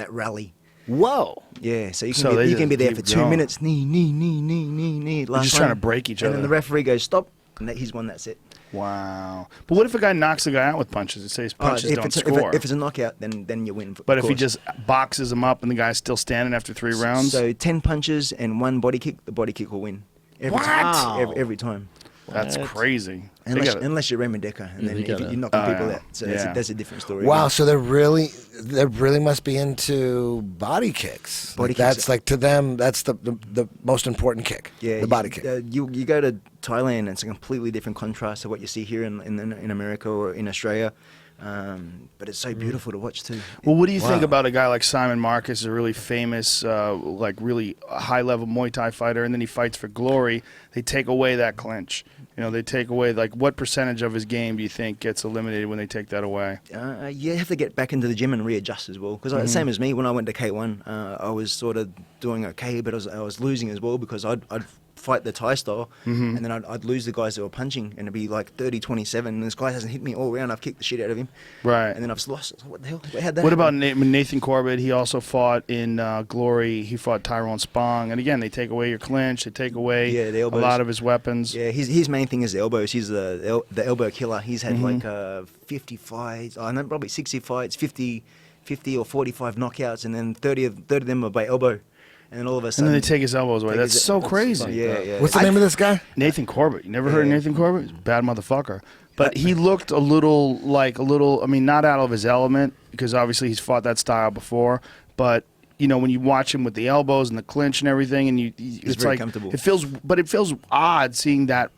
rally. Whoa. Yeah, so you So they can be there keep for 2 going. minutes, knee. They're just trying to break each And other. then the referee goes, stop, and he's won, that's it. Wow. But what if a guy knocks the guy out with punches? It says punches if don't it's, score. If it's a knockout, then you win. But of if he course. just boxes him up and the guy's still standing after 3 rounds? So 10 punches and 1 body kick, the body kick will win. Every What? time. Every time. That's What? crazy. They Unless, gotta- unless you're Raymond Decker, and Yeah, then they if gotta- you're knocking Oh, people yeah. out. So Yeah. that's a different story. Wow, so they really must be into body kicks. Body Like, kicks. that's like to them, that's the most important kick. Yeah, the body kick. You go to Thailand, and it's a completely different contrast to what you see here in America or in Australia. But it's so beautiful to watch too. Well, what do you think Wow. about a guy like Simon Marcus, a really famous, like really high-level Muay Thai fighter, and then he fights for Glory? They take away that clinch. You know, they take away, like, what percentage of his game do you think gets eliminated when they take that away? You have to get back into the gym and readjust as well. Because same as me, when I went to K1, I was sort of doing okay, but I was losing as well because I'd fight the Thai style, and then I'd lose the guys that were punching, and it'd be like 30-27, and this guy hasn't hit me all round. I've kicked the shit out of him, Right. and then I've lost. What the hell? How'd that What happen? about Nathan Corbett? He also fought in Glory. He fought Tyrone Spong. And again, they take away your clinch. They take away the a elbows. lot of his weapons. Yeah, his main thing is the elbows. He's the elbow killer. He's had like 50 fights, no, probably 60 fights, 50 or 45 knockouts, and then 30 of them are by elbow. And then all of a And sudden, then they take his elbows away. take That's his- so crazy. Yeah. What's the name of this guy? Nathan Corbett. You never heard of Yeah. Nathan Corbett? He's a bad motherfucker. But he looked a little, I mean, not out of his element, because obviously he's fought that style before. But, you know, when you watch him with the elbows and the clinch and everything, and it's very like, comfortable. it feels odd seeing that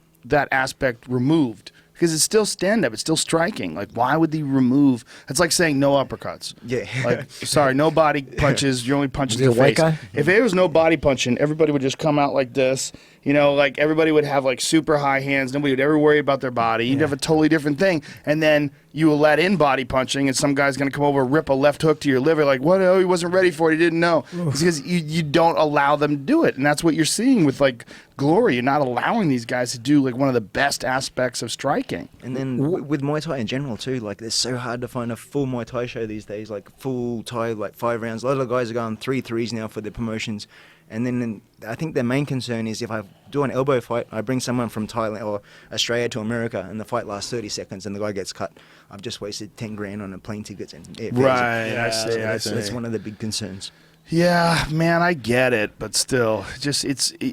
aspect removed. Because it's still stand-up. It's still striking. Like, why would they remove? It's like saying no uppercuts. Yeah. Like, sorry, no body punches. You're only punching Was the he a white face. guy? If there was no body punching, everybody would just come out like this. You know, like everybody would have like super high hands. Nobody would ever worry about their body. You'd have a totally different thing. And then you will let in body punching, and some guy's going to come over and rip a left hook to your liver. Like, what? Oh, he wasn't ready for it. He didn't know. It's because you don't allow them to do it. And that's what you're seeing with like Glory. You're not allowing these guys to do like one of the best aspects of striking. And then with Muay Thai in general too, like it's so hard to find a full Muay Thai show these days, like full Thai, like 5 rounds. A lot of guys are going 3-3s now for their promotions. And then I think their main concern is if I do an elbow fight, I bring someone from Thailand or Australia to America, and the fight lasts 30 seconds, and the guy gets cut. I've just wasted 10 grand on a plane tickets and airfares. Right, I see, I see. That's one of the big concerns. Yeah, man, I get it, but still,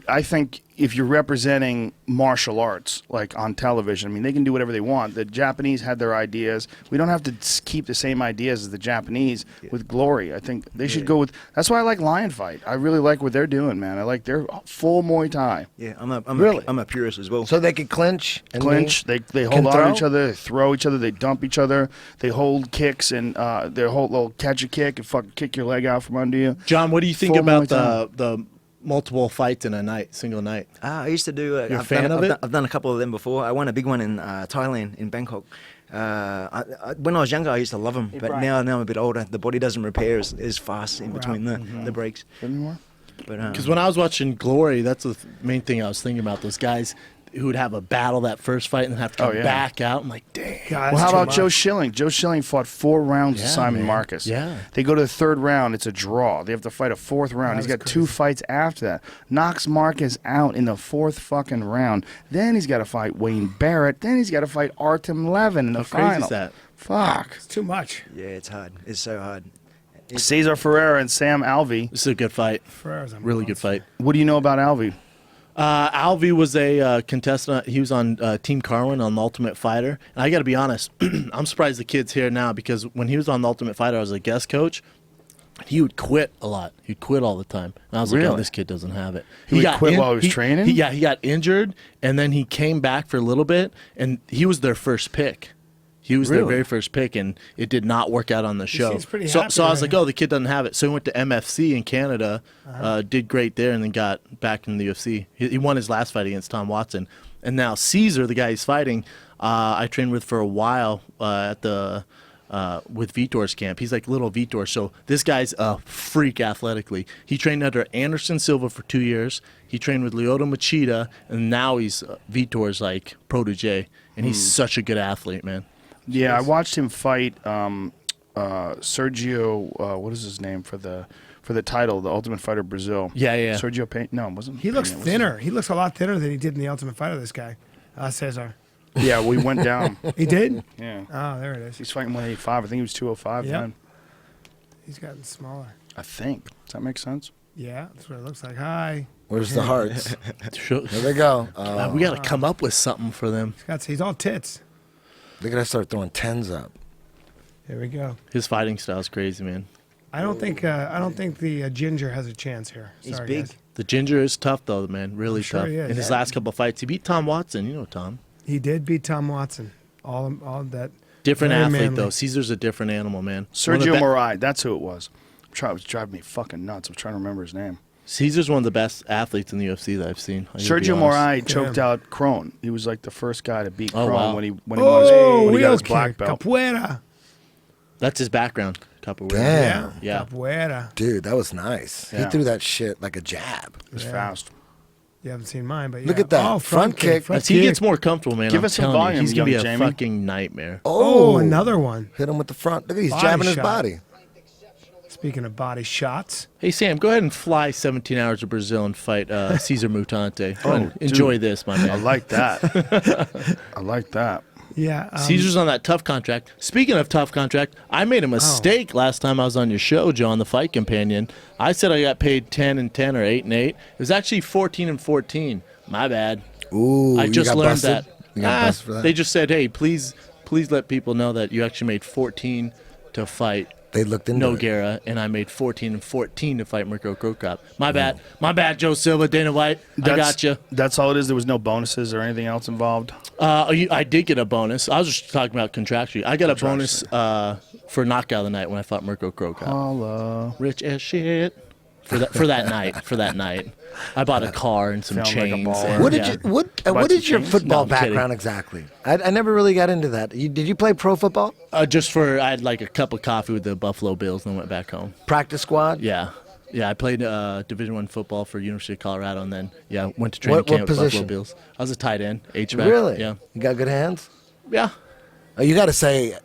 I think if you're representing martial arts, like on television, I mean, they can do whatever they want. The Japanese had their ideas. We don't have to keep the same ideas as the Japanese with Glory. I think they should go with, that's why I like Lion Fight. I really like what they're doing, man. I like their full Muay Thai. Yeah, I'm Really? a purist as well. So they could clinch. And Clinch, they hold can on throw? to each other, they throw each other, they dump each other, they hold kicks, and they'll catch a kick and fucking kick your leg out from under you. John, what do you think Full about Muay Thai. the multiple fights in a night, single night? I used to do. You're a fan of it? I've done a couple of them before. I won a big one in Thailand, in Bangkok. When I was younger, I used to love them, but now I'm a bit older. The body doesn't repair as fast in between the breaks. Anymore? But Because when I was watching Glory, that's the main thing I was thinking about. Those guys who would have a battle that first fight and then have to come Oh, yeah. back out. I'm like, dang. God, Well, that's how too about much. Joe Schilling? Joe Schilling fought 4 rounds with Yeah, Simon man. Marcus. Yeah. They go to the 3rd round. It's a draw. They have to fight a 4th round. He's was got 2 crazy. fights after that. Knocks Marcus out in the 4th fucking round. Then he's got to fight Wayne Barrett. Then he's got to fight Artem Levin in the How crazy final. is that? Fuck. It's too much. yeah, it's hard. It's so hard. Cesar Ferreira and Sam Alvey. This is a good fight. Ferrer's a Really good monster. fight. What do you know about Alvey? Alvey was a contestant. He was on Team Carwin on The Ultimate Fighter. And I got to be honest, I'm surprised the kid's here now because when he was on The Ultimate Fighter, I was a guest coach. He would quit a lot. He'd quit all the time. And I was like, Really? oh, this kid doesn't have it. He would quit while he was training? Yeah, he got injured, and then he came back for a little bit, and he was their first pick. He was their Really? very first pick, and it did not work out on the show. seems pretty So, happy so I was right like, now. oh, the kid doesn't have it. So he went to MFC in Canada, did great there, and then got back in the UFC. He won his last fight against Tom Watson. And now Caesar, the guy he's fighting, I trained with for a while at the with Vitor's camp. He's like little Vitor. So this guy's a freak athletically. He trained under Anderson Silva for 2 years. He trained with Lyoto Machida, and now he's Vitor's like protege. And he's such a good athlete, man. Yeah, I watched him fight Sergio. What is his name for the title, the Ultimate Fighter Brazil? Yeah. Sergio Payne. No, it wasn't. He looks Pena, was it? thinner. He looks a lot thinner than he did in the Ultimate Fighter. This guy, Cesar. Yeah, we went down. He did. Yeah, Oh, there it is. he's fighting 185. I think he was 205 Yep. then. He's gotten smaller. I think. Does that make sense? Yeah, that's what it looks like. Hi. Where's the hearts? Sure. There they go. We got to come up with something for them. He's all tits. They're gonna start throwing 10s up. There we go. His fighting style's crazy, man. I don't think the ginger has a chance here. He's Sorry, big. guys. The ginger is tough, though, man. Really Sure tough. he is. In his last couple of fights, he beat Tom Watson. You know Tom. He did beat Tom Watson. All that. Different Very athlete, manly. though. Caesar's a different animal, man. One of Sergio the be- Morai, that's who it was. It was driving me fucking nuts. I'm trying to remember his name. Caesar's one of the best athletes in the UFC that I've seen. I gotta be Sergio honest. Morai choked out Crone. He was like the first guy to beat Oh, Crone wow. when he won his, when he got his wheel black kick, belt. Capoeira. That's his background. Capoeira. Damn. Yeah. Capoeira. Dude, that was nice. He Yeah. threw that shit like a jab. It was fast. You haven't seen mine, but Look yeah. at that. Oh, Front kick. front As he kick. gets more comfortable, man, Give I'm us some telling volume, you, he's gonna be young a Jamie. fucking nightmare. Oh, another one. Hit him with the front. Look at he's Body jabbing his shot. body. Speaking of body shots, Hey Sam, go ahead and fly 17 hours to Brazil and fight Cesar Mutante. Go ahead and enjoy this, my man. I like that. I like that. yeah. Caesar's on that tough contract. Speaking of tough contract, I made a mistake last time I was on your show, Joe, on the Fight Companion. I said I got paid 10 and 10 or 8 and 8. It was actually 14 and 14. My bad. Ooh, I you just got learned busted? that. You got busted for that? They just said, "Hey, please let people know that you actually made 14 to fight They looked into it. Nogueira, and I made 14 and 14 to fight Mirko Krokop. My bad, Joe Silva, Dana White. I got you. That's all it is. There was no bonuses or anything else involved. I did get a bonus. I was just talking about contractually. I got a bonus for knockout of the night when I fought Mirko Krokop. Holla. Rich as shit. For that night. For that night, I bought a car and some Sound like a chains. baller. and- What did yeah. you what Buy is some your chains? football No, I'm kidding. background exactly? I never really got into that. Did you play pro football? Just for I had like a cup of coffee with the Buffalo Bills and then went back home. Practice squad? Yeah. I played Division I football for University of Colorado, and then went to training What camp with position? Buffalo Bills. I was a tight end, H-back. Really? Yeah. You got good hands? Yeah. Oh, you got to say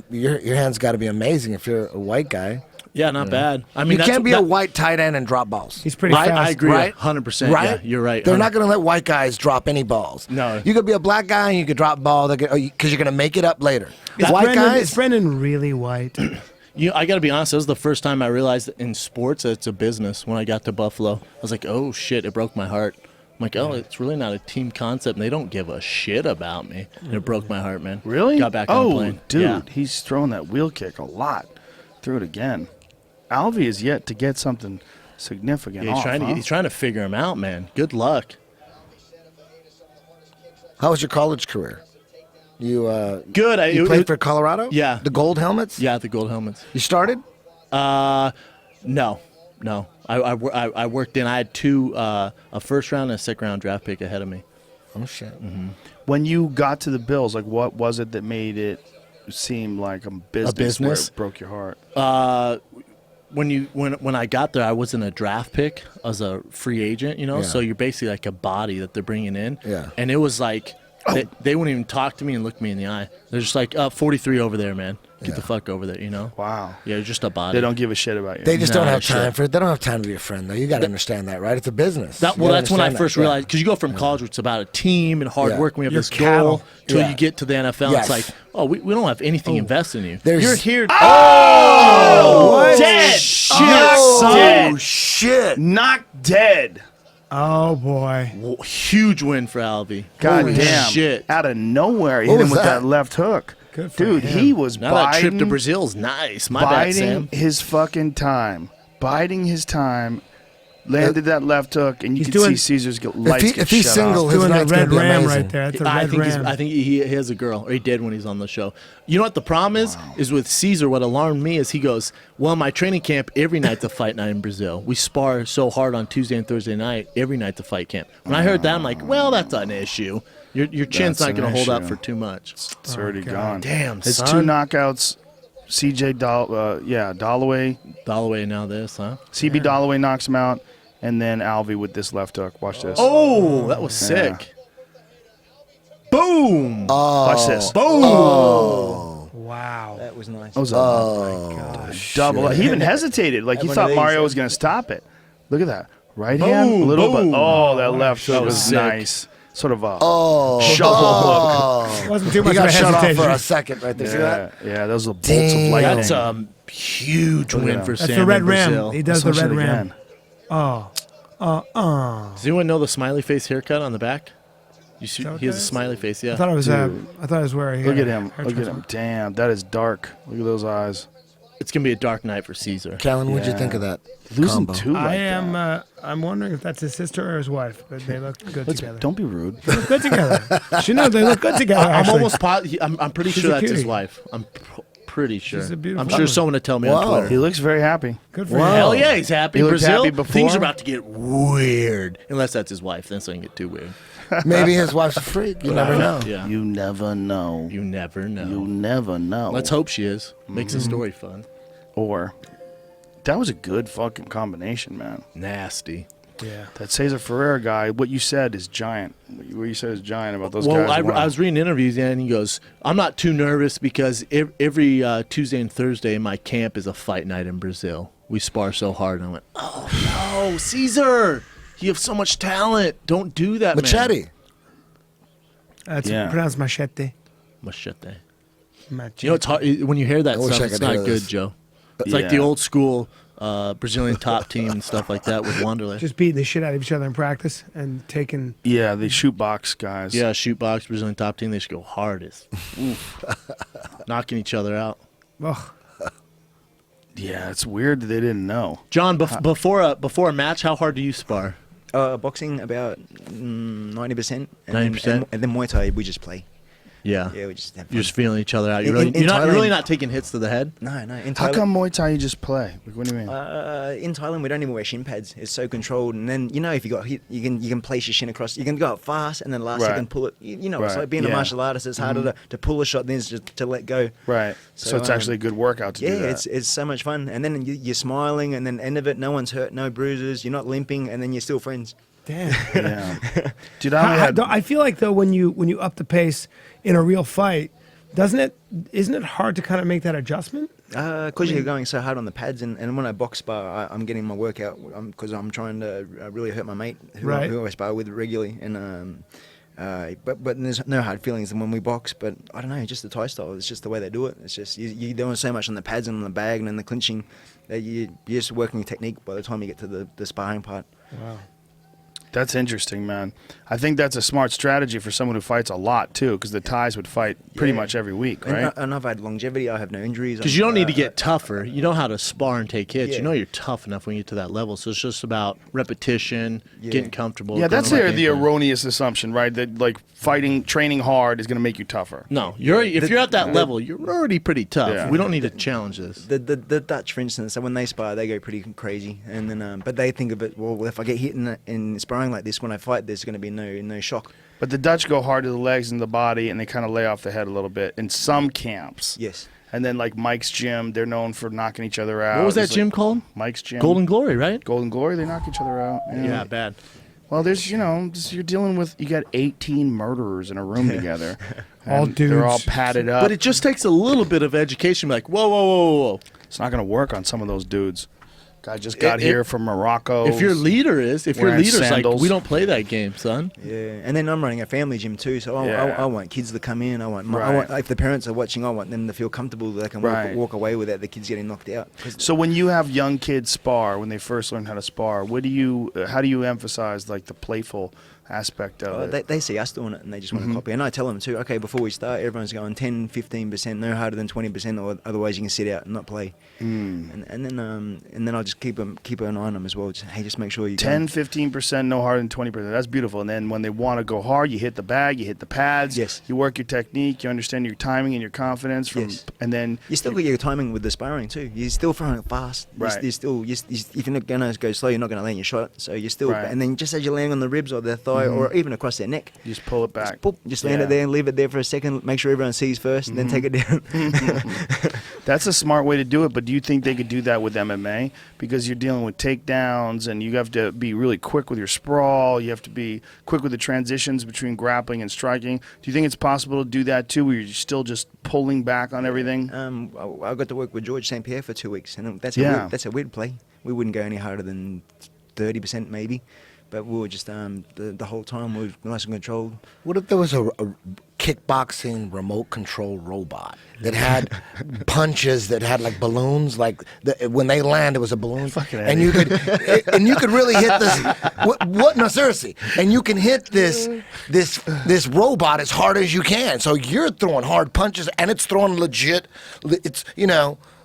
your hands got to be amazing if you're a white guy. Yeah, not bad. I mean, You that's can't be that- a white tight end and drop balls. he's pretty I fast. agree, right? 100%. Right? Yeah, you're right. They're not going to let white guys drop any balls. No. You could be a black guy and you could drop ball because you're going to make it up later. Is White Brendan, guys, is Brendan really white? I got to be honest. That was the first time I realized that in sports that it's a business. When I got to Buffalo, I was like, "Oh shit!" It broke my heart. I'm like, "Oh, it's really not a team concept. And they don't give a shit about me." And it broke my heart, man. Really? Got back on the plane. Dude, Yeah. he's throwing that wheel kick a lot. Threw it again. Alvey is yet to get something significant. Yeah, he's trying to figure him out, man. Good luck. how was your college career? You Good. you played for Colorado? Yeah. The Gold Helmets? Yeah, the gold helmets. You started? No. I worked in. I had two, a first round and a second round draft pick ahead of me. Oh shit. When you got to the Bills, like what was it that made it seem like a business, where business? it broke your heart? When I got there, I wasn't a draft pick. I was a free agent, Yeah. So you're basically like a body that they're bringing in. Yeah. And it was like they wouldn't even talk to me and look me in the eye. They're just like, 43 over there, man. Get the fuck over there, Wow. Yeah, you're just a body. They don't give a shit about you. They just No, don't have shit. time for it. They don't have time to be a friend, though. You got to understand that, right? It's a business. That's You when gotta I understand that. first Yeah. realized, because you go from college where it's about a team and hard Yeah. work, and we have You're this cattle. goal, till Yeah. you get to the NFL. Yes. It's like, we don't have anything invested in you. There's- You're here. What? Dead. Shit, Oh, Dead. shit. Not dead. Oh boy. Huge win for Alvey. God Holy damn. shit. Out of nowhere, he What hit him was with that? that left hook. Good for Dude, him. he was Now that trip to biding, Brazil's nice. My bad, Sam. biding his fucking time. Biding his time. Landed that left hook, and you He's could see doing- Caesar's lights he- get if he's shut single, off. his Doing the night's gonna red be ram amazing. right there. That's a I red think ram. I think he has a girl, or he did when he's on the show. You know what the problem is with Caesar, what alarmed me is he goes, well, my training camp, every night's a fight night in Brazil. We spar so hard on Tuesday and Thursday night, every night's a fight camp. When I heard that, I'm like, well, that's an issue. Your chin's That's not an going to hold up issue. for too much. It's already God. gone. Damn, His son. two knockouts, Dalloway. Dalloway now this, huh? CB Dalloway knocks him out, and then Alvey with this left hook. Watch this. Oh, that was sick. Boom! Watch this. Wow. That was nice. That was a double. He even hesitated, like he One of thought these, Mario huh? was going to stop it. Look at that. Right hand, a little boom. bit. Oh, that left hook That was was sick. nice. Sort of a Oh. Wasn't too He much of got a shut off hesitation. for a second right there. See that? Yeah, those are bolts Damn. of lightning. That's a huge Look at win that. for That's Sam the red in ram. Brazil. He does Let's the watch red it ram. again. Does anyone know the smiley face haircut on the back? You see, that what he has that a is? smiley face. I Yeah. thought it was where he Look had at a him. hair Look at him. transplant. Damn, that is dark. Look at those eyes. It's gonna be a dark night for Caesar. Callen, what'd you Yeah. think of that Losing combo? two like I am. that. I'm wondering if that's his sister or his wife, but they look good together. Don't be rude. They look good together. She knows they look good together. I'm actually. almost positive. I'm pretty She's sure a that's his cutie. wife. I'm pretty sure. She's a beautiful I'm sure woman. someone would tell me on Wow. Twitter. He looks very happy. good for Wow. him. Hell yeah, he's happy. He looked Brazil, happy before? things are about to get weird. Unless that's his wife, then it's going to get too weird. Maybe his wife's a freak. You never know. Yeah. You never know. You never know. You never know. Let's hope she is. Makes the story fun. Or that was a good fucking combination, man. Nasty. Yeah. That Cesar Ferreira guy, what you said is giant. What you said is giant about those Well, guys. I was reading interviews and he goes, I'm not too nervous because every Tuesday and Thursday my camp is a fight night in Brazil. We spar so hard. And I went, oh no, Caesar, you have so much talent. Don't do that, man. Machete. That's Yeah. pronounced machete. Machete. Machete. You know, it's hard when you hear that I wish stuff. I It's could not hear good, this. Joe. It's like the old school Brazilian top team and stuff like that with Wanderlei. Just beating the shit out of each other in practice and taking. Yeah, the shoot box guys. Yeah, shoot box Brazilian top team. They should go hardest, knocking each other out. Ugh. Yeah, it's weird that they didn't know. John, before a match, how hard do you spar? Boxing about 90%. 90%? And then Muay Thai, we just play. Yeah. Yeah, we just have fun. You're just feeling each other out. In- You're in you're really Thailand- not taking hits to the head. No. In How Thailand, come Muay Thai you just play? Like, what do you mean? in Thailand, we don't even wear shin pads. It's so controlled. And then, if you got hit, you can place your shin across. You can go up fast and then last Right. second pull it. It's Right. like being a Yeah. martial artist. It's harder to pull a shot than it's just to let go. Right. So it's actually a good workout to Yeah, do that. it's so much fun. And then you're smiling, and then end of it, no one's hurt, no bruises. You're not limping, and then you're still friends. Damn. Yeah. Dude, I only had... I feel like though when you up the pace in a real fight, isn't it hard to kind of make that adjustment? Because you're going so hard on the pads, and when I box spar, I'm getting my workout because I'm trying to really hurt my mate who I spar with regularly. And but there's no hard feelings when we box. But I don't know, just the Thai style. It's just the way they do it. It's just you're doing so much on the pads and on the bag and in the clinching that you're just working technique by the time you get to the sparring part. Wow. That's interesting, man. I think that's a smart strategy for someone who fights a lot, too, because the Thais would fight pretty much every week, right? And I've had longevity. I have no injuries. Because you don't need to get tougher. You know how to spar and take hits. Yeah. You know you're tough enough when you get to that level. So it's just about repetition, getting comfortable. Yeah, that's going the back in. erroneous assumption, right? That, like, training hard is going to make you tougher. No, if you're at that level, you're already pretty tough. Yeah. We don't need to challenge this. The Dutch, for instance, so when they spar, they go pretty crazy, and then but they think of it. Well, if I get hit in sparring like this, when I fight, there's going to be no shock. But the Dutch go hard to the legs and the body, and they kind of lay off the head a little bit in some camps. Yes. And then, like, Mike's gym, they're known for knocking each other out. What was that It's gym like called? Mike's gym. Golden Glory, right? Golden Glory, they knock each other out. Yeah, bad. Well, there's, you're dealing with, you got 18 murderers in a room together. All And dudes. They're all padded up. But it just takes a little bit of education. Like, whoa. It's not going to work on some of those dudes. Guy just got here from Morocco. If your leader's wearing like, sandals. we don't play that game, son. Yeah, and then I'm running a family gym too, so I want kids to come in. I want Right. if the parents are watching, I want them to feel comfortable that they can walk away without the kids getting knocked out. So when you have young kids spar, when they first learn how to spar, how do you emphasize like the playful aspect of it? They see us doing it and they just want to copy. And I tell them too, okay, before we start, everyone's going 10, 15%, no harder than 20%, or otherwise you can sit out and not play. And then I'll just keep an eye on them as well. Just make sure you 10, 15%, no harder than 20%. That's beautiful. And then when they want to go hard, you hit the bag, you hit the pads. Yes. You work your technique, you understand your timing and your confidence. And then you still got your timing with the sparring too. You're still throwing it fast. Right. You're still, if you're not gonna go slow, you're not gonna land your shot. So you're still, Right. and then just as you're landing on the ribs or their thigh or even across their neck, you just pull it back. just land it there and leave it there for a second. Make sure everyone sees first, and then take it down. That's a smart way to do it, but do you think they could do that with MMA? Because you're dealing with takedowns, and you have to be really quick with your sprawl. You have to be quick with the transitions between grappling and striking. Do you think it's possible to do that too, where you're still just pulling back on everything? I got to work with George St. Pierre for 2 weeks, and that's Yeah. a weird play. We wouldn't go any harder than 30% maybe. but we were just the whole time we were nice and controlled. What if there was a kickboxing remote control robot that had punches that had like balloons, like when they land, it was a balloon, and you could really hit this. What? No, seriously, and you can hit this robot as hard as you can. So you're throwing hard punches, and it's throwing legit. It's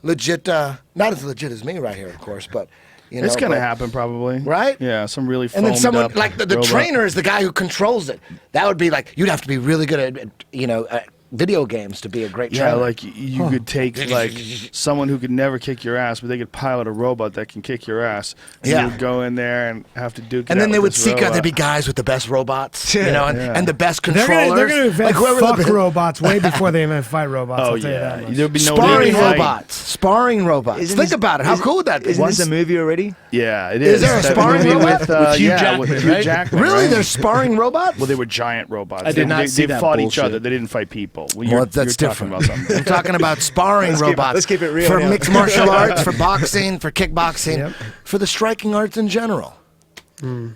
legit. Not as legit as me right here, of course, but. It's gonna happen probably, right? Yeah, some really and then someone up like the robot. trainer is the guy who controls it. That would be like you'd have to be really good at video games to be a great trainer. Yeah, like you could take like someone who could never kick your ass, but they could pilot a robot that can kick your ass. And Yeah. you would go in there and have to duke it and out then they with would this seek out. robot. There'd be guys with the best robots, and the best They're controllers. going to invent whoever fuck the robots way before they invent fight robots. Oh I'll tell you yeah, that much. there'd be no sparring fight. robots. Sparring robots. Isn't Think this- about it. How cool would that be? Isn't this a movie already? Yeah, it is. Is there a That sparring movie robot? with Hugh yeah, Jackman, with Hugh right? Jackman? Really? right? There's sparring robots? Well, they were giant robots. I did not see they that fought each bullshit. other. They didn't fight people. Well, Well, you're that's talking different. about something. I'm talking about sparring robots. let's keep it real for now. mixed martial arts, for boxing, for kickboxing, Yep. for the striking arts in general.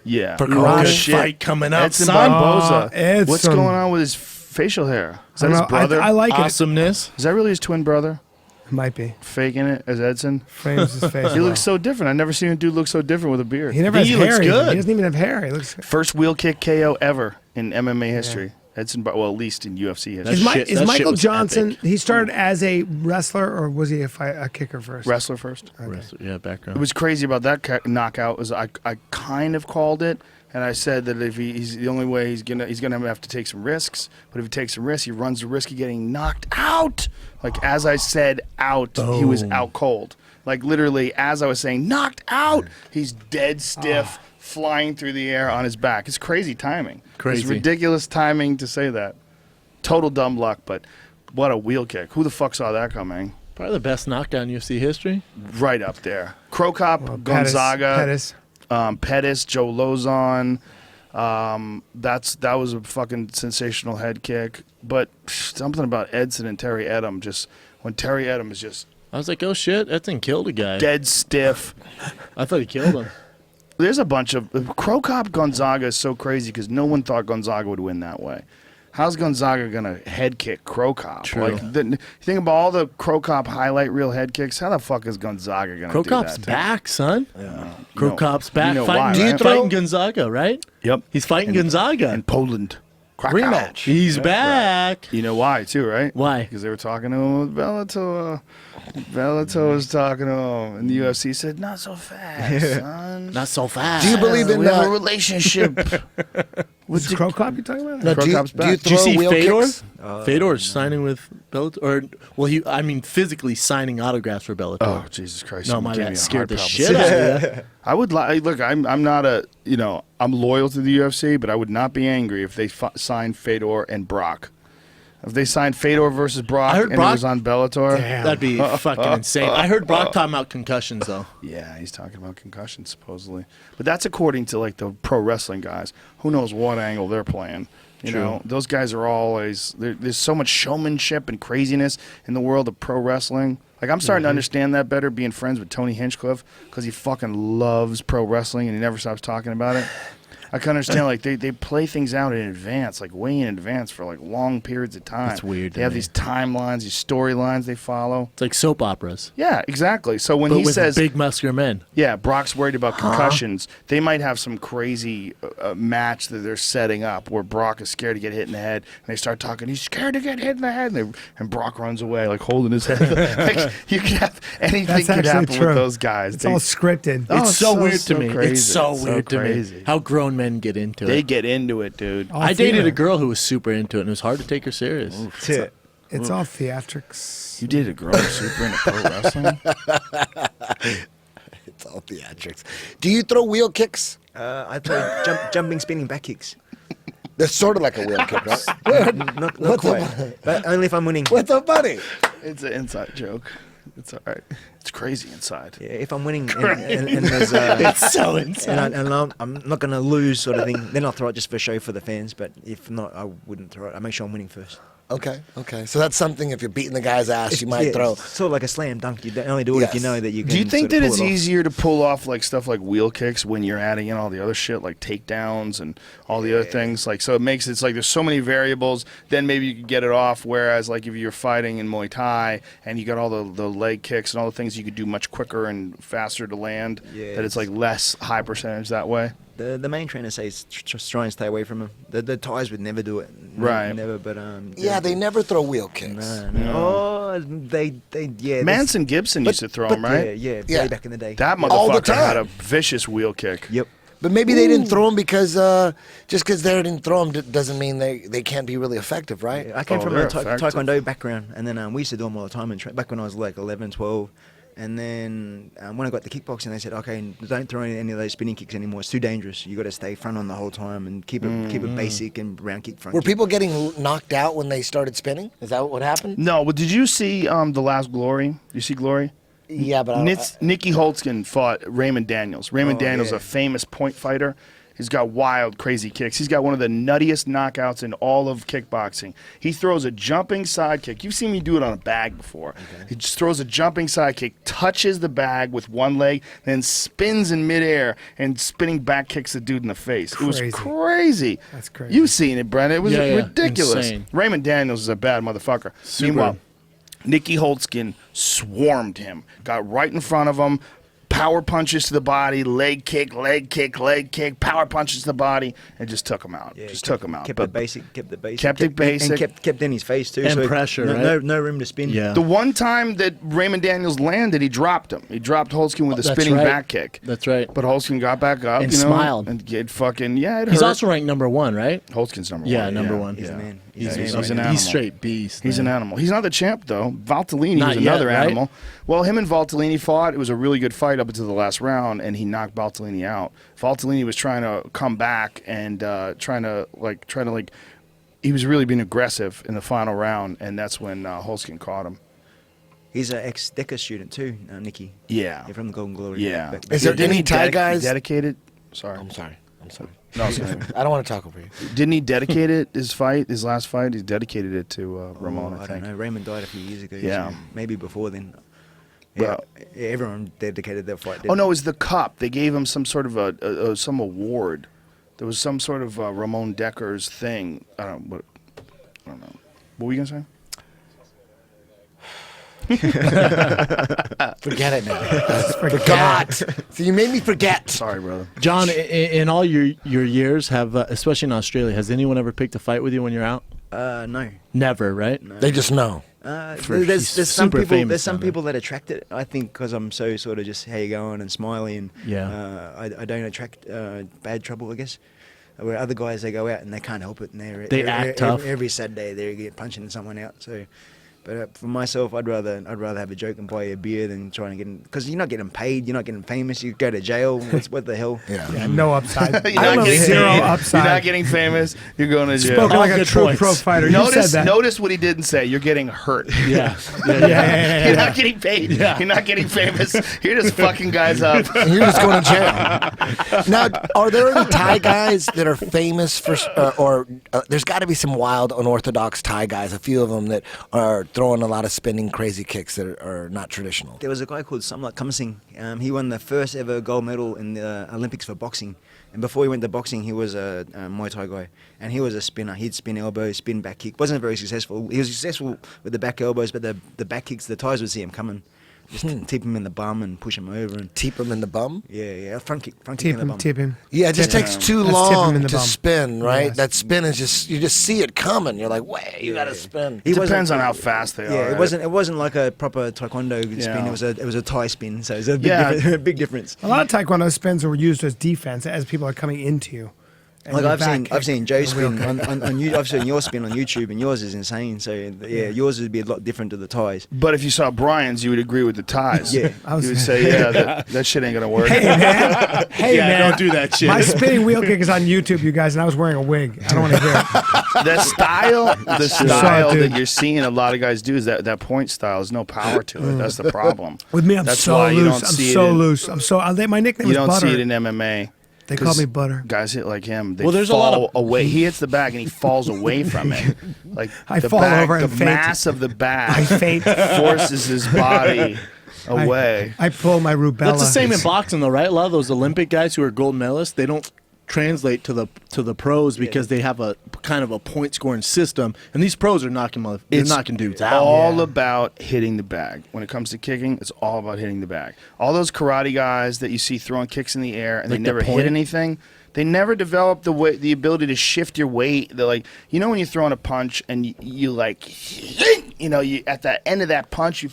Yeah. For Oh, karate. shit. Fight coming up, Edson son. Barboza. Edson. What's going on with his facial hair? Is that his brother? I like it. Awesomeness. Is that really his twin brother? It might be. Faking it as Edson? Frames his face. He well. looks so different. I've never seen a dude look so different with a beard. He never has He hair. looks even. good. He doesn't even have hair. He looks. First wheel kick KO ever in MMA history. Edson, well, at least in UFC history. That's shit- Is that shit Michael was Johnson? epic. He started as a wrestler, or was he a kicker first? Wrestler first. Yeah, It background. was crazy about that knockout was I kind of called it, and I said that if he's the only way he's gonna have to take some risks. But if he takes some risks, he runs the risk of getting knocked out. Like as I said, out, he was out cold. Like literally, as I was saying, knocked out, he's dead stiff, flying through the air on his back. It's crazy timing. Crazy. It's ridiculous timing to say that. Total dumb luck, but what a wheel kick. Who the fuck saw that coming? Probably the best knockdown in UFC history. Right up there. Crow Cop, Pettis, Gonzaga. Pettis. Pettis, Joe Lozon. That was a fucking sensational head kick. But something about Edson and Terry Edom, just when Terry Edom is just I was like, oh shit, Edson killed a guy. dead stiff. I thought he killed him. There's a bunch of Crow Cop Gonzaga is so crazy because no one thought Gonzaga would win that way. How's Gonzaga gonna head kick Crow Cop? True. Like, think about all the Crow Cop highlight reel head kicks. How the fuck is Gonzaga gonna Crow do Cop's that? back, son. Yeah. Crow Cop's back. You know fighting, why, Do you right? throw- fighting Gonzaga, right? Yep. He's fighting Gonzaga. In Poland. Krakow. Rematch. He's back. You know why too, right? Why? Because they were talking to him with Bellator. Bellator was talking to him, and the UFC said, "Not so fast, son. Not so fast. Do you believe in we have a that? relationship." What's the Crow Cop you talking about? No, Crow do you Cop's throw back. Did you see wheel Fedor? kicks? Fedor's signing with Bellator. Physically signing autographs for Bellator. Oh Jesus Christ! no, you my gave me bad. a Scared heart the shit out of you. I would look. I'm not a I'm loyal to the UFC, but I would not be angry if they signed Fedor and Brock. If they signed Fedor versus Brock I heard and Brock- it was on Bellator, That'd be fucking insane. I heard Brock talking about concussions though. yeah, he's talking about concussions supposedly, but that's according to like the pro wrestling guys. Who knows what angle they're playing? You True. know, those guys are always there's so much showmanship and craziness in the world of pro wrestling. Like I'm starting to understand that better, being friends with Tony Hinchcliffe, because he fucking loves pro wrestling and he never stops talking about it. I can understand, like, they play things out in advance, like way in advance for like long periods of time. It's weird They to have me. these timelines, these storylines they follow. It's like soap operas, Yeah, exactly. So when but he with says, big muscular men. yeah, Brock's worried about concussions, they might have some crazy match that they're setting up where Brock is scared to get hit in the head, and they start talking, he's scared to get hit in the head, and Brock runs away, like holding his head. Like, you could have anything That's could actually happen true. with those guys. It's They- all scripted. Oh, It's so so- weird so to me. crazy. It's so It's so weird to crazy. me. How grown men get into They it. get into it, dude. All I dated theater. a girl who was super into it, and it was hard to take her serious. It's all theatrics. You did a girl super into pro wrestling? It's all theatrics. Do you throw wheel kicks? I throw jumping, spinning back kicks. They're sort of like a wheel kick, right? Not What's quite, but only if I'm winning. What's up, buddy? It's an inside joke. It's all right. It's crazy inside. Yeah, if I'm winning and there's It's so insane. and I'm not gonna lose sort of thing, then I'll throw it just for show for the fans. But if not, I wouldn't throw it. I make sure I'm winning first. Okay. So that's something. If you're beating the guy's ass, you might throw. It's sort of like a slam dunk. You only do it if you Yes. know that you can. Do you think sort of that pull it's it off. easier to pull off like stuff like wheel kicks when you're adding in all the other shit like takedowns and all the other things? Like, so it's like there's so many variables. Then maybe you could get it off. Whereas like if you're fighting in Muay Thai and you got all the leg kicks and all the things you could do much quicker and faster to land, Yeah, that it's like less high percentage that way. The main trainer says try and stay away from him. The Thais would never do it. Right. Never. But Yeah, they never throw wheel kicks. No. Oh, they yeah. Manson Gibson used to throw him, right? Yeah, Yeah. way back in the day. That All the motherfucker had a time. vicious wheel kick. Yep. But maybe they didn't throw them because just because they didn't throw them doesn't mean they can't be really effective, right? I came Oh, from they're a effective. taekwondo background, and then we used to do them all the time. And back when I was like 11, 12. And then when I got the kickboxing, they said, okay, don't throw any of those spinning kicks anymore. It's too dangerous. You got to stay front on the whole time and keep it basic and round kick, front Were kick. people getting knocked out when they started spinning? Is that what happened? No, but did you see The Last Glory? You see Glory? Yeah, but Nicky Holtzkin fought Raymond Daniels. Raymond Daniels, yeah. a famous point fighter. He's got wild, crazy kicks. He's got one of the nuttiest knockouts in all of kickboxing. He throws a jumping side kick. You've seen me do it on a bag before. Okay. He just throws a jumping side kick, touches the bag with one leg, then spins in midair and spinning back kicks the dude in the face. Crazy. It was crazy. That's crazy. You've seen it, Brennan. It was Yeah, ridiculous. insane. Raymond Daniels is a bad motherfucker. Super. Meanwhile, Nicky Holtzkin swarmed him, got right in front of him, power punches to the body, leg kick, power punches to the body, and just took him out. Kept it basic. Kept Kept it basic. And kept in his face too. And so pressure, no, right? no room to spin. Yeah. The one time that Raymond Daniels landed, he dropped him. He dropped Holtzkin with a That's spinning right. back kick. That's right. But Holtzkin got back up And you know, smiled. and it fucking it He's hurt. also ranked number 1, right? Holtzkin's number Yeah, one. number one. He's Yeah. a man. He's a man. an animal. He's straight beast. He's an man. animal. He's not the champ, though. Valtellini Not was yet, another right? animal. Well, him and Valtellini fought. It was a really good fight up until the last round, and he knocked Valtellini out. Valtellini was trying to come back and trying to he was really being aggressive in the final round, and that's when Holtzkin caught him. He's an ex-DECA student too, Nicky. Yeah. Yeah, from the Golden Glory. Yeah. Back- Is there Didn't any he Thai guys? dedicated? Sorry. I'm sorry. No, sorry. I don't want to talk over you. Didn't he dedicate it, his last fight? He dedicated it to Ramon, I I think. don't know. Raymond died a few years ago. Yeah. so maybe before then. Well- Yeah, everyone dedicated their fight. Oh, no, it was the cup. They gave him some sort of some award. There was some sort of Ramon Decker's thing. I don't know. What were you going to say? Forget it now. Forgot. So you made me forget. Sorry, brother. John, in all your years, especially in Australia, has anyone ever picked a fight with you when you're out? No. Never, right? They just know. There's he's some super people. famous There's some down there. people that attract it. I think because I'm so sort of just how you going and smiley and Yeah. I don't attract bad trouble, I guess. Where other guys they go out and they can't help it and They act tough. Every Saturday they get punching someone out. So, but for myself, I'd rather have a joke and buy a beer than trying to get because you're not getting paid, you're not getting famous. You go to jail. What the hell? Yeah, no upside. You're I don't know, getting zero paid. upside. You're not getting famous. You're going to jail. Spoken All like a good true points. pro fighter. You said that. Notice what he didn't say. You're getting hurt. Yeah. You're not getting paid. Yeah. You're not getting famous. You're just fucking guys up. And you're just going to jail. Now, are there any Thai guys that are famous for, there's got to be some wild, unorthodox Thai guys, a few of them that are throwing a lot of spinning crazy kicks that are not traditional. There was a guy called Samlat Kamsing. He won the first ever gold medal in the Olympics for boxing. And before he went to boxing, he was a Muay Thai guy. And he was a spinner. He'd spin elbows, spin back kick. Wasn't very successful. He was successful with the back elbows, but the back kicks, the Thais would see him coming. Just tip him in the bum and push him over. And Tip him in the bum? yeah, front kick in Tip the him, bum. tip him. Yeah, it just takes too Let's tip him long in the to bum. spin, right? Yes. That spin is just, you just see it coming. You're like, wait, you got to spin. He It wasn't- depends on how fast they Yeah, are. it wasn't like a proper taekwondo spin. Yeah. It was a Thai spin. So it's a big, Yeah. big difference. A lot of taekwondo spins were used as defense as people are coming into you. and Like your I've back seen kick, Joe the wheel spin kick. on you. I've seen your spin on YouTube, and yours is insane. So yeah, yours would be a lot different to the ties. But if you saw Brian's, you would agree with the ties. Yeah. You would say, yeah, that shit ain't gonna work. Hey man, hey Yeah, man, don't do that shit. My spinning wheel kick is on YouTube, you guys, and I was wearing a wig. I don't want to hear it. The style dude. that you're seeing a lot of guys do is that point style. There's no power to it. That's the problem. With me, I'm That's so why you loose. don't I'm see so it in- loose. My nickname You is don't Butter. see it in MMA. They call me Butter. Guys hit like him. They Well, there's a fall lot of- away. He hits the bag and he falls away from it. Like I the fall bag, over and the faint. mass of the I bag faint. forces his body away. I pull my rubella. That's the same in boxing, though, right? A lot of those Olympic guys who are gold medalists, they don't translate to the pros because they have a kind of a point scoring system, and these pros are knocking dudes out. All about hitting the bag. When it comes to kicking, it's all about hitting the bag. All those karate guys that you see throwing kicks in the air and Like they the never point? hit anything. They never develop the ability to shift your weight. They're like, you know, when you're throwing a punch and you like, you know, you at the end of that punch,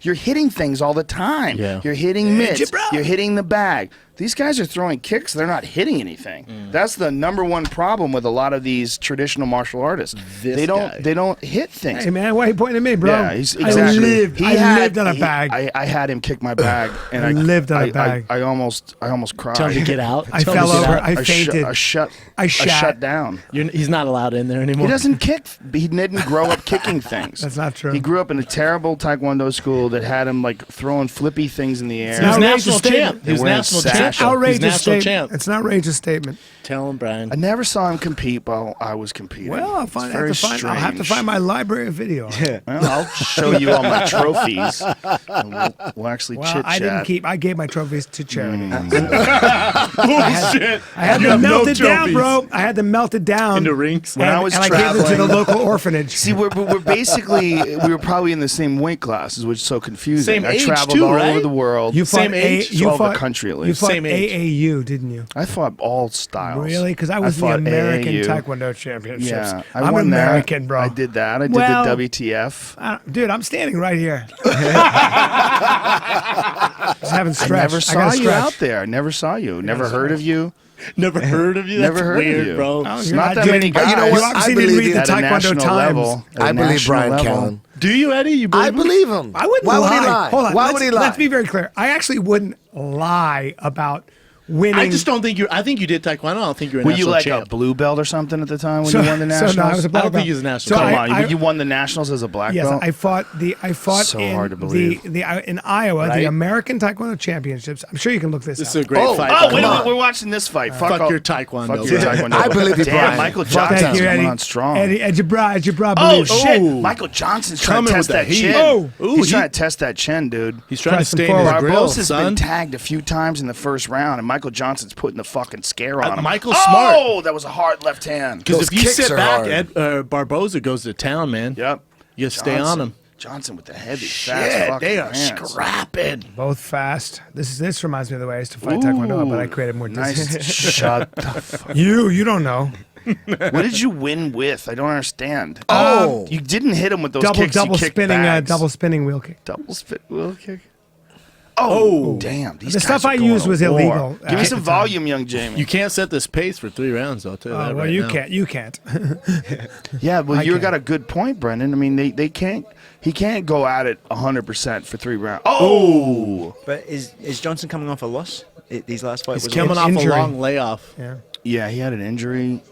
you're hitting things all the time. Yeah. You're hitting mitts. You're hitting the bag. These guys are throwing kicks. They're not hitting anything. That's the number one problem with a lot of these traditional martial artists. This They guy. don't hit things. Hey man, why are you pointing at me, bro? Yeah, he's exactly. I lived on a bag. I had him kick my bag, and I lived on a bag. I almost cried. Tell him to get out. I Tell him fell to get over. out. I fainted. I shat. shut down. He's not allowed in there anymore. He doesn't kick. He didn't grow up kicking things. That's not true. He grew up in a terrible Taekwondo school that had him like throwing flippy things in the air. He was outrageous national statement. champ. He was They wear national sash. champ. It's an outrageous He's national statement. champ. It's an outrageous statement. Tell him, Brian. I never saw him compete while I was competing. Well, I'll It's have very to find. I'll have to strange. find my library of video. Yeah. Well, I'll show you all my trophies. And we'll actually Well, chit I didn't chat. keep. I gave my trophies to charity. Bullshit. I had You them have no melted down, trophies. bro. I had them melted down Into rings. When I was and I gave them to the traveling- local orphanage. See, we're basically we were probably in the same weight classes, which is so confusing. Same I age, traveled too, all right? over the world. You fought Same age? You All over the fought country at You least. fought Same age. AAU, didn't you? I fought all styles. Really? Because I was the fought American AAU. Taekwondo Championships. Yeah, I'm won American, that. bro. I did that. I did Well, the WTF. Dude, I'm standing right here. Just having I stretch. never gotta saw you stretch. out there. Never saw you. Never heard of you. Never heard of you? That's Never heard of weird, you. bro. Oh, It's you're not that doing- many guys. You know You what? obviously I didn't believe read the you. At a Taekwondo national Times. level. At a I believe national Brian level. Callen. Do you, Eddie? You believe I him? believe him. I wouldn't Why lie. would he lie? Hold on. Why let's, would he lie? Let's be very clear. I actually wouldn't lie about winning. I just don't think you. I think you did Taekwondo. I don't think you're a Were you national like champ. a blue belt or something at the time when So- you won the so nationals? no, I was a I black don't think belt. he was a national So Come champ. on, you won the nationals as a black Yes, belt. I fought So in hard to believe. in Iowa, Right? the American Taekwondo Championships. I'm sure you can look this This up. is a great Oh, fight. Oh, by the wait a way. minute, we're watching this fight. Fuck all- your Taekwondo, Fuck your bro. Taekwondo. I believe you, Damn, Brian. Michael Thank Johnson's you, coming Eddie. on strong. Eddie Bra Oh, believe. shit. Oh. Michael Johnson's trying to Coming test with the that heat. chin. Oh. Ooh, He's he- trying to test that chin, dude. He's trying to Pressing stay in his forward. grill, Barbosa's been son. tagged a few times in the first round, and Michael Johnson's putting the fucking scare on him. Michael's smart. Oh, that was a hard left hand. Because Those if you kicks sit are back, hard. Barboza goes to town, man. Yep. You stay on him. Johnson with the heavy, fast Shit, fucking they are hands. scrapping. Both fast. This reminds me of the way I used to fight Taekwondo, but I created more distance. Nice. Shut the fuck. You don't know. What did you win with? I don't understand. Oh. You didn't hit him with those Double kicks. You double kicked spinning bags. double spinning wheel kick. Double spin wheel kick. Oh, damn! These The guys stuff are I going used to was war. illegal Give me at some the time. volume, young Jamie. You can't set this pace for 3 rounds. I'll tell you that Well, right you now. can't. You can't. Yeah, well, I you can't. got a good point, Brendan. I mean, they can't. He can't go at it 100% for 3 rounds. Oh, But is Johnson coming off a loss? These last fights. He's Was coming it? off injury. a long layoff. Yeah. yeah, he had an injury.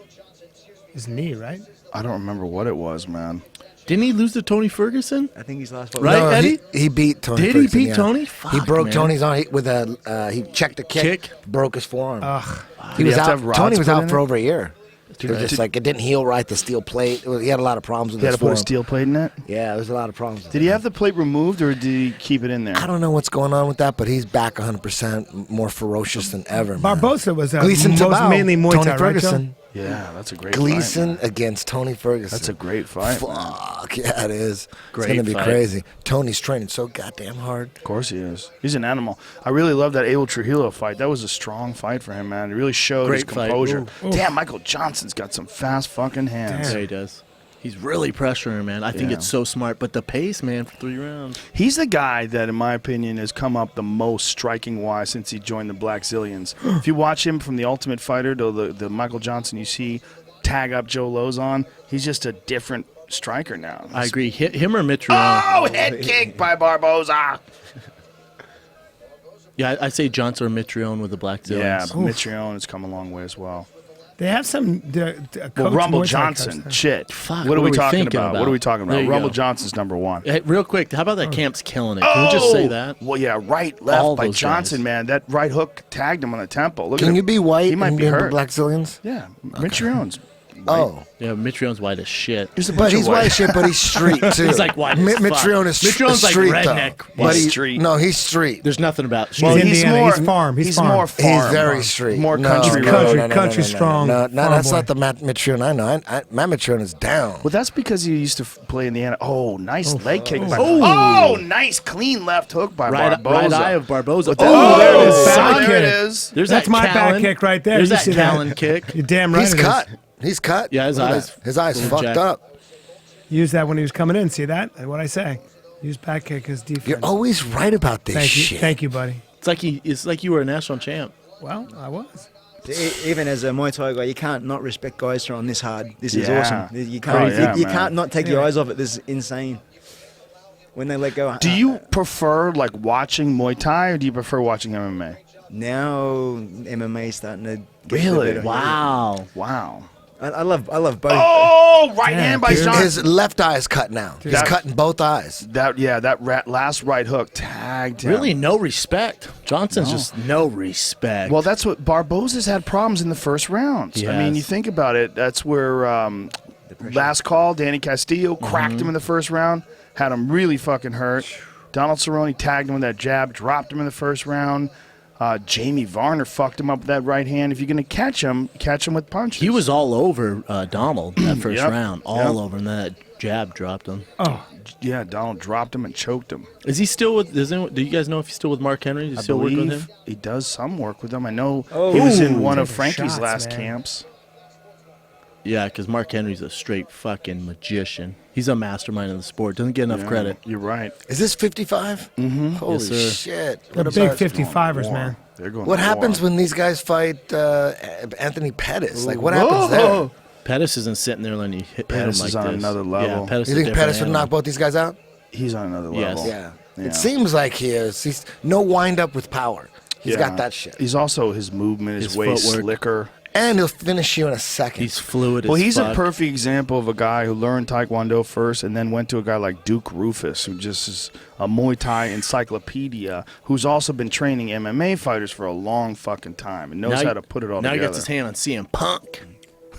His knee, right? I don't remember what it was, man. Didn't he lose to Tony Ferguson? I think his last fight. Right, No, Eddie? he beat Tony. Did he Ferguson, beat yeah. Tony? He Fuck, broke man. Tony's arm with a. He checked a kick, broke his forearm. Ugh. He Did was he have to out. have rods Tony was put out in for it? over a year. It was just like it didn't heal right. The steel plate. He had a lot of problems with He had his to put a forearm. steel plate in it. Yeah, there's a lot of problems. Did he have the plate removed, or did he keep it in there? I don't know what's going on with that, but he's back 100%, more ferocious than ever. Man. Barbosa was Gleason most Tabao, mainly Muay Tony Thai, right, Joe? Ferguson. Yeah, that's a great Gleason fight. Man. against Tony Ferguson. That's a great fight. man. Fuck yeah, it is. Great it's gonna be fight. crazy. Tony's training so goddamn hard. Of course he is. He's an animal. I really love that Abel Trujillo fight. That was a strong fight for him, man. It really showed his Great fight. composure. Ooh. Damn, Michael Johnson's got some fast fucking hands. Yeah, he does. He's really pressuring, man. I think Yeah. it's so smart. But the pace, man, for 3 rounds. He's the guy that, in my opinion, has come up the most striking-wise since he joined the Black Zillions. If you watch him from the Ultimate Fighter to the Michael Johnson you see tag up Joe Lozon, he's just a different striker now. I agree. Him or Mitrione. Oh, head kick by Barboza. Yeah, I say Johnson or Mitrione with the Black Yeah, Zillions. but Mitrione has come a long way as well. They have some. Well, Rumble Johnson, shit. Fuck, what are we were talking thinking about? What are we talking There about? you Rumble go. Johnson's number one. Hey, real quick, how about that Camp's killing it? Can we just say that? Well, yeah, right, left All by those Johnson, guys. man. That right hook tagged him on the temple. Look at Can him. you be white He might and be be in the hurt. Black Zillions? Yeah, Mitrione's. Oh. Yeah, Mitrione's white as shit. There's a But bunch he's of white as shit, but he's street too. He's like white as fuck. Mitrione is Mitrione's like street redneck though. white. But He's street. No, he's street. There's nothing about Well, He's he's Indiana. more He's farm. He's farm. more farm. He's very street. More No, country He's road. country- country strong No, farm that's boy. not the Matt Mitrione I know. Matt Mitrione is down. Well, that's because he used to play in the. Oh, nice leg kick. By, oh, nice clean left hook by right Barboza. eye of Barboza. With that- Oh, there it is. back son. there kick. it is. There's That's that my back Callen. kick right there. There's You that see that? Callen kick. You're damn right. He's it is. cut. He's cut. Yeah, his Look at eyes- that. His eyes little fucked jack. up. Use that when he was coming in. See that? What I say? Use back kick as defense. You're always right about this Thank you. shit. Thank you, buddy. It's like you were a national champ. Well, I was. Even as a Muay Thai guy, you can't not respect guys throwing this hard. This is Yeah. awesome. You Oh, can't, yeah, you man. can't not take your Yeah. eyes off it. This is insane. When they let go. Do you prefer like watching Muay Thai or do you prefer watching MMA? Now MMA is starting to get Really? better. Wow. Wow. I love both. Oh, right hand by dude. John. His left eye is cut now. He's That- cutting both eyes. That last right hook tagged him. Really, no respect. Johnson's just no respect. Well, that's what Barboza's had problems in the first rounds. He I mean, has. you think about it. That's where last call, Danny Castillo cracked him in the first round, had him really fucking hurt. Donald Cerrone tagged him with that jab, dropped him in the first round. Jamie Varner fucked him up with that right hand. If you're going to catch him with punches. he was all over Donald that first Yep. round, all Yep. over, and that jab dropped him. Oh, Yeah, Donald dropped him and choked him. Is he still with? Do you guys know if he's still with Mark Henry? Does he I still work with believe him? he does some work with him. I know he was in one of Taking Frankie's shots, last man. camps. Yeah, because Mark Henry's a straight fucking magician. He's a mastermind in the sport. Doesn't get enough Yeah, credit. You're right. Is this 55? Mm-hmm. Holy Yes, sir. shit. they're What big about- 55ers, War. man. They're going What to happens war. when these guys fight Anthony Pettis? Like, what happens there? Pettis isn't sitting there letting you hit Pettis him like is on this. another level. Yeah, Pettis You is a think different Pettis would animal. knock both these guys out? He's on another Yes. level. Yeah. Yeah. It seems like he is. He's no wind up with power. He's Yeah. got that shit. He's also his movement is His way footwork. slicker. And he'll finish you in a second. He's fluid. Well, as he's fuck. a perfect example of a guy who learned Taekwondo first and then went to a guy like Duke Rufus, who just is a Muay Thai encyclopedia, who's also been training MMA fighters for a long fucking time and knows Now how to put it all now together. he gets his hand on CM Punk.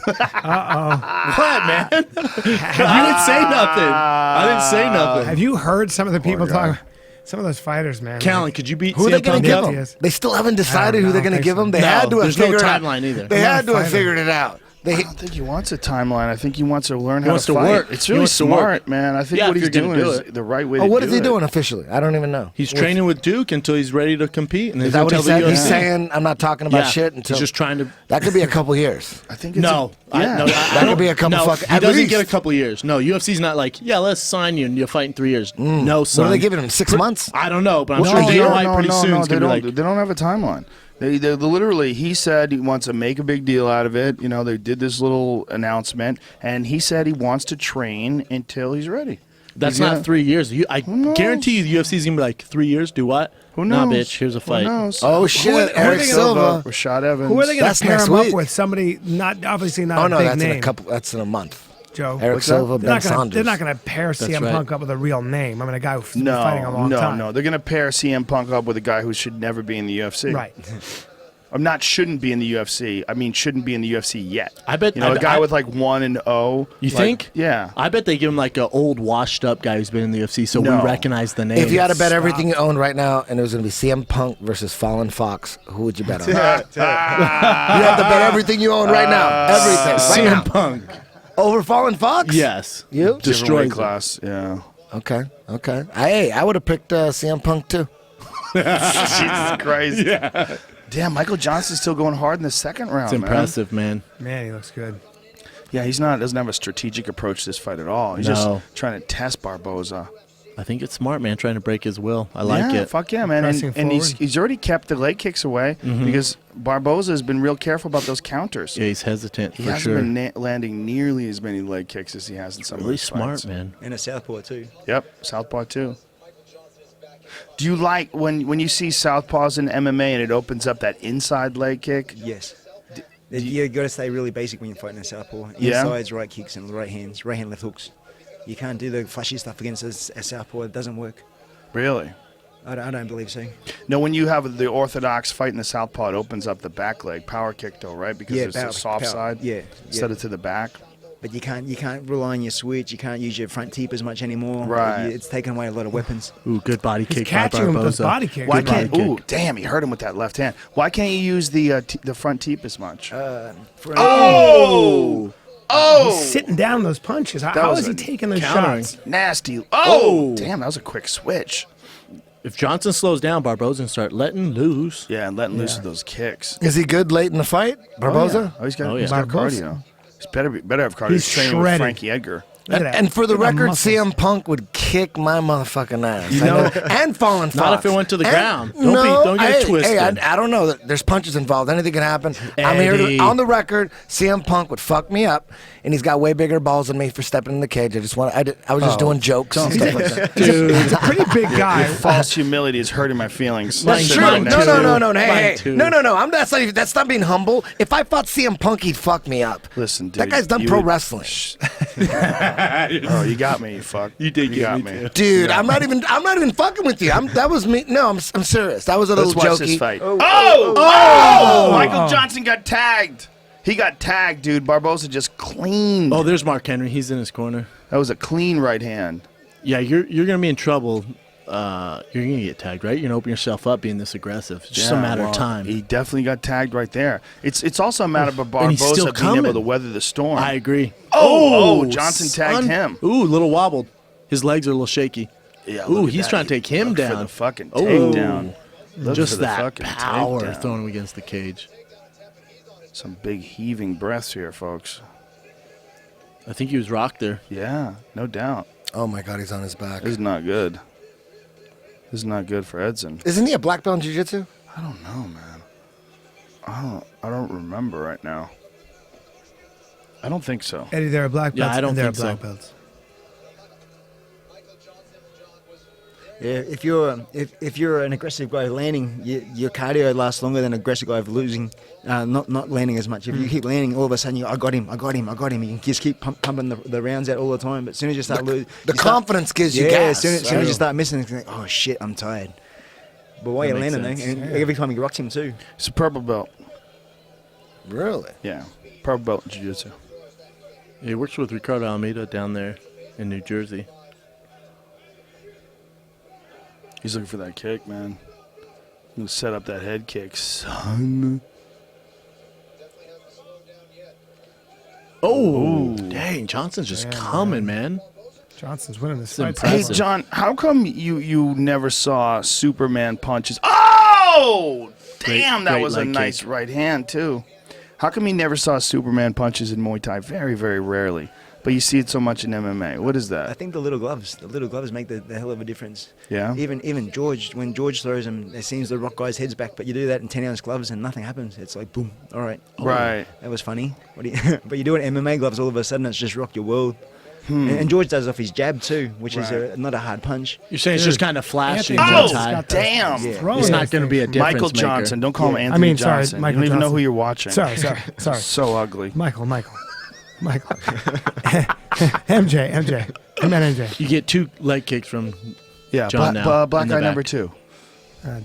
Uh-oh. What, man? I didn't say nothing. I didn't say nothing. Have you heard some of the people guy. talk? Some of those fighters, man. Callen, could you beat Who are they CM going Punk to give up? him? Yes. They still haven't decided know. who they're going to give him. They No, had to have there's no figured it out. timeline either. They I'm had not to have fighting. figured it out. I don't think he wants a timeline. I think he wants to learn He how wants to to fight. work. It's He really wants to work. smart, man. I think Yeah, what if he's you're gonna doing do is it. the right way Oh, to what do is he it. doing officially? I don't even know. He's training with Duke until he's ready to compete. And Is he's that gonna what he tell said? the He's UFC. saying I'm not talking about Yeah, shit until he's just trying to. that could be a couple years. I think it's No, yeah. That could be a couple no, fucking- He at doesn't least. get a couple years. No, UFC's not like, yeah, let's sign you and you'll fight in 3 years. No, son. What are they giving him? 6 months? I don't know, but I'm No, sure Dana no, White no, pretty no, soon no, is they gonna don't. be like, They don't have a timeline. They literally. He said he wants to make a big deal out of it. You know, they did this little announcement, and he said he wants to train until he's ready. that's He's not gonna- 3 years. I knows? guarantee you, the UFC's gonna be like 3 years. Do what? Who Nah, knows? bitch. Here's a Who fight. knows? Oh shit, who are Eric they Silva. Rashad Evans. Who are they going That's to pair next him up week. with? Somebody not obviously not Oh a no, big that's name. in a couple. That's in a month. Joe. Eric What's that? Silva, Ben Saunders. They're not going to pair CM right. Punk up with a real name. I mean, a guy who's been fighting a long time. No. They're going to pair CM Punk up with a guy who should never be in the UFC. Right. I'm not shouldn't be in the UFC. I mean, shouldn't be in the UFC yet. I bet- you know I- a guy I- with like 1-0. You like, think? Yeah. I bet they give him like an old, washed-up guy who's been in the UFC, so No. we recognize the name. If you had to bet everything you owned right now, and it was going to be CM Punk versus Fallon Fox, who would you bet on? You have to bet everything you own right now. Everything. Right now. CM Punk. Over Fallon Fox? Yes. You? Different weight Destroys him. class. Yeah. Okay. Okay. Hey, I would have picked CM Punk too. Jesus Christ. Yeah. Damn, Michael Johnson's still going hard in the second round. It's impressive, man. Man, he looks good. Yeah, he's not. Doesn't have a strategic approach to this fight at all. He's No. just trying to test Barboza. I think it's smart, man, trying to break his will. I like Yeah, it. fuck yeah, man. Pressing And he's forward. already kept the leg kicks away because Barboza has been real careful about those counters. Yeah, he's hesitant He for hasn't sure. been landing nearly as many leg kicks as he has in some of Really his smart, fights. man. And a southpaw too. Yep, southpaw too. Do you like when you see southpaws in MMA and it opens up that inside leg kick? Yes. You got to stay really basic when you're fighting a southpaw. Yeah. Insides, right kicks, and right hands, right hand, left hooks. You can't do the flashy stuff against a southpaw. It doesn't work. Really? I don't believe so. No, when you have the orthodox fight in the southpaw, it opens up the back leg power kick though, right? Because Yeah, there's power- a soft power. side. Yeah, Instead yeah. of to the back. But you can't rely on your switch. You can't use your front teep as much anymore. Right. It's taken away a lot of weapons. Ooh, good body He's kick by catching him with those Barboza. body kicks. Why Good body can't? Ooh, kick. damn! He hurt him with that left hand. Why can't you use the front teep as much? Oh! He's sitting down those punches. How was is he a taking those countering. shots? Nasty. Oh, damn! That was a quick switch. If Johnson slows down, Barboza can start letting loose. Yeah, and letting loose of those kicks. Is he good late in the fight, Barboza? Oh, he's got, Oh, he's yeah. got Barboza. cardio. He's better have cardio. He's He's training with shredded. Frankie Edgar. Look at that. And for the Look at record, muscles. CM Punk would kick my motherfucking ass. You know- and Fallen Fox. Not if it went to the And- ground. Don't get it twisted. Hey, I don't know. There's punches involved. Anything can happen. I'm here Eddie. on the record. CM Punk would fuck me up, and he's got way bigger balls than me for stepping in the cage. I was just doing jokes and stuff like that. He's a pretty big guy. False humility is hurting my feelings. That's Mine true. too. No. Mine Hey, too. no. That's not being humble. If I fought CM Punk, he'd fuck me up. Listen, dude. That guy's done you pro would- wrestling. Oh, you got me, you fuck. You did get got me, me. too. Dude, I'm not even fucking with you. That was me. No, I'm serious. That was a Let's little watch jokey. this fight. Oh! Michael Johnson got tagged. He got tagged, dude. Barboza just cleaned. Oh, there's Mark Henry. He's in his corner. That was a clean right hand. Yeah, you're gonna be in trouble. You're gonna get tagged, right? You're gonna open yourself up being this aggressive. It's just a matter of time. He definitely got tagged right there. It's also a matter of And he's still Barboza being able coming. to weather the storm. I agree. Oh, Johnson tagged son. him. Ooh, a little wobbled. His legs are a little shaky. Yeah, Ooh, look at he's that. trying to take him Look for down. the fucking Oh. takedown. Look Just for the that fucking power takedown. throwing him against the cage. Some big heaving breaths here, folks. I think he was rocked there. Yeah, no doubt. Oh my God, he's on his back. This is not good. This is not good for Edson. Isn't he a black belt in jiu-jitsu? I don't know, man. I don't remember right now. I don't think so. Eddie, there are black Yeah, belts. I don't and there are think black so. belts. Yeah, if you're an aggressive guy landing, your cardio lasts longer than an aggressive guy losing, not landing as much. If you keep landing, all of a sudden I got him. You can just keep pumping the rounds out all the time. But as soon as you start losing, The confidence gives you gas. As soon as you start missing, it's like, oh shit, I'm tired. But while you're makes landing, sense. and every time you rocks him too. It's a purple belt. Really? Yeah, purple belt in jiu-jitsu. He works with Ricardo Almeida down there in New Jersey. He's looking for that kick, man. He's gonna set up that head kick, son. Oh, dang. Johnson's just coming, man. Johnson's winning this It's fight. impressive. Hey, Impressive. John, how come you never saw Superman punches? Oh, damn, that great was a leg nice kick. right hand, too. How come you never saw Superman punches in Muay Thai? Very, very rarely. But you see it so much in MMA. What is I that? think the little gloves make the hell of a difference. Yeah? Even George, when George throws him, it seems to rock guys' heads back. But you do that in 10-ounce gloves and nothing happens. It's like boom, all right. Right. That was funny. What do you, but you do it in MMA gloves, all of a sudden it's just rock your world. And George does it off his jab too, which is not a hard punch. You're saying it's just kind of flashy. Anthony Oh, Johnson's got those damn. Yeah. throwing It's not those going to be a things. difference Michael maker. Johnson. Don't call him Yeah. Anthony I mean, sorry, Johnson. Michael you don't even know Johnson. who you're watching. Sorry. So ugly. Michael. MJ. I meant MJ. You get 2 leg kicks from Yeah, John now, black in the guy back. number 2.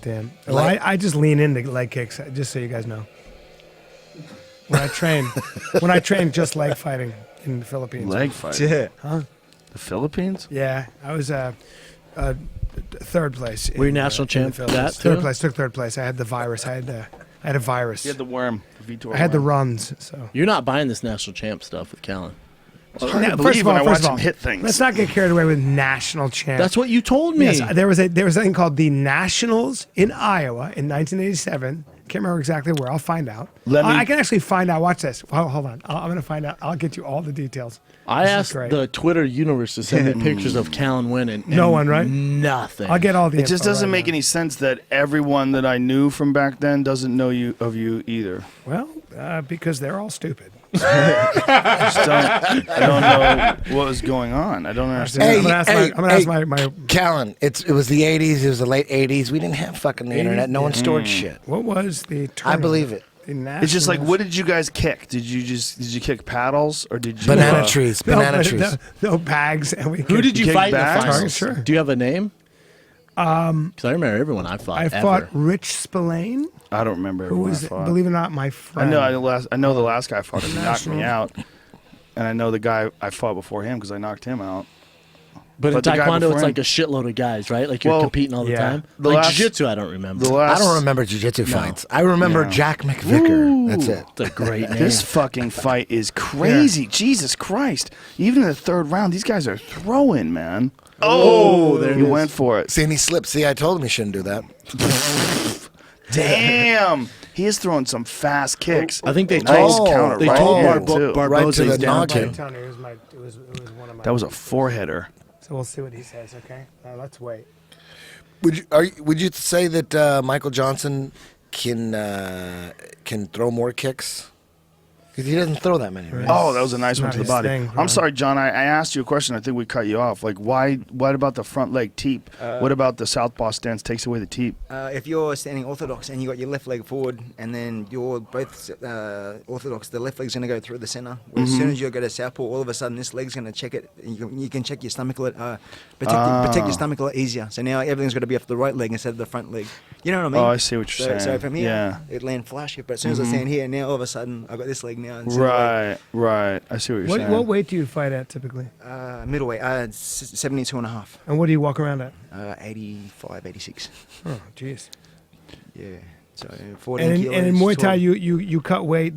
Damn. Well, I just lean into leg kicks, just so you guys know. When I train just leg fighting in the Philippines. Leg fight. Yeah. The Philippines? Yeah, I was third place. Were you in, national in the champ Philippines. that Third too? place. Took third place. I had the virus. I had a virus. You had the worm. The Vitor I had the worm. runs. So You're not buying this national champ stuff with Callen. It's hard Now, to believe when I watch him hit things. let's not get carried away with national champ. That's what you told me. Yes, there was something called the Nationals in Iowa in 1987. Can't remember exactly where. I'll find out. Let me- I can actually find out. Watch this. Hold on. I'm going to find out. I'll get you all the details. I This is asked great. the Twitter universe to send me pictures of Callen winning. No one, right? Nothing. I'll get all the It just info doesn't right make now. any sense that everyone that I knew from back then doesn't know of you either. Well, because they're all stupid. I don't know what was going on. I don't understand. Hey, I'm gonna ask my Callen, it was the 80s. It was the late 80s. We didn't have fucking the internet. No one stored shit. what was the tournament? I believe it. The It's just like, Nationals- what did you guys kick? Did you kick paddles or did you Banana trees. No, Banana but trees. no bags, and we. Who did you kick fight in the back? finals? Sure. Do you have a name? Because I remember everyone I fought. I ever. fought Rich Spillane, I don't remember who who I was, fought. believe it or not, my I friend. know. I know the last guy I fought him. He knocked me National. out, and I know the guy I fought before him because I knocked him out. But in But the guy Taekwondo, before it's him- like a shitload of guys, right? Like you're Well, competing all the yeah. time. The Like last- jiu-jitsu, I don't remember. The I last, don't remember jiu-jitsu fights. I remember Yeah. Jack McVicker. That's it. It's a great name. This fucking fight is crazy. Jesus Christ! Even in the third round, these guys are throwing, man. Oh, there he it is. went for it. See, and he slipped. See, I told him he shouldn't do that. Damn, he is throwing some fast kicks. I think they Nice told, counter they right told here, Barbo- too. Barboza Right to he's the down noggin. to. Tony, it was one of my. That was a four-hitter. So we'll see what he says. Okay, let's wait. Would you say that Michael Johnson can throw more kicks? Because he doesn't throw that many, right? Oh, that was a nice It's one not to the his body. thing, I'm right? sorry, John. I asked you a question. I think we cut you off. Like, why? What about the front leg teep? What about the southpaw stance takes away the teep? If you're standing orthodox and you got your left leg forward, and then you're both orthodox, the left leg's going to go through the center. As soon as you go to southpaw, all of a sudden this leg's going to check it. You can check your stomach a lot, protect your stomach a lot easier. So now everything's got to be off the right leg instead of the front leg. You know what I mean? Oh, I see what you're saying. So from here, Yeah. it land flush. But as soon as I stand here, now all of a sudden I got this leg now. instead of Right. I see what you're saying. What weight do you fight at typically? middleweight, 72 and a half, And what do you walk around at? 85, 86. Oh, jeez. Yeah. So 14 And kilos. in Muay Thai, 12. you cut weight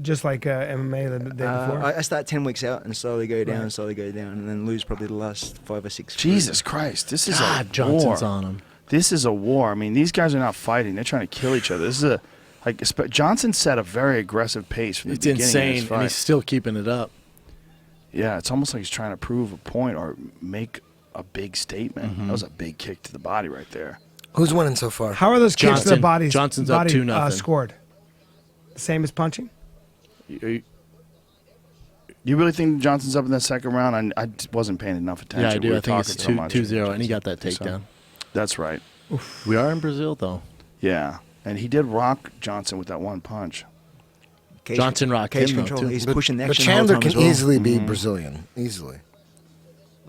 just like MMA the day before. I start 10 weeks out and slowly go down, and then lose probably the last 5 or 6. Jesus Christ, this is God, a Johnson's war. on him. This is a war. I mean, these guys are not fighting; they're trying to kill each other. This is Johnson set a very aggressive pace from the It's beginning of insane, this and fight. he's still keeping it up. Yeah, it's almost like he's trying to prove a point or make a big statement. That was a big kick to the body right there. Who's winning so far? How are those kicks to the Johnson. body? Johnson's up body, 2-0. Scored. The same as punching. You really think Johnson's up in that second round? I just wasn't paying enough attention. Yeah, I do. We were I think it's talking so much. 2-0, and he got that So, takedown. That's right. We are in Brazil, though. Yeah, and he did rock Johnson with that one punch. Johnson rocked cage him, though, control. too. He's pushing the But action the whole Chandler time can as well. easily be Brazilian. Easily.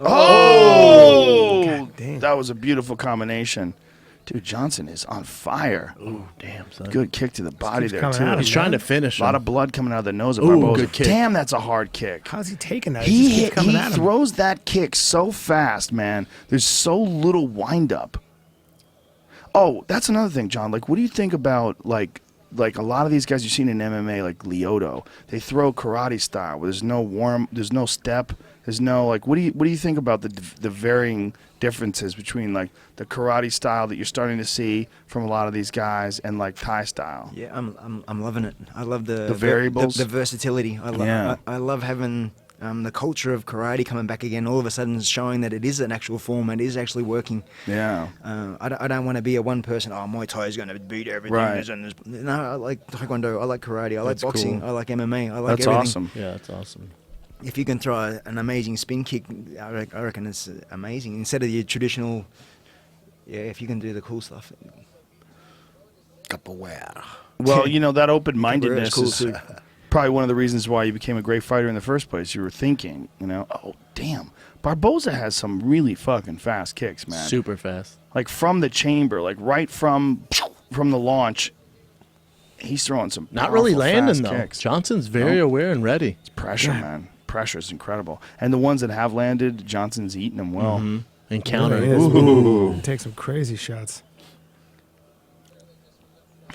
Oh, damn. that was a beautiful combination. Dude, Johnson is on fire. Ooh, damn, son. Good kick to the body keeps there, coming too. at him, He's trying to man. finish A lot him. of blood coming out of the nose of Ooh, Barboza. good kick. Damn, that's a hard kick. How's he taking that? He just keeps coming at him. Throws that kick so fast, man. There's so little wind up. Oh, that's another thing, John. Like, what do you think about like a lot of these guys you've seen in MMA, like Lyoto? They throw karate style where there's no step, there's no like. What do you think about the varying differences between like the karate style that you're starting to see from a lot of these guys and like Thai style? Yeah, I'm loving it. I love the variables? the versatility. I love having the culture of karate coming back again. All of a sudden, showing that it is an actual form. It is actually working. Yeah. I don't want to be a one person. Oh, Muay Thai is going to beat everything. Right. No, I like Taekwondo. I like karate. I like That's boxing. cool. I like MMA. I like That's everything. awesome. Yeah, that's awesome. If you can throw an amazing spin kick, I reckon it's amazing. Instead of your traditional, if you can do the cool stuff. Capoeira. Well, that open-mindedness Cool is too. probably one of the reasons why you became a great fighter in the first place. You were thinking, oh, damn, Barboza has some really fucking fast kicks, man. Super fast. Like from the chamber, like right from the launch, he's throwing some Not really powerful, landing, fast though. kicks. Johnson's very aware and ready. It's pressure, man. Pressure is incredible. And the ones that have landed, Johnson's eating them well. And counter. Really is. Ooh. Take some crazy shots.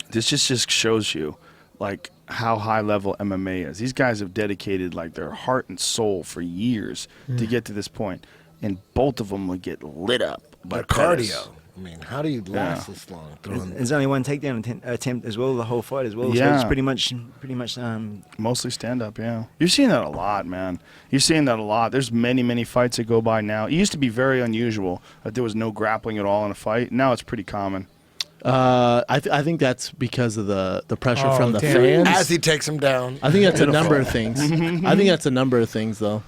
This just shows you, like, how high level MMA is. These guys have dedicated like their heart and soul for years to get to this point, and both of them would get lit up by Their Pettis. cardio. I mean, how do you last this long? There's only one takedown attempt as well, the whole fight as well. So Yeah. it's pretty much. Mostly stand-up, yeah. You're seeing that a lot, man. You're seeing that a lot. There's many fights that go by now. It used to be very unusual that there was no grappling at all in a fight. Now it's pretty common. I think that's because of the pressure Oh, from the damn. fans. As he takes him down. I think that's a number of things. I think that's a number of things, though.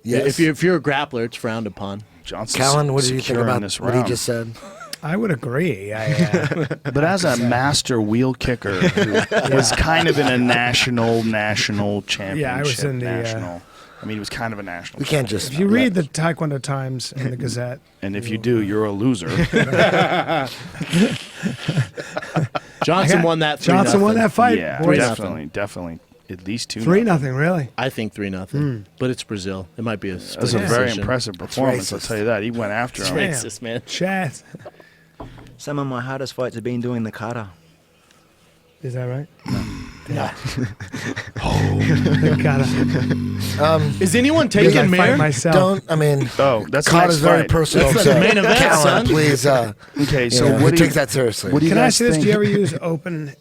Yes. If you're a grappler, it's fround upon. Johnson's Callen, what do you think securing about this what he round. just said? I would agree. But as a master wheel kicker who was kind of in a national championship. Yeah, I was in the, national. I mean, he was kind of a national. We can't just. If you read the Taekwondo Times and the Gazette, And if you do, you're a loser. Johnson won that 3-0. Johnson won that fight. Yeah, boys. 3-0. definitely. At least 2-0. 3-0, really. I think 3-0. But it's Brazil. It might be a split That's a very decision. impressive performance, I'll racist. tell you that. He went after It's him. racist, man. Chat. Some of my hardest fights have been doing the kata. Is that right? Yeah. Gotta Is anyone I taking fight Mayor? myself. Don't. I mean, Oh, that's the Kata next is very fight. personal. That's the main event, Callen, son. please. Okay, so So what do you take that seriously. What do you Can I guys ask you this? think? Do you ever use open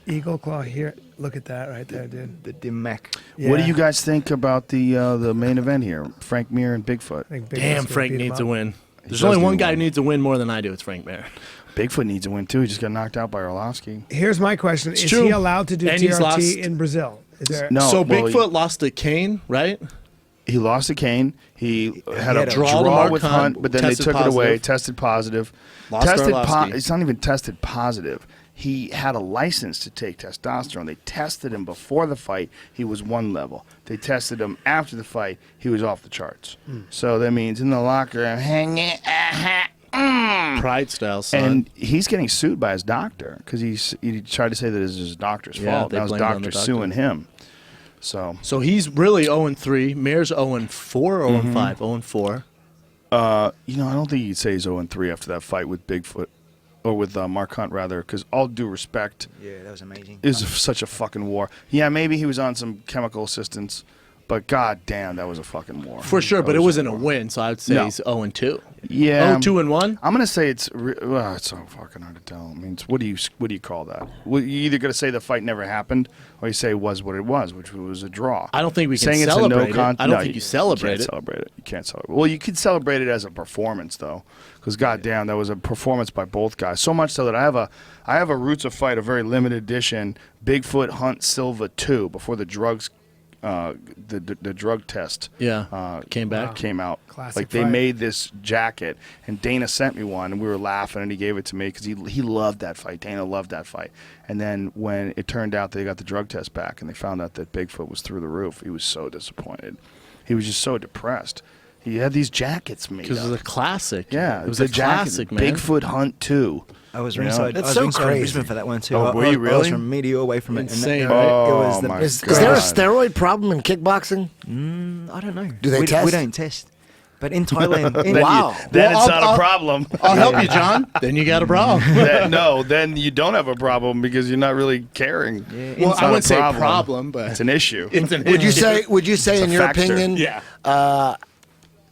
eagle claw here? Look at that right there, dude. The Dimac. What do Yeah. you guys think about the main event here? Frank Mir and Bigfoot. I think Big Damn, Boss would Frank beat him needs a up. win. There's does only one need guy one. who needs to win more than I do. It's Frank Mir. Bigfoot needs a win too. He just got knocked out by Orlovsky. Here's my question: Is true. he allowed to do And he's lost- TRT in Brazil? Is there? No, So well, Bigfoot lost to Kane, right? He lost to Kane. He had had a a draw to draw Mark with Hunt, Hunt, but then they tested took it away. positive. Tested positive. Lost tested Arlovsky. It's not even tested positive. He had a license to take testosterone. They tested him before the fight. He was one level. They tested him after the fight. He was off the charts. So that means in the locker room, hang it. Pride style, son. And he's getting sued by his doctor because he tried to say that it was his doctor's Yeah, fault. they Now his blamed it on the doctor's doctor. suing him. So he's really 0-3. Mayor's 0-4 or 0-5? 0-4. I don't think you'd say he's 0-3 after that fight with Bigfoot or with Mark Hunt rather. Because all due respect, Yeah, that was amazing. it was such a fucking war. Yeah, maybe he was on some chemical assistance, but god damn, that was a fucking war. For sure, That but it was wasn't a war. win, so I would say No. he's 0-2. Yeah, 2-1? I'm gonna say it's it's so fucking hard to tell. I mean, what do you call that? Well, you either gonna say the fight never happened, or you say it was what it was, which was a draw. I don't think we can Saying celebrate it's a no it. I don't think you celebrate can't it. Celebrate it. You can't celebrate. Well, you could celebrate it as a performance though, because goddamn, that was a performance by both guys. So much so that I have a Roots of Fight, a very limited edition Bigfoot Hunt Silva 2 before the drugs. The drug test Came back. came out. Classic Like they fight. made this jacket, and Dana sent me one, and we were laughing, and he gave it to me because he loved that fight. Dana loved that fight. And then when it turned out they got the drug test back, and they found out that Bigfoot was through the roof, he was so disappointed. He was just so depressed. He had these jackets made. Because it was a classic. yeah, It was the a classic, man. Bigfoot Hunt 2. I was You know? ringside. That's I was so ringside in crazy. Brisbane for that one too. Oh, were you I was really? from media away from Insane, it. right? It was the my best. Is there a God. steroid problem in kickboxing? I don't know. Do they we, test? We don't test. But in Thailand, Wow. Then Well, it's not I'll- a problem. I'll help you, John. Then you got a problem. Then you don't have a problem because you're not really caring. Well, It's I not a wouldn't say problem, but It's an issue. it's an Would you issue. say, in a your factor. opinion? Yeah.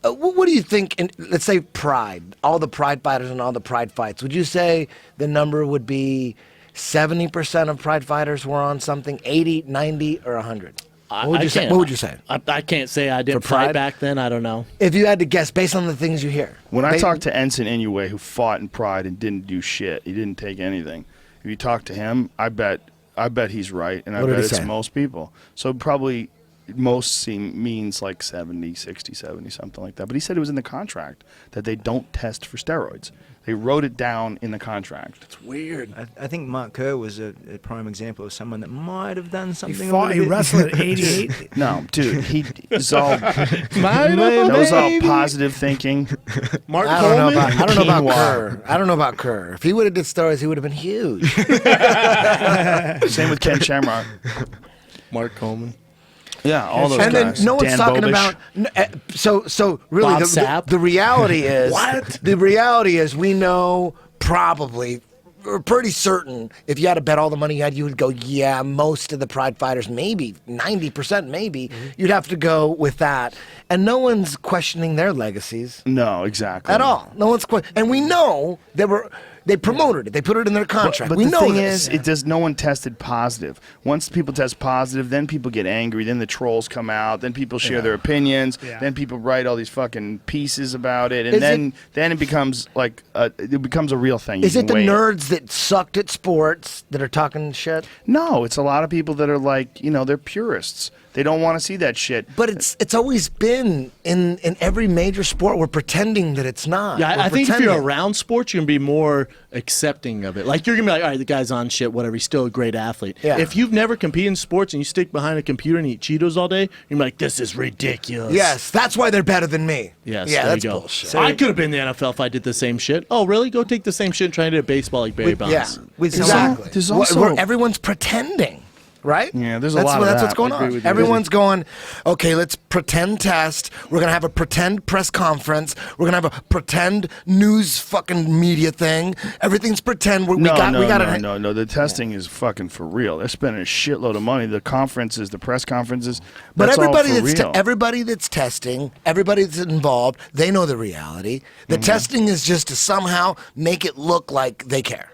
What do you think? Let's say Pride, all the Pride fighters and all the Pride fights. Would you say the number would be 70% of Pride fighters were on something, 80, 90, or 100? What would you say? What would you say? I can't say I didn't For Pride? fight back then. I don't know. If you had to guess based on the things you hear. When I talked to Ensign Inoue, who fought in Pride and didn't do shit, he didn't take anything. If you talk to him, I bet he's right, and I What did bet he it's say? most people. So probably most means like 70, 60, 70, something like that. But he said it was in the contract that they don't test for steroids. They wrote it down in the contract. It's weird. I think Mark Kerr was a prime example of someone that might have done He something. fought. a He little bit. wrestled at 88. No, dude, he was all Might that was all baby. positive thinking. Mark I don't know Coleman. about. I don't know about Quinoa. Kerr. I don't know about Kerr. If he would have did steroids, he would have been huge. Same with Ken Shamrock. Mark Coleman. Yeah, all those And then guys. no one's Dan talking Bobish. about. So really, Bob the Sapp. reality is What? The reality is we know probably were pretty certain if you had to bet all the money you had, you would go, yeah, most of the Pride fighters, maybe 90%, maybe you'd have to go with that. And no one's questioning their legacies No, exactly. at all. No one's and we know they promoted it. They put it in their contract. But we the know thing this. is, no one tested positive. Once people test positive, then people get angry. Then the trolls come out. Then people share their opinions. Yeah. Then people write all these fucking pieces about it, and Is then it becomes like it becomes a real thing. Is You it can the weigh nerds that sucked at sports that are talking shit? No, it's a lot of people that are like, they're purists. They don't want to see that shit. But it's always been in every major sport. We're pretending that it's not. Yeah, We're I think if you're pretending. around sports, you're gonna be more accepting of it. Like you're gonna be like, all right, the guy's on shit, whatever. He's still a great athlete. Yeah. If you've never competed in sports and you stick behind a computer and eat Cheetos all day, you're like, this is ridiculous. Yes, that's why they're better than me. Yes. Yeah, there that's you go. bullshit. I could have been in the NFL if I did the same shit. Oh, really? Go take the same shit and try to do baseball like Barry Bonds. Yeah, exactly. There's also- Where everyone's pretending. Right? Yeah, there's a that's lot of that's that. what's going I agree on. with you. Everyone's going, okay, let's pretend test. We're going to have a pretend press conference. We're going to have a pretend news fucking media thing. Everything's pretend. We got No. The testing is fucking for real. They're spending a shitload of money. The conferences, the press conferences. But That's everybody all for that's real. everybody that's testing, everybody that's involved, they know the reality. The testing is just to somehow make it look like they care.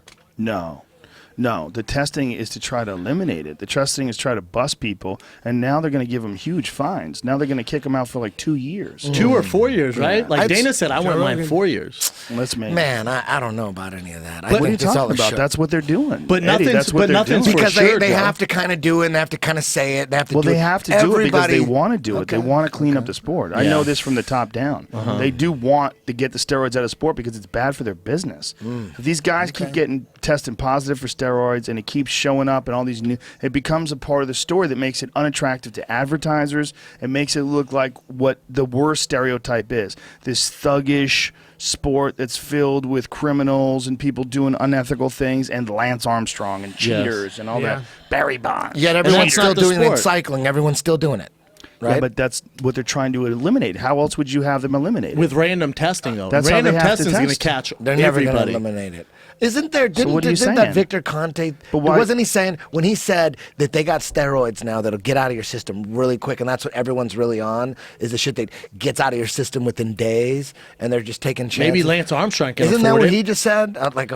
No, the testing is to try to eliminate it. The testing is try to bust people, and now they're going to give them huge fines. Now they're going to kick them out for like 2 years. 2 or 4 years, right? Like I'd- Dana said, I went mine 4 years. Let's make. Man, I don't know about any of that. I What are you think it's all talking a about? show. That's what they're doing. But Eddie, nothing's- that's what but they're nothing's doing. for because sure, they Joe. have to kind of do it and they have to kind of say it. They have to Well, do they it. have to do it because Everybody- they want to do it. They Okay. want to clean up the sport. I Yeah. know this from the top down. They do want to get the steroids out of sport because it's bad for their business. If these guys keep getting testing positive for steroids and it keeps showing up and all these new, it becomes a part of the story that makes it unattractive to advertisers. It makes it look like what the worst stereotype is. This thuggish sport that's filled with criminals and people doing unethical things and Lance Armstrong and cheaters and all that. Barry Bonds. Yet everyone's that's still not the doing it in sport. cycling. Everyone's still doing it. Right? Yeah, but that's what they're trying to eliminate. How else would you have them eliminated? With random testing, though. That's how random they have to testing is going to test. catch They're never going to everybody. eliminate it. Isn't there? Didn't, what are you didn't that saying? Victor Conte? But why- Wasn't he saying when he said that they got steroids now that'll get out of your system really quick, and that's what everyone's really on is the shit that gets out of your system within days, and they're just taking chances. Maybe Lance Armstrong can Isn't that afford what it. he just said? Like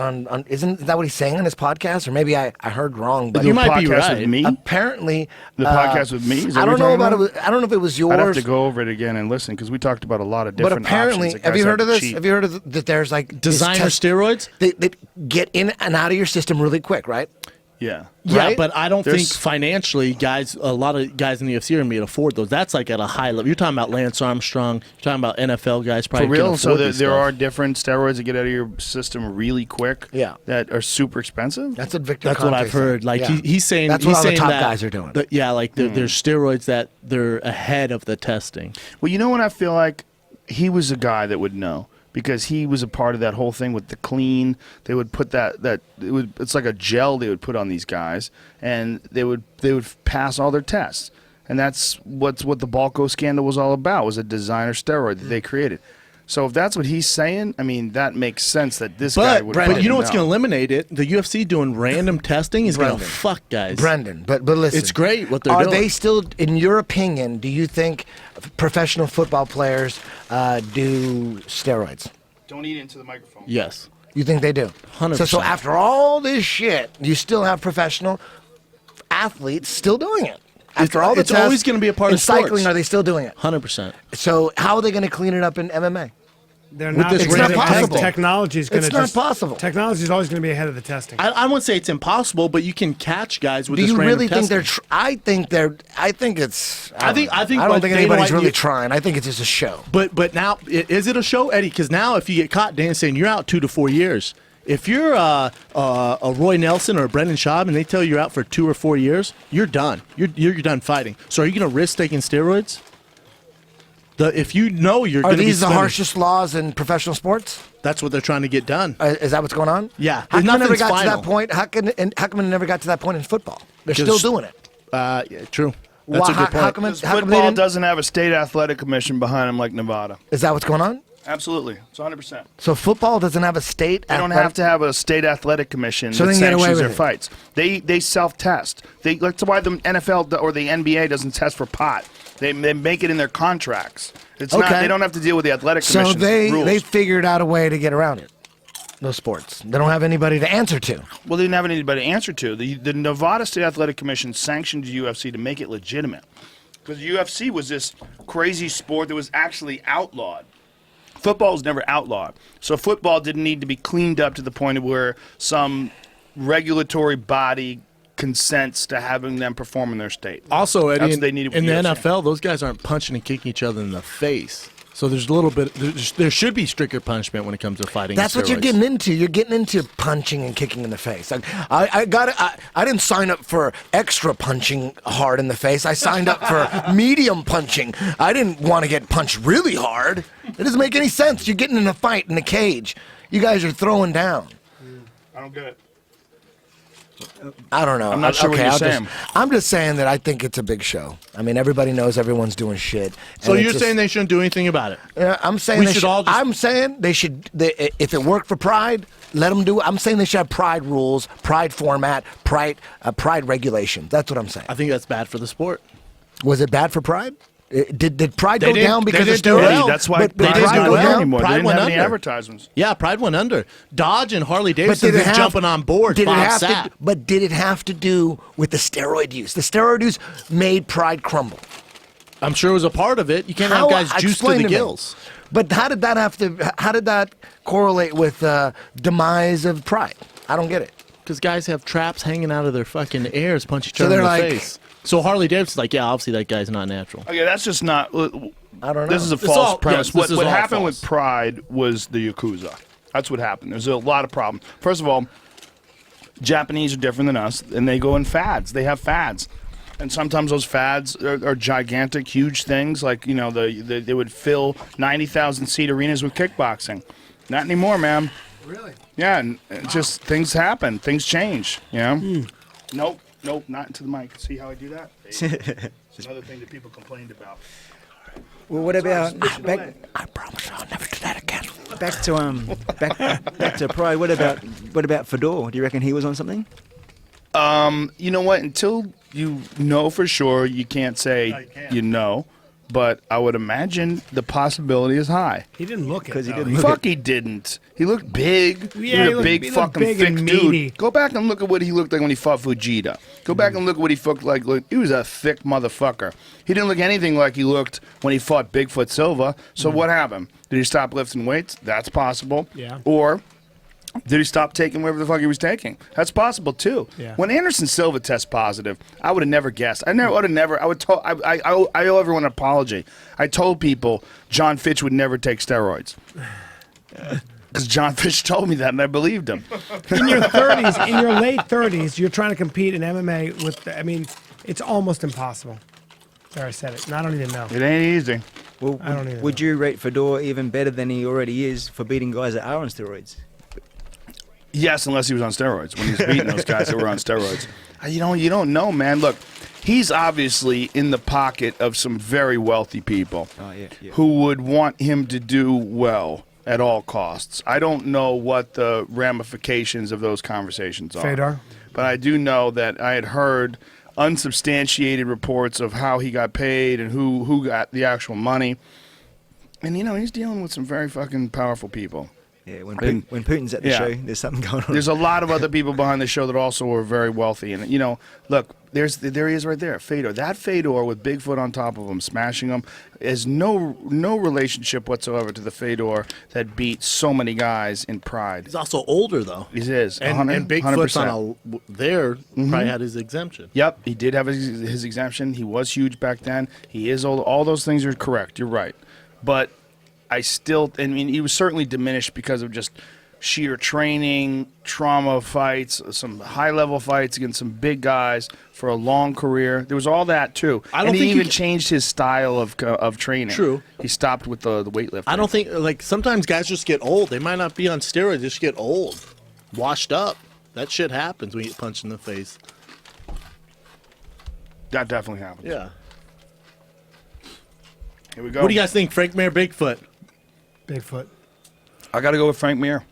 isn't that what he's saying on his podcast? Or maybe I heard wrong. But You might be podcast right. with me. apparently The podcast with me? Is that I what don't you're know talking about about? it. I don't know if it was yours. I'd have to go over it again and listen because we talked about a lot of But different apparently, options that have you guys heard of to this? cheat. Have you heard of that there's like this Designer test- steroids? that get in and out of your system really quick, right? Yeah. Yeah, Right? but I don't There's- think financially, a lot of guys in the UFC are going to be able to afford those. That's like at a high level. You're talking about Lance Armstrong. You're talking about NFL guys probably For real? can So afford there, these there stuff. are different steroids that get out of your system really quick Yeah. that are super expensive? That's what Victor. That's what Conte I've heard. said. Like Yeah. he's saying, That's he's what all the saying top that guys are doing. there's steroids that they're ahead of the testing. Well, you know what I feel like? He was a guy that would know because he was a part of that whole thing with the clean. They would put it's like a gel they would put on these guys, and they would pass all their tests. And that's what the Balco scandal was all about, was a designer steroid that they created. So if that's what he's saying, I mean, that makes sense that this guy would. But you know what's going to know. eliminate it? The UFC doing random testing is going to Brendan. fuck guys. Brendan, but listen, It's great what they're are doing. they still, in your opinion, do you think professional football players do steroids? Don't eat into the microphone. Yes. You think they do? 100%. So after all this shit, you still have professional athletes still doing it. After all the it's tests, always gonna be a part in of sports. cycling. Are they still doing it? 100%. So how are they going to clean it up in MMA? They're With not. this because random the testing. technology is going to. It's not possible. Technology is always going to be ahead of the testing. I wouldn't say it's impossible, but you can catch guys with Do this you random really think testing. I think it's. I think I what don't think Dana anybody's White- really trying. I think it's just a show. But now, is it a show, Eddie? Because now if you get caught, Dana's saying you're out 2 to 4 years. If you're a Roy Nelson or a Brendan Schaub and they tell you you're out for 2 or 4 years, you're done. You're done fighting. So are you going to risk taking steroids? If you know you're Are going to be these the spending- harshest laws in professional sports? That's what they're trying to get done. Is that what's going on? Yeah. How come it never Nothing's got to final. that point? How come it never got to that point in football? They're Because- still doing it. Yeah, true. That's Why- a good point. how come Because how come they football didn't- doesn't have a state athletic commission behind them like Nevada. Is that what's going on? Absolutely. It's 100%. So football doesn't have a state. They don't have to have a state athletic commission So that they can get away sanctions with their it. fights. They self-test. That's why the NFL or the NBA doesn't test for pot. They make it in their contracts. It's not. Okay. They don't have to deal with the athletic So commission's they rules. figured out a way to get around it. Those sports. They don't have anybody to answer to. Well, they didn't have anybody to answer to. The Nevada State Athletic Commission sanctioned the UFC to make it legitimate. Because the UFC was this crazy sport that was actually outlawed. Football was never outlawed. So football didn't need to be cleaned up to the point of where some regulatory body consents to having them perform in their state. Also, Eddie, That's what they needed in the with UFC. NFL, those guys aren't punching and kicking each other in the face. So there's a little bit. There should be stricter punishment when it comes to fighting. That's what you're getting into. You're getting into punching and kicking in the face. Like I didn't sign up for extra punching hard in the face. I signed up for medium punching. I didn't want to get punched really hard. It doesn't make any sense. You're getting in a fight in a cage. You guys are throwing down. I don't get it. I don't know. I'm not sure what you're saying. I'm just saying that I think it's a big show. I mean, everybody knows everyone's doing shit. So and you're it's just- saying they shouldn't do anything about it? I'm saying We they should all just- I'm saying they should. If it worked for Pride, let them do it. I'm saying they should have Pride rules, Pride format, Pride regulations. That's what I'm saying. I think that's bad for the sport. Was it bad for Pride? Did Pride They go didn't- down they because of didn't do steroids? well. That's why But Pride's did Pride not go there down? anymore. Pride They didn't went have any under. advertisements. Yeah, Pride went under. Dodge and Harley But Davidson did it just have- jumping on board. Did it Fox have sat. to? But did it have to do with the steroid use? The steroid use made Pride crumble. I'm sure it was a part of it. You can't How- have guys juiced to explain the me. gills. But how did that have to? How did that correlate with demise of Pride? I don't get it. Because guys have traps hanging out of their fucking ears, punch each So other in the they're like- face. So Harley Davidson's like, yeah, obviously that guy's not natural. Okay, that's just not. I don't know. This is a It's false all- premise. yes, this is what all happened false. with Pride was the Yakuza. That's what happened. There's a lot of problems. First of all, Japanese are different than us, and they go in fads. They have fads. And sometimes those fads are gigantic, huge things. Like, you know, they would fill 90,000-seat arenas with kickboxing. Not anymore, man. Really? Yeah, and just things happen. Things change, you know? Nope, not into the mic. See how I do that? It's another thing that people complained about. Well, what about I promise I'll never do that again. back to Pride? What about Fedor? Do you reckon he was on something? You know what? Until you know for sure, you can't say you know. But I would imagine the possibility is high. He didn't look it. 'Cause he though. didn't look Fuck, he didn't. He looked big. Yeah, he he was a big looked fucking big thick and dude. meaty. Go back and look at what he looked like when he fought Fujita. Go back and look at what he looked like. He was a thick motherfucker. He didn't look anything like he looked when he fought Bigfoot Silva. So what happened? Did he stop lifting weights? That's possible. Yeah. Or did he stop taking whatever the fuck he was taking? That's possible too. Yeah. When Anderson Silva tests positive, I would have never guessed. I owe everyone an apology. I told people John Fitch would never take steroids. Because John Fitch told me that, and I believed him. In your 30s, in your late 30s, you're trying to compete in MMA with. I mean, it's almost impossible. There, I said it. And I don't even know. It ain't easy. Well, I don't even would you rate Fedor even better than he already is for beating guys that are on steroids? Yes, unless he was on steroids. When he was beating those guys that were on steroids. You don't know, man. Look, he's obviously in the pocket of some very wealthy people Oh yeah. who would want him to do well at all costs. I don't know what the ramifications of those conversations are. Fedor? But I do know that I had heard unsubstantiated reports of how he got paid and who got the actual money. And, you know, he's dealing with some very fucking powerful people. Yeah, when Putin's at the Yeah. show, there's something going on. There's a lot of other people behind the show that also are very wealthy. And, you know, look, there he is right there, Fedor. That Fedor with Bigfoot on top of him, smashing him, is no relationship whatsoever to the Fedor that beat so many guys in Pride. He's also older though. He is. And 100, Bigfoot's 100%. on there probably had his exemption. Yep, he did have his exemption. He was huge back then. He is old. All those things are correct. You're right. But I mean, he was certainly diminished because of just sheer training, trauma fights, some high-level fights against some big guys for a long career. There was all that, too. I don't and he think even you- changed his style of training. True. He stopped with the weightlifting. I don't think, like, sometimes guys just get old. They might not be on steroids, they just get old, washed up. That shit happens when you get punched in the face. That definitely happens. Yeah. Here we go. What do you guys think, Frank Mayer Bigfoot? Bigfoot. I got to go with Frank Mir.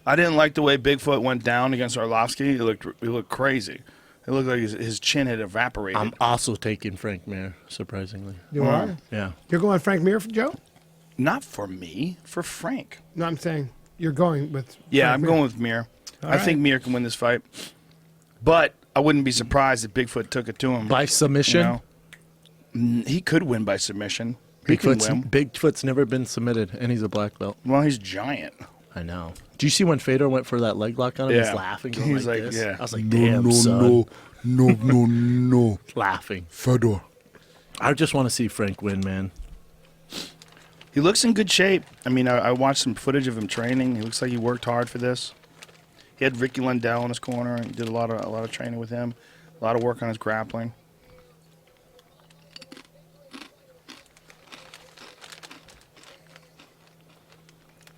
I didn't like the way Bigfoot went down against Arlovsky. It looked crazy. It looked like his chin had evaporated. I'm also taking Frank Mir, surprisingly. You are? Yeah. You're going Frank Mir for Joe? Not for me, for Frank. No, I'm saying you're going with. Yeah, Frank I'm Mir. going with Mir. All I think right. Mir can win this fight. But I wouldn't be surprised if Bigfoot took it to him. By submission? You know? He could win by submission. He can win. Bigfoot's never been submitted, and he's a black belt. Well, he's giant. I know. Do you see when Fedor went for that leg lock on him? Yeah. He's laughing. Going He's like like, this. yeah. I was like, No, damn, no, son. no. Laughing. Fedor. I just want to see Frank win, man. He looks in good shape. I mean, I watched some footage of him training. He looks like he worked hard for this. He had Ricky Lundell in his corner and did a lot of training with him. A lot of work on his grappling.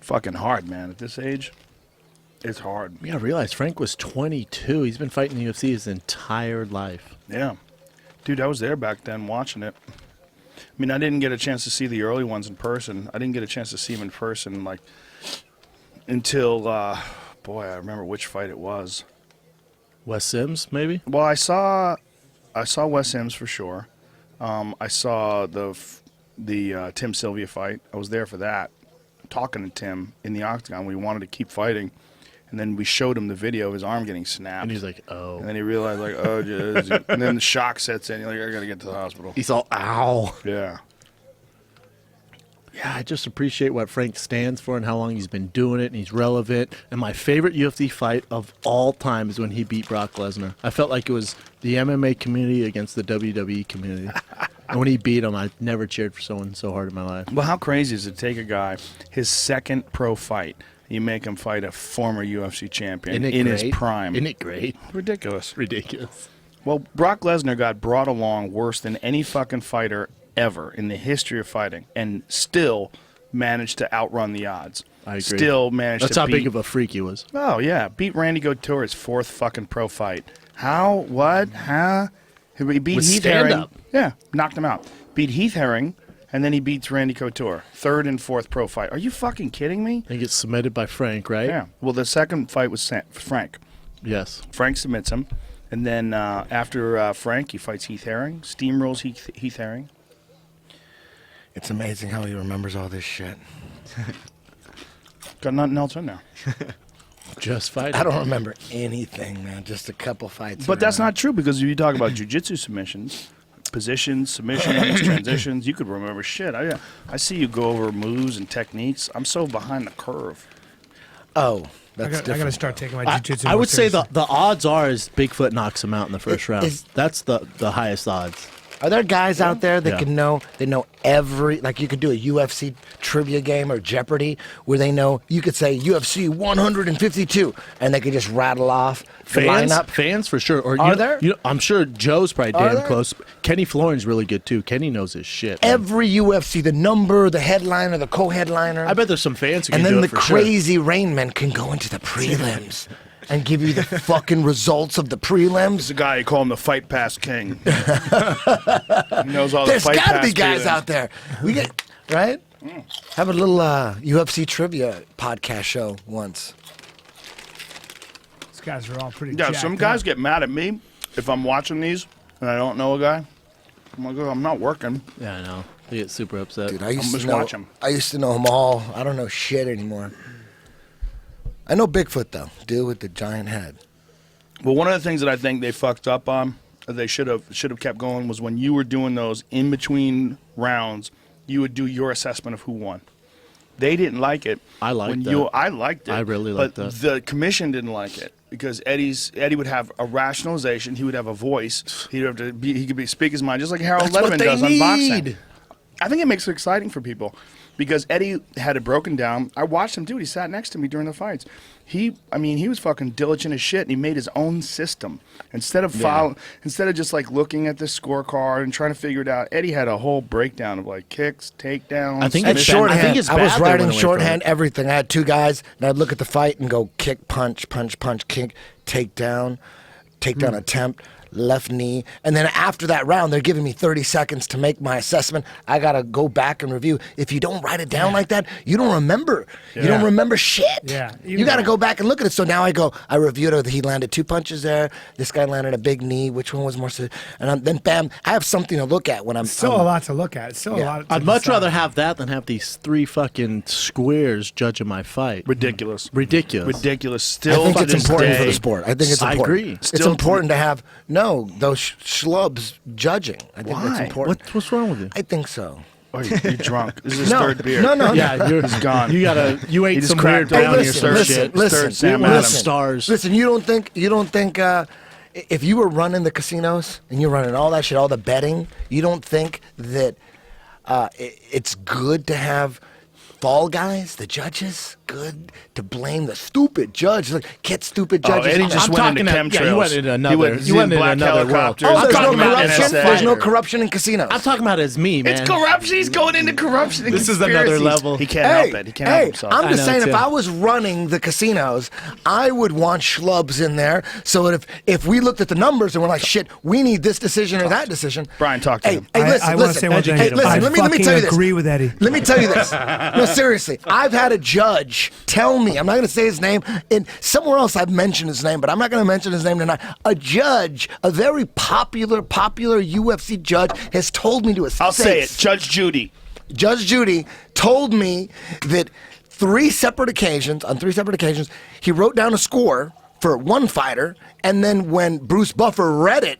Fucking hard, man. At this age, it's hard. Yeah, I realized Frank was 22. He's been fighting the UFC his entire life. Yeah. Dude, I was there back then watching it. I mean, I didn't get a chance to see the early ones in person. I didn't get a chance to see him in person, like, until, boy, I remember which fight it was. Wes Sims, maybe? Well, I saw Wes Sims for sure. I saw the Tim Sylvia fight. I was there for that, talking to Tim in the octagon. We wanted to keep fighting, and then we showed him the video of his arm getting snapped. And he's like, oh. And then he realized, like, oh, geez. And then the shock sets in. You're like, I gotta get to the hospital. He's all, ow. Yeah. Yeah, I just appreciate what Frank stands for and how long he's been doing it, and he's relevant. And my favorite UFC fight of all time is when he beat Brock Lesnar. I felt like it was the MMA community against the WWE community. And when he beat him, I never cheered for someone so hard in my life. Well, how crazy is it to take a guy, his second pro fight, you make him fight a former UFC champion Isn't it in great? his prime? Isn't it great? Ridiculous. Ridiculous. Well, Brock Lesnar got brought along worse than any fucking fighter ever in the history of fighting, and still managed to outrun the odds. I agree. Still managed That's to how beat, big of a freak he was. Oh, yeah. Beat Randy Couture's fourth fucking pro fight. How? What? How? He beat With Heath Herring. stand-up. Yeah, knocked him out. Beat Heath Herring, and then he beats Randy Couture. Third and fourth pro fight. Are you fucking kidding me? He gets submitted by Frank, right? Yeah. Well, the second fight was Frank. Yes. Frank submits him. And then after Frank, he fights Heath Herring, steamrolls Heath Herring. It's amazing how he remembers all this shit. Got nothing else in there. Just fighting. I don't remember anything, man. Just a couple fights. But that's around. not true, because if you talk about jiu-jitsu submissions, positions, submissions, transitions, you could remember shit. I see you go over moves and techniques. I'm so behind the curve. Oh, I that's got to different. start taking my I, jiu-jitsu. I more would say seriously. the odds are is Bigfoot knocks him out in the first round. is- That's the highest odds. Are there guys out there that Yeah. can know? They know every, like you could do a UFC trivia game or Jeopardy where they know. You could say UFC 152, and they could just rattle off the lineup. Fans for sure. Or Are there? I'm sure Joe's probably Are damn there? close. Kenny Florin's really good too. Kenny knows his shit. man. Every UFC, the number, the headliner, the co-headliner, I bet there's some fans who and can then do the it for sure. crazy Rainmen can go into the prelims and give you the fucking results of the prelims. There's a guy, you call him the Fight Pass King. He knows all There's the Fight got to Pass be guys feelings. out there. We get right. Have a little UFC trivia podcast show once. These guys are all pretty. Yeah, jacked some guys up. get mad at me if I'm watching these and I don't know a guy. I'm like, oh, I'm not working. Yeah, I know. They get super upset. Dude, I used just to know. watch 'em. I used to know them all. I don't know shit anymore. I know Bigfoot though. Dude with the giant head. Well, one of the things that I think they fucked up on, that they should have kept going, was when you were doing those in between rounds, you would do your assessment of who won. They didn't like it. I liked when that. I liked it. I really liked but that. the commission didn't like it because Eddie would have a rationalization. He would have a voice. He could speak his mind just like Harold That's Letterman what they does on boxing. need. I think it makes it exciting for people because Eddie had it broken down. I watched him do it. He sat next to me during the fights. He was fucking diligent as shit, and he made his own system instead of just like looking at the scorecard and trying to figure it out. Eddie had a whole breakdown of like kicks, takedowns. I think At it's submissions. bad. shorthand, I think it's I bad was they writing went away from shorthand it. everything. I had two guys, and I'd look at the fight and go kick, punch, punch, punch, kick, takedown, takedown attempt. left knee. And then after that round, they're giving me 30 seconds to make my assessment. I got to go back and review. If you don't write it down like that, you don't remember. You don't remember shit. Yeah. You got to go back and look at it. So now I reviewed it. He landed 2 punches there. This guy landed a big knee. Which one was more? And then bam, I have something to look at when I'm. Still a lot to look at. Still a lot. I'd much rather have that than have these 3 fucking squares judging my fight. Ridiculous. Ridiculous. Still, I think to it's this important day, for the sport. I think it's I important. agree. It's Still important to have those schlubs judging. I think that's Why? important. What's wrong with you? I think so. Oh, you're drunk. This is his No, third beer. no. Yeah, you're gone. You ate He just some cracked weird down down your here. third Some shit. shit. Third Sam Listen, Adams. stars. Listen, you don't think if you were running the casinos and you're running all that shit, all the betting, you don't think that it's good to have fall guys, the judges, good to blame the stupid judge. Like, get stupid Oh, judges. Eddie just I'm went into talking chemtrails. you went into another. He went You went in into black another world. helicopters. Oh, there's I'm no talking about corruption. NSA. There's no corruption in casinos. I'm talking about it as me, man. It's corruption. He's going into corruption. And This is another conspiracies. level. He can't help it. He can't help himself. I'm I just know, saying, too. if I was running the casinos, I would want schlubs in there. So that if we looked at the numbers and we're like, shit, we need this decision or that decision. Brian, talk to hey, him. Hey, listen, I want to say one thing. Hey, listen, I let me fucking tell you this. agree with Eddie. Let me tell you this. No, seriously. I've had a judge tell me, I'm not going to say his name, and somewhere else I've mentioned his name, but I'm not going to mention his name tonight. A judge, a very popular UFC judge, has told me to his I'll face. say it. Judge Judy. Judge Judy told me that on 3 separate occasions, he wrote down a score for one fighter, and then when Bruce Buffer read it,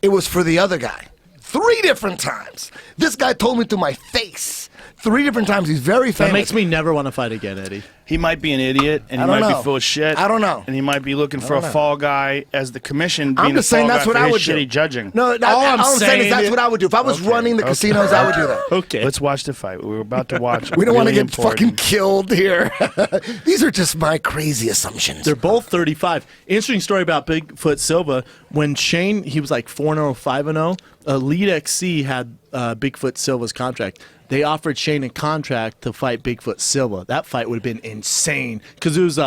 it was for the other guy. 3 different times. This guy told me to my face. 3 different times. He's very famous. That makes me never want to fight again, Eddie. He might be an idiot, and I he don't might know. be full of shit. I don't know. And he might be looking for a fall guy as the commission being I'm just a fall saying that's guy what for I his would do. shitty judging. No, all I'm saying is that's what I would do. If I was running the casinos, I would do that. Okay. Let's watch the fight. We're about to watch. We don't want to Really get fucking important. killed here. These are just my crazy assumptions. They're both 35. Interesting story about Bigfoot Silva. When Shane, he was like 4-0, 5-0. Elite XC had Bigfoot Silva's contract. They offered Shane a contract to fight Bigfoot Silva. That fight would have been insane because it was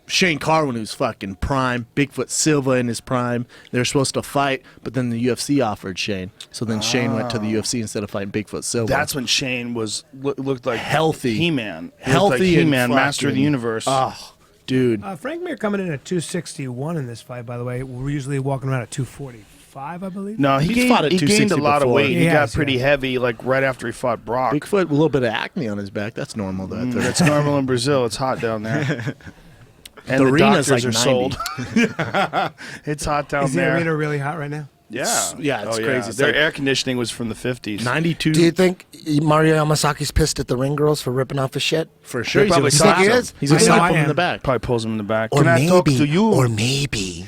Shane Carwin who's fucking prime, Bigfoot Silva in his prime. They were supposed to fight, but then the UFC offered Shane. So then Shane went to the UFC instead of fighting Bigfoot Silva. That's when Shane looked like Healthy. He-Man. He Healthy looked like and He-Man, Master of the fucking- Universe. Oh, dude. Frank Mir coming in at 261 in this fight, by the way. We're usually walking around at 245, I believe. No, he He's gained, fought at he gained a 260 lot of before. weight. He He got has, pretty yeah. heavy, like right after he fought Brock. Bigfoot, a little bit of acne on his back. That's normal, though. That's normal in Brazil. It's hot down there. And The the arena's doctors like are 90. sold. It's hot down Is the there. arena really hot right now? Yeah, Yeah, it's Oh, crazy. It's Their like- air conditioning was from the 50s. 92 Do you think Mario Yamasaki's pissed at the ring girls for ripping off his shit? for sure. They probably He's slap gonna him. slap him. He's going to I know slap I him in am. the back. Probably pulls him in the back. Or Can I maybe, talk to you? Or maybe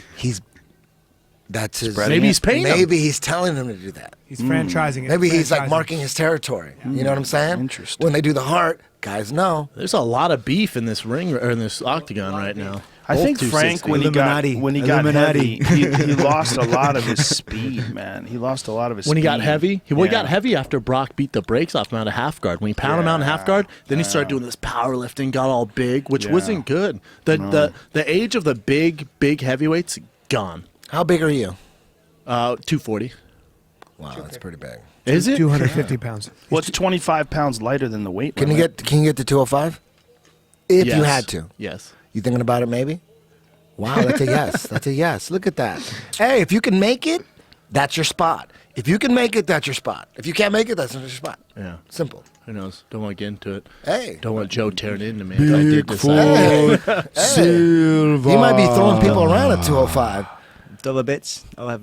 that's his. Spreading Maybe he's paying him. Maybe he's telling him to do that. He's franchising it. Maybe he's like Franchising. marking his territory. You know what I'm saying? Interesting. When they do the heart, guys know. There's a lot of beef in this ring or in this octagon right now. I Both think 260. Frank, when he got Illuminati. heavy, he lost a lot of his speed, man. He lost a lot of his When he speed. got heavy, he Yeah. got heavy after Brock beat the brakes off him out of half guard. When he pounded him out in half guard, then he started doing this powerlifting, got all big, which Yeah. wasn't good. The age of the big heavyweights gone. How big are you? 240. Wow, that's pretty big. Is it? 250 pounds. Well, it's 25 pounds lighter than the weight Can you limit. get to 205? If you Yes. had to. Yes. You thinking about it maybe? Wow, that's a yes. That's a yes. Look at that. Hey, if you can make it, that's your spot. If you can make it, that's your spot. If you can't make it, that's not your spot. Yeah. Simple. Who knows? Don't want to get into it. Hey. Don't want Joe tearing into me. If I did decide. Hey. He might be throwing people around at 205. Dollar bets. I'll have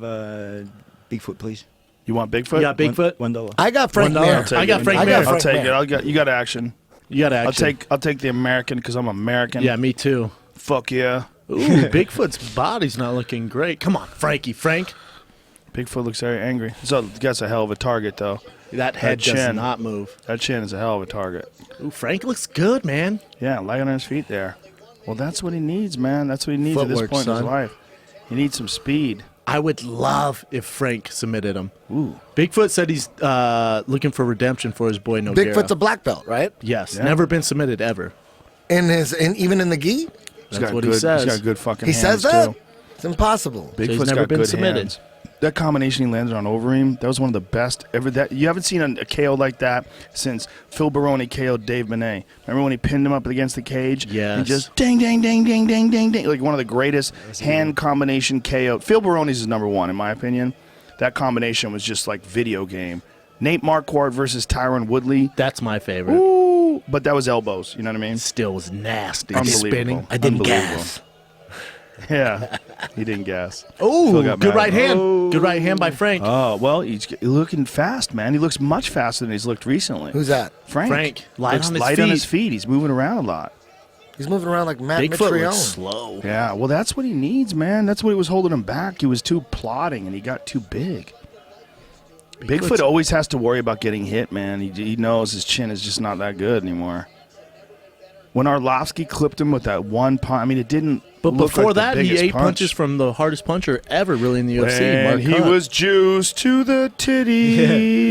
Bigfoot, please. You want Bigfoot? You got Bigfoot? $1. I got Frank $1. Mir. I'll take I got it. Frank I got Mir. I'll Frank take Mir. it. You got action. You got action. I'll take the American because I'm American. Yeah, me too. Fuck yeah. Ooh, Bigfoot's body's not looking great. Come on, Frankie. Frank. Bigfoot looks very angry. So that's a hell of a target, though. That head does chin. not move. That chin is a hell of a target. Ooh, Frank looks good, man. Yeah, light on his feet there. Well, that's what he needs, man. That's what he needs at Footwork, this point in son. his life. He needs some speed. I would love if Frank submitted him. Ooh. Bigfoot said he's looking for redemption for his boy Nogueira. Bigfoot's a black belt, right? yes, Yeah. never been submitted ever. Even in the gi? That's what he He's says. got good fucking He hands, says that? too. It's impossible. he's Bigfoot's never got been good submitted. hands. That combination he landed on Overeem, that was one of the best ever. That you haven't seen a KO like that since Phil Baroni KO'd Dave Benet. Remember when he pinned him up against the cage? Yes. And just ding, ding, ding, ding, ding, ding, ding. Like one of the greatest hand combination KO. Phil Baroni's is number one, in my opinion. That combination was just like video game. Nate Marquardt versus Tyron Woodley. That's my favorite. Ooh, but that was elbows. You know what I mean? Still was nasty. Unbelievable. Spinning. I didn't Unbelievable. gas. Yeah, he didn't gas. Oh, Phil got good mad. right hand. Good right hand by Frank. Oh, well, he's looking fast, man. He looks much faster than he's looked recently. Who's that? Frank. Light Looks on his light feet. on his feet. He's moving around a lot. He's moving around like Matt Bigfoot Mitrione. looks slow. Yeah, well, that's what he needs, man. That's what was holding him back. He was too plodding, and he got too big. Bigfoot always has to worry about getting hit, man. He knows his chin is just not that good anymore. When Arlovsky clipped him with that one punch, I mean, it didn't. But look before like the that, he biggest ate punch. punches from the hardest puncher ever, really, in the UFC. And Mark he Hunt. was juiced to the titties.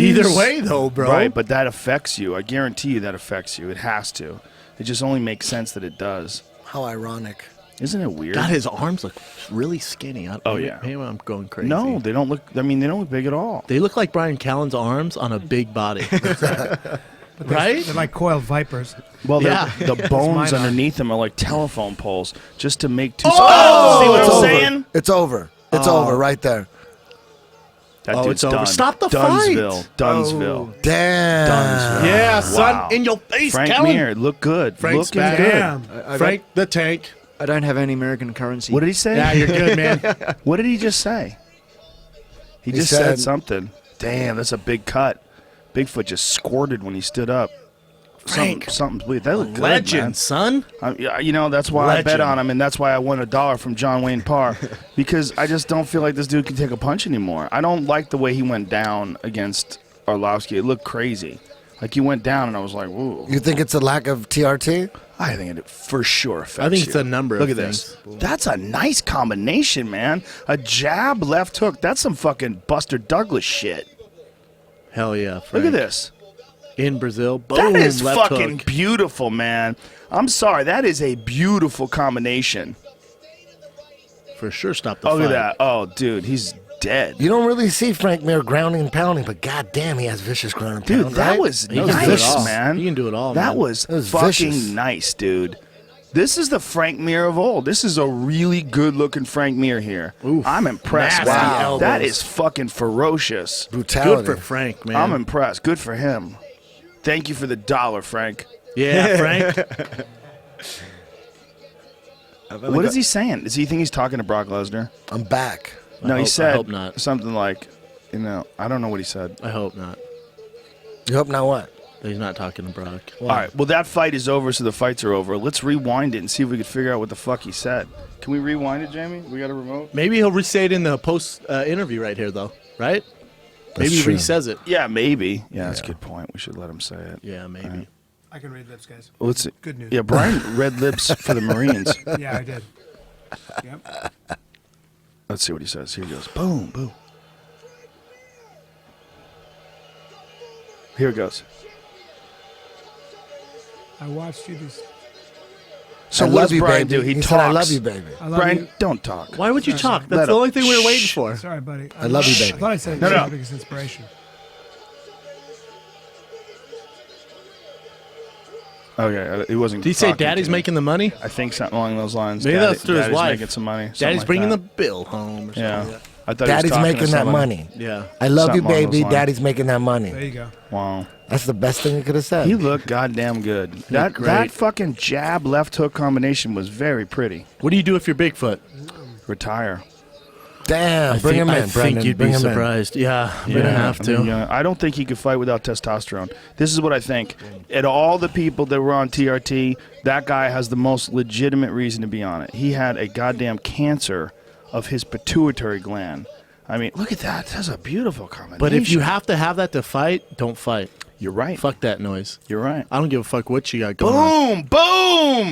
Either way, though, bro. Right, but that affects you. I guarantee you that affects you. It has to. It just only makes sense that it does. How ironic. Isn't it weird? God, his arms look really skinny. Oh, yeah. Maybe I'm going crazy. No, they don't look. I mean, they don't look big at all. They look like Bryan Callen's arms on a big body. Right? They're like coiled vipers. Well, Yeah. the bones mine are. underneath them are like telephone poles, just to make two. Oh! See what It's I'm over. saying? It's over. It's over right there. That Oh, dude's it's over. done. Stop the Dunsville. fight. Dunsville. Damn. Dunsville. Yeah, son, Wow. in your face, Frank Callen. Mir, look good. Frank's Looking back. good. Damn. Frank the Tank. I don't have any American currency. What did he say? Yeah, you're good, man. What did he just say? He just said something. Damn, that's a big cut. Bigfoot just squirted when he stood up. Frank. Something's weird. They look good, Legend, man. son. Yeah, you know, that's why I bet Legend. on him, and that's why I won $1 from John Wayne Parr, because I just don't feel like this dude can take a punch anymore. I don't like the way he went down against Arlovsky. It looked crazy. Like, he went down, and I was like, whoa. You think it's a lack of TRT? I think it for sure affects I think you. it's a number Look of at this. That's a nice combination, man. A jab, left hook. That's some fucking Buster Douglas shit. Hell yeah, Frank. Look at this. In Brazil. Boom, That is left fucking hook. beautiful, man. I'm sorry. That is a beautiful combination. For sure stop the Oh, fight. look at that. Oh, dude, he's dead. You don't really see Frank Mir grounding and pounding, but goddamn, he has vicious ground and Dude, pound. that right? was He can do it nice, all. man. He can do it all, That man. was, That was fucking vicious. nice, dude. This is the Frank Mir of old. This is a really good-looking Frank Mir here. Oof. I'm impressed. Nasty Wow, elbows. that is fucking ferocious. brutality. Good for Frank, man. I'm impressed. Good for him. Thank you for the $1, Frank. Yeah, Frank. What is he saying? Does he think he's talking to Brock Lesnar? I'm back. No, he I said hope not. something like, you know, I don't know what he said. I hope not. You hope not what? He's not talking to Brock. All right, well, that fight is over, so the fights are over. Let's rewind it and see if we can figure out what the fuck he said. Can we rewind it, Jamie? We got a remote? Maybe he'll re-say it in the post interview right here, though. Right? Maybe he true. re-says it. Yeah, maybe. Yeah, that's a good point. We should let him say it. Yeah, maybe. I can read lips, guys. Well, let's see. Good news. Yeah, Brian read lips for the Marines. Yeah, I did. Yep. Let's see what he says. Here he goes. Boom, boom. Here it goes. I watched you do. So I what love does you, Brian baby. do? He He talks. said, I love you, baby. I love Brian, you. don't talk. Why would you talk? Let That's the him- only thing we were waiting Shh. for. Sorry, buddy. I love you, I baby. thought I said No, no. because inspiration. Okay, he wasn't. Did he say talking Daddy's to me. making the money? I think something along those lines. Maybe that's through his Daddy's wife. making some money. something Daddy's like bringing that. the bill home or something. Yeah. like that. I thought Daddy's he was talking making to that somebody. money. Yeah. I love Something you, along those baby. lines. Daddy's making that There money. you go. Wow. That's the best thing you could have said. He looked goddamn good. That great. fucking jab left hook combination was very pretty. What do you do if you're Bigfoot? Retire. Damn, bring him in, I Brendan. think you'd bring be him in. surprised. Yeah, I'm gonna have to. I mean, I don't think he could fight without testosterone. This is what I think. At all the people that were on TRT, that guy has the most legitimate reason to be on it. He had a goddamn cancer of his pituitary gland. I mean, look at that. That's a beautiful combination. But if you have to have that to fight, don't fight. You're right. Fuck that noise. You're right. I don't give a fuck what you got going on. Boom!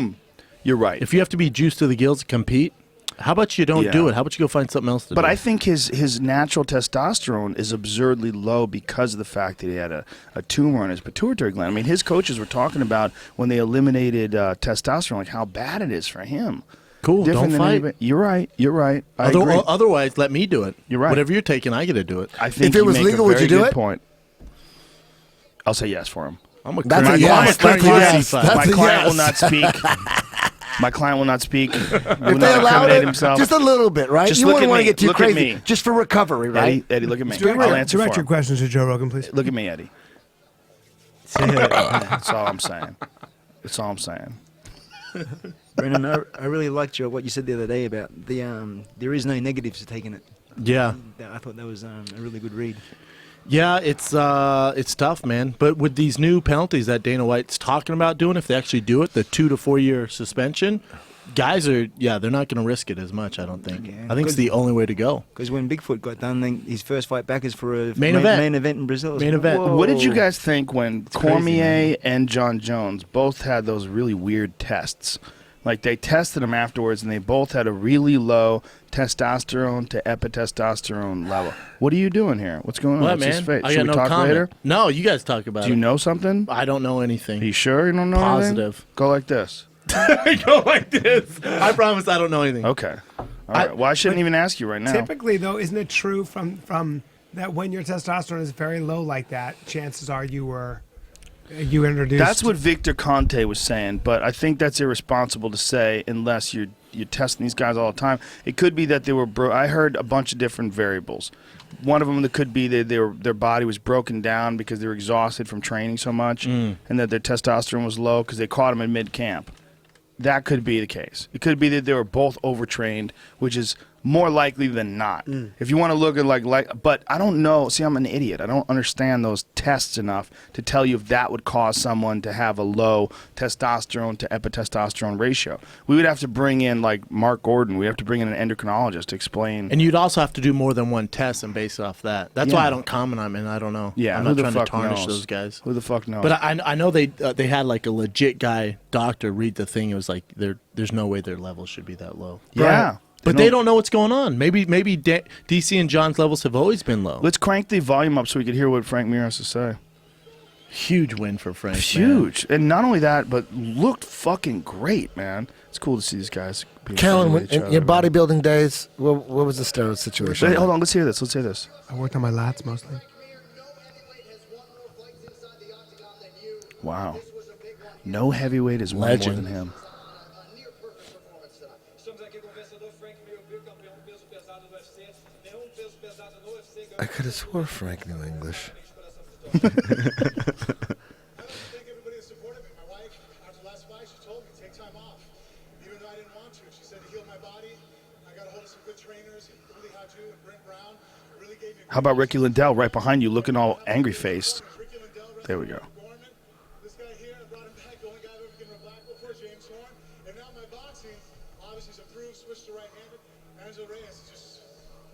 Boom! You're right. If you have to be juiced to the gills to compete, how about you don't Yeah. do it? How about you go find something else to do? But I think his natural testosterone is absurdly low because of the fact that he had a tumor on his pituitary gland. I mean, his coaches were talking about when they eliminated testosterone, like how bad it is for him. Cool. Different Don't than fight. anybody. You're right. You're right. I agree. Otherwise, let me do it. You're right. Whatever you're taking, I get to do it. I think If it you was make legal, a would very you do good it? point. I'll say yes for him. I'm a That's a crazy- yes. I'm a That's a crazy yes. fight. That's My a client yes. will not speak. My client will not speak. Will If they not allowed incriminate it, himself. just a little bit, right? Just You look wouldn't at want to me. get too Look at crazy. me. Just for recovery, right? Eddie, look at me. Direct, I'll answer direct for your him. questions to Joe Rogan, please. Look at me, Eddie. That's all I'm saying. That's all I'm saying. Brennan, I really liked what you said the other day about there is no negatives to taking it. Yeah. I thought that was a really good read. Yeah, it's tough, man. But with these new penalties that Dana White's talking about doing, if they actually do it, the 2 to 4 year suspension, guys they're not going to risk it as much, I don't think. Yeah, I think it's the only way to go. Because when Bigfoot got done, then his first fight back is for a Main event in Brazil. Main event. What did you guys think when crazy, Cormier man. and John Jones both had those really weird tests? Like they tested them afterwards, and they both had a really low testosterone to epitestosterone level. What are you doing here? What's going on? What, What's his man? face? I Should got we no talk comment. later? No, you guys talk about Do you it. know something? I don't know anything. Are you sure you don't know anything? Positive. Go like this. Go like this. I promise I don't know anything. Okay. All right. Well, I shouldn't even ask you right now. Typically, though, isn't it true from that when your testosterone is very low like that, chances are you introduced. That's what Victor Conte was saying, but I think that's irresponsible to say unless you're testing these guys all the time. It could be that they were. I heard a bunch of different variables. One of them that could be that their body was broken down because they were exhausted from training so much, and that their testosterone was low because they caught them in mid camp. That could be the case. It could be that they were both overtrained, which is more likely than not. If you want to look at but I don't know. See, I'm an idiot. I don't understand those tests enough to tell you if that would cause someone to have a low testosterone to epitestosterone ratio. We would have to bring in like Mark Gordon. We have to bring in an endocrinologist to explain. And you'd also have to do more than one test and base it off that. That's Yeah. why I don't comment on it. I don't know. Yeah, I'm who not the trying to fuck tarnish knows? those guys. Who the fuck knows? But I know they had like a legit guy doctor read the thing. It was like there's no way their levels should be that low. yeah. But they don't know what's going on. Maybe DC and John's levels have always been low. Let's crank the volume up so we could hear what Frank Mir has to say. Huge win for Frank. man. Huge. And not only that, but looked fucking great, man. It's cool to see these guys being friendly Callen, with each in other, your man. bodybuilding days, what was the steroid situation? Hey, hold on, let's hear this. Let's hear this. I worked on my lats mostly. Wow. No heavyweight has won more Legend. than him. I could have swore Frank knew English. How about Ricky Lindell right behind you looking all angry faced? There we go. This guy here, I brought him back, the only guy I've ever given a black belt for, James Horn. And now my boxing, obviously, is improved, switched to right-handed. Angel Reyes is just...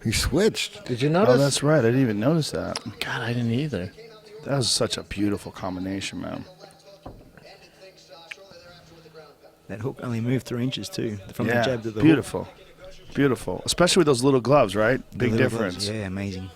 He switched. Did you Oh, notice? that's right. I didn't even notice that. God, I didn't either. That was such a beautiful combination, man. That hook only moved 3 inches too, from the Yeah, jab to the beautiful. Beautiful. Especially with those little gloves, right? hook. Big The little difference. gloves. Yeah, amazing.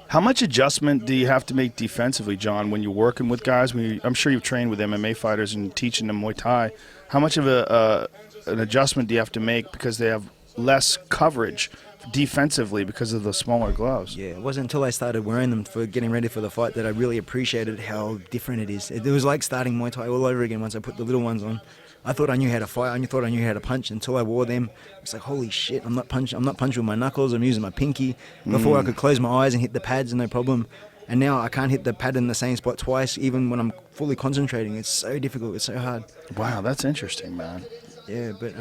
How much adjustment do you have to make defensively, John, when you're working with guys? I'm sure you've trained with MMA fighters and teaching them Muay Thai. How much of an adjustment do you have to make because they have less coverage defensively because of the smaller gloves? Yeah, it wasn't until I started wearing them for getting ready for the fight that I really appreciated how different it is. It was like starting Muay Thai all over again once I put the little ones on. I thought I knew how to fight. I thought I knew how to punch until I wore them. It's like, holy shit! I'm not punching with my knuckles. I'm using my pinky. Before I could close my eyes and hit the pads, no problem. And now I can't hit the pad in the same spot twice, even when I'm fully concentrating. It's so difficult. It's so hard. Wow, that's interesting, man. Yeah, but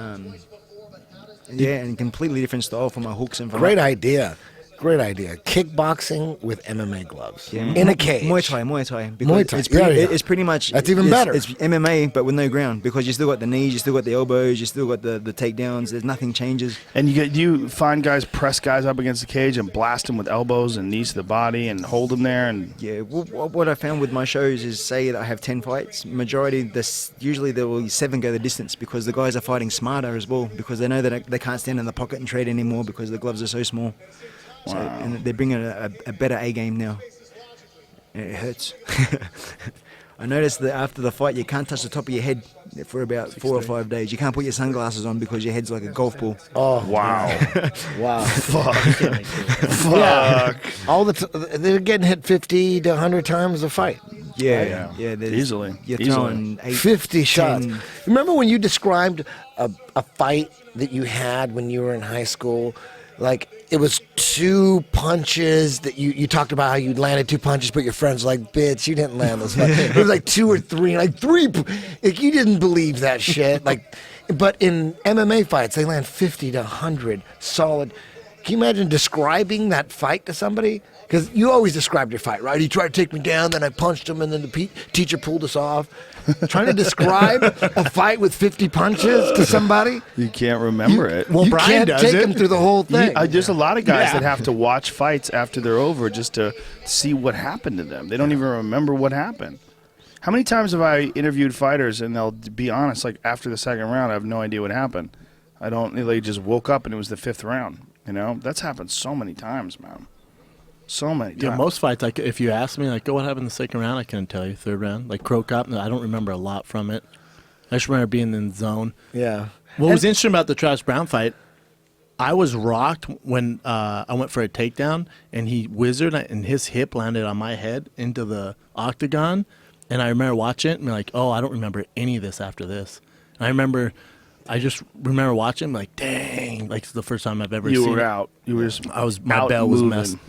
yeah, and completely different style for my hooks and for Great my, idea. Great idea. Kickboxing with MMA gloves. Yeah, In a cage. Muay Thai. Because Muay Thai, It's pretty, yeah, yeah. it's pretty much. That's even better. It's MMA, but with no ground, because you still got the knees, you still got the elbows, you still got the takedowns. There's nothing changes. And you find guys press guys up against the cage and blast them with elbows and knees to the body and hold them there. And Yeah, what I found with my shows is, say that I have 10 fights, usually there will 7 go the distance because the guys are fighting smarter as well, because they know that they can't stand in the pocket and trade anymore because the gloves are so small. So, and they're bringing a better A game now. And it hurts. I noticed that after the fight, you can't touch the top of your head for about 4 or 5 days. You can't put your sunglasses on because your head's like a golf ball. Oh, Wow. wow. Fuck. All they're getting hit 50 to 100 times a fight. Yeah. There's- Easily. You're Easily. throwing 8, 50 shots. 10. Remember when you described a fight that you had when you were in high school? Like, it was 2 punches that you talked about how you landed 2 punches, but your friends were like, bitch, you didn't land those punches. It was like 2 or 3, like 3. Like, you didn't believe that shit. Like, but in MMA fights, they land 50 to 100 solid. Can you imagine describing that fight to somebody? Because you always described your fight, right? He tried to take me down, then I punched him, and then the teacher pulled us off. Trying to describe a fight with 50 punches to somebody? You can't remember it. Well, you Brian can't does take it. him through the whole thing. There's a lot of guys Yeah. that have to watch fights after they're over just to see what happened to them. They don't even remember what happened. How many times have I interviewed fighters and they'll be honest, like after the second round, I have no idea what happened. I don't. They just woke up and it was the 5th round. You know, that's happened so many times, man. So many times. Yeah, most fights, like if you ask me, like, oh, what happened in the second round, I couldn't tell you. Third round, like Crow Cop, I don't remember a lot from it. I just remember being in the zone. Yeah. What was interesting about the Travis Brown fight, I was rocked when I went for a takedown and he whizzed and his hip landed on my head into the octagon. And I remember watching it and be like, oh, I don't remember any of this after this. And I just remember watching it, like, dang, like it's the first time I've ever You seen were it. out. You were just My out bell was moving.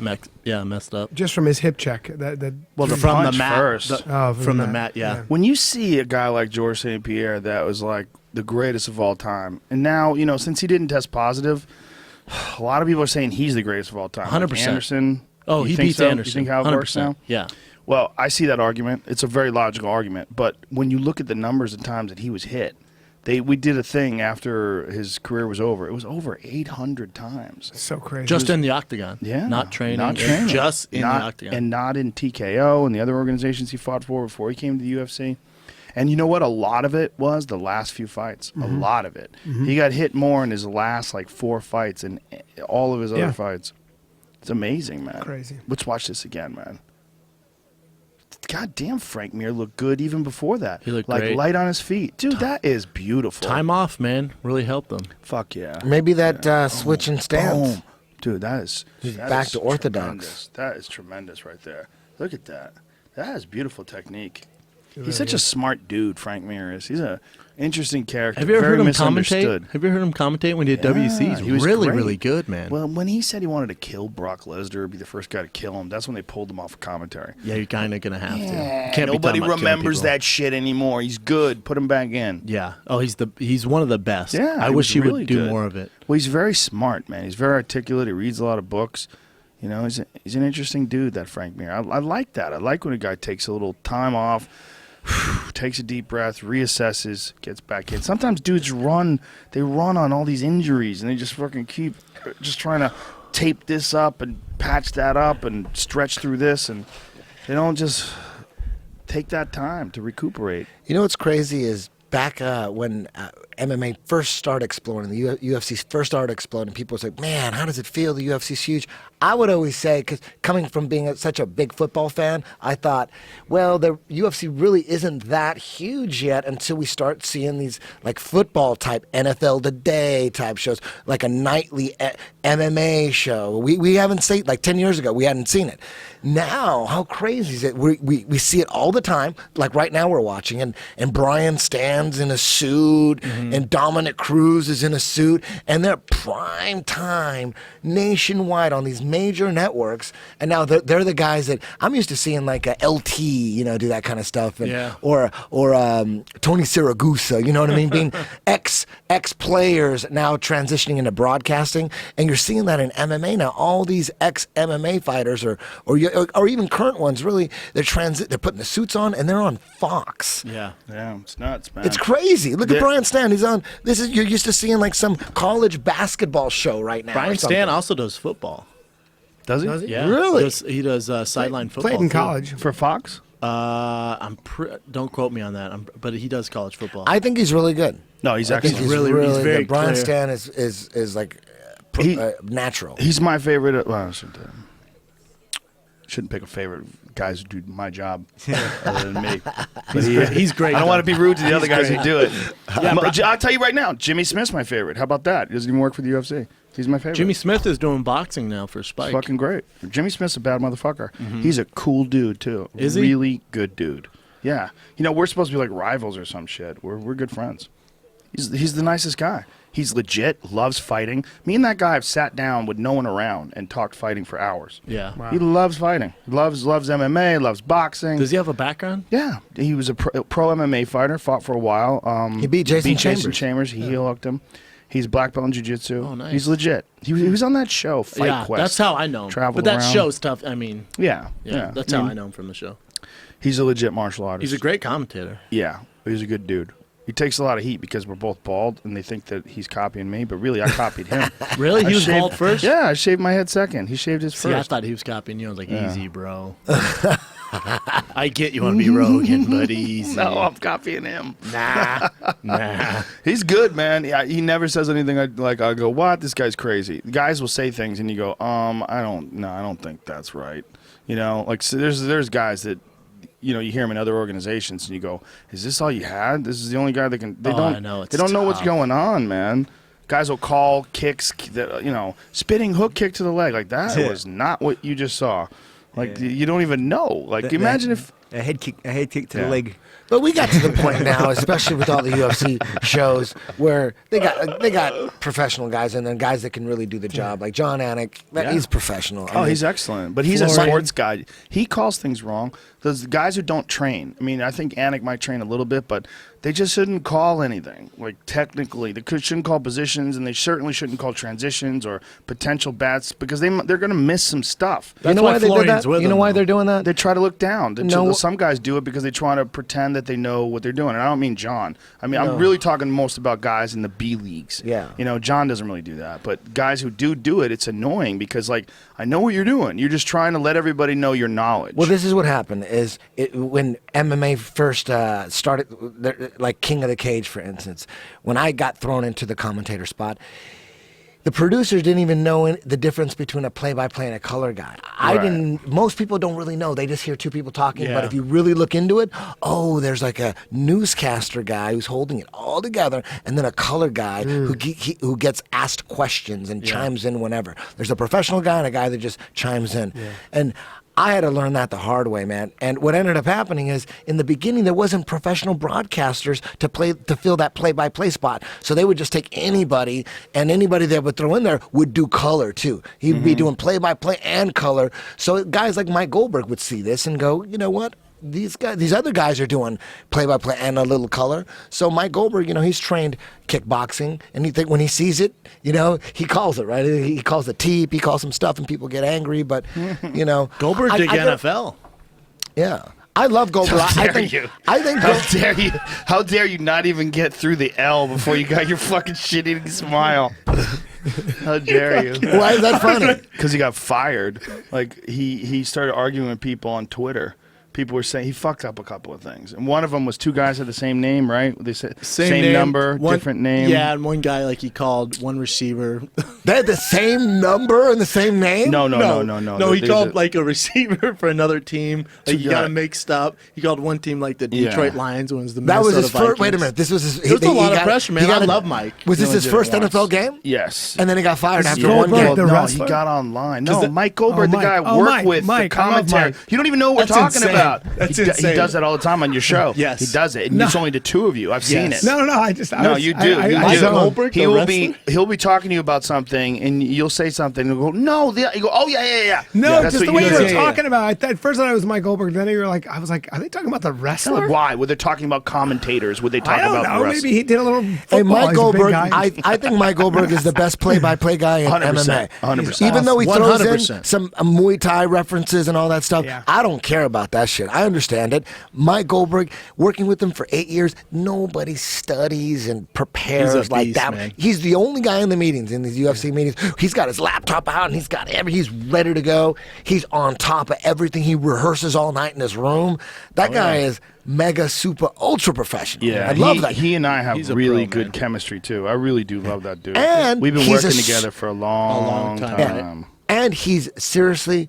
messed up. Just from his hip check. Well, From from the punch mat first. from the mat, yeah. When you see a guy like Georges St. Pierre that was like the greatest of all time, and now, you know, since he didn't test positive, a lot of people are saying he's the greatest of all time. 100%. Like Anderson. Oh, you he think beats so? Anderson. You think how it works 100%. now? Yeah. Well, I see that argument. It's a very logical argument. But when you look at the numbers of times that he was hit, we did a thing after his career was over. It was over 800 times. So crazy. Just in the octagon. Yeah. Not training. Not training. Just in the octagon. And not in TKO and the other organizations he fought for before he came to the UFC. And you know what? A lot of it was the last few fights. A lot of it. He got hit more in his last, like, 4 fights and all of his other fights. It's amazing, man. Crazy. Let's watch this again, man. God damn, Frank Mir looked good even before that. He looked like great. light on his feet. Dude, that is beautiful. Time off, man, really helped them. Fuck yeah. Maybe that switch in stance. Boom. Dude, that is back to orthodox. tremendous. That is tremendous right there. Look at that. That is beautiful technique. He's such a smart dude, Frank Mir is. He's a interesting character. Have you ever very heard him misunderstood. commentate? Have you ever heard him commentate when he did WC? He's he was really, great. really good, man. Well, when he said he wanted to kill Brock Lesnar, be the first guy to kill him, that's when they pulled him off of commentary. yeah, you're kind of going to have to. You can't be Nobody talking about killing remembers people. that shit anymore. He's good. Put him back in. Yeah. Oh, he's one of the best. Yeah, I he wish was he really would do good. more of it. Well, he's very smart, man. He's very articulate. He reads a lot of books. You know, he's an interesting dude, that Frank Mir. I like that. I like when a guy takes a little time off, takes a deep breath, reassesses, gets back in. Sometimes dudes run on all these injuries, and they just fucking keep just trying to tape this up and patch that up and stretch through this, and they don't just take that time to recuperate. You know what's crazy is back when MMA first started exploding, the UFC first started exploding, people would say, man, how does it feel? The UFC's huge. I would always say, because coming from being such a big football fan, I thought, well, the UFC really isn't that huge yet until we start seeing these like football type NFL Today type shows, like a nightly MMA show. We haven't seen, like 10 years ago, we hadn't seen it. Now, how crazy is it? We see it all the time. Like right now we're watching, and Brian stands in a suit, and Dominic Cruz is in a suit, and they're prime time nationwide on these major networks. And now they're the guys that I'm used to seeing, like a LT, do that kind of stuff, and Yeah. or Tony Siragusa, you know what I mean? Being ex players now transitioning into broadcasting, and you're seeing that in MMA now. All these ex MMA fighters or even current ones, really, they're putting the suits on and they're on Fox. Yeah. Yeah, it's nuts, man. It's crazy. Look at Yeah. Brian Stan. He's on. You're used to seeing like some college basketball show right now. or Brian something. Stan also does football. Does he? Yeah. Really? He does sideline football. Played in too. college. For Fox? Don't quote me on that. But he does college football. I think he's really good. No, he's I think excellent. he's Really, really he's very good. Brian clear. Stan is like He- natural. He's my favorite. Well, I shouldn't pick a favorite guys who do my job other than me. He's great. I don't want to be rude to the other guys great. who do it. I'll tell you right now, Jimmy Smith's my favorite. How about that? He doesn't even work for the UFC. He's my favorite. Jimmy Smith is doing boxing now for Spike. Fucking great. Jimmy Smith's a bad motherfucker. He's a cool dude too. Is he? Really good dude. Yeah. You know, we're supposed to be like rivals or some shit. We're good friends. He's the nicest guy. He's legit, loves fighting. Me and that guy have sat down with no one around and talked fighting for hours. Yeah. Wow. He loves fighting. Loves MMA, loves boxing. Does he have a background? Yeah. He was a pro MMA fighter, fought for a while. He beat Jason Chambers. He heel hooked him. He's black belt in jiu-jitsu. Oh, nice. He's legit. He was on that show, Fight Yeah, Quest. that's how I know him. Traveled But that around. show's tough. I mean, Yeah. that's how I know him from the show. He's a legit martial artist. He's a great commentator. Yeah, he's a good dude. He takes a lot of heat because we're both bald, and they think that he's copying me, but really, I copied him. Really? I He was shaved- bald first? Yeah, I shaved my head second. He shaved his See, I first. thought he was copying you. I was like, easy, bro. I get you want to be Rogan, but easy. No, I'm copying him. Nah. He's good, man. Yeah, he never says anything I go, what? This guy's crazy. Guys will say things, and you go, I don't think that's right. You know, like so there's guys that, you know, you hear them in other organizations, and you go, is this all you had? This is the only guy that can. They I know, it's They don't know what's tough. going on, man. Guys will call kicks, you know, spinning hook kick to the leg. Like, that was not what you just saw. Like, you don't even know. Like, imagine if. A head kick to Yeah. the leg. But we got to the point now, especially with all the UFC shows, where they got professional guys and then guys that can really do the job. Like John Anik, he's professional. I Oh, mean, he's excellent. But he's a Florian- sports guy. He calls things wrong. Those guys who don't train. I mean, I think Anik might train a little bit, but they just shouldn't call anything. Like, technically, they shouldn't call positions, and they certainly shouldn't call transitions or potential bats because they're going to miss some stuff. you know why they did Florian's that? with You know him, why though. they're doing that? They try to look down. No. Some guys do it because they try to pretend that they know what they're doing. And I don't mean John. I mean, I'm really talking most about guys in the B leagues. Yeah. You know, John doesn't really do that. But guys who do it, it's annoying because, like, I know what you're doing. You're just trying to let everybody know your knowledge. Well, this is what happened: is when MMA first started, like King of the Cage, for instance. When I got thrown into the commentator spot, the producers didn't even know the difference between a play-by-play and a color guy. I Right. didn't. Most people don't really know. They just hear two people talking. Yeah. But if you really look into it, there's like a newscaster guy who's holding it all together, and then a color guy who gets asked questions and chimes in whenever. There's a professional guy and a guy that just chimes in. And I had to learn that the hard way, man. And what ended up happening is, in the beginning, there wasn't professional broadcasters to fill that play-by-play spot. So they would just take anybody, and anybody they would throw in there would do color too. He'd be doing play-by-play and color. So guys like Mike Goldberg would see this and go, you know what? These other guys are doing play-by-play and a little color. So Mike Goldberg, you know, he's trained kickboxing, and when he sees it, you know, he calls it, right? He calls it teep, he calls some stuff, and people get angry. But you know, Goldberg did NFL. Yeah, I love Goldberg. How I dare think. you? I think. How dare you? How dare you not even get through the L before you got your fucking shit-eating smile? How dare you? Why is that funny? Because he got fired. Like, he started arguing with people on Twitter. People were saying he fucked up a couple of things, and one of them was two guys had the same name, right? They said same name, number, one- different name. Yeah, and one guy, like, he called one receiver. They had the same number and the same name. No. No, he There's called like a receiver for another team. Like, you Yeah. got to mixed up. He called one team like the Yeah. Detroit Lions, one was the That was Minnesota his first. Vikings. Wait a minute. This was his. There was a lot of pressure, man. I love Mike. Was He this only his did it first once. NFL game? Yes. And then he got fired after Goldberg, one game. the no, wrestler? he got online. No, it- Mike Goldberg, Mike. the guy I Oh, work Mike. with, Mike. the I love commentary. Mike. You don't even know what That's we're talking insane. about. That's he insane. does that all the time on your show. Yes. He does it. And No. it's only the two of you. I've seen Yes. it. No. No, you do. You Mike do. Goldberg, he the will be. wrestler? He'll be talking to you about something, and you'll say something. And he'll go, no. You go, oh yeah. No, Yeah, that's just what the way you do. were Yeah, yeah. talking about it. At first, I thought it was Mike Goldberg. Then you were like, I was like, are they talking about the wrestler? Why? Would they talking about commentators? Would they talk I don't about know. the wrestler? Maybe he did a little. Hey, Football. Mike He's a big Goldberg. guy. I think Mike Goldberg is the best play-by-play guy in 100%, MMA. 100%. Even though he throws in 100%. some Muay Thai references and all that stuff, Yeah. I don't care about that shit. I understand it. Mike Goldberg, working with him for 8 years, nobody studies and prepares He's a like beast, that. man. He's the only guy in the meetings, in these UFC meetings. He's got his laptop out and he's ready to go. He's on top of everything. He rehearses all night in his room. That guy is mega, super, ultra professional. Yeah, I love that. He and I have He's a really pro, good man. chemistry too. I really do love that dude. And we've been he's working a together for a long time. time. And he's seriously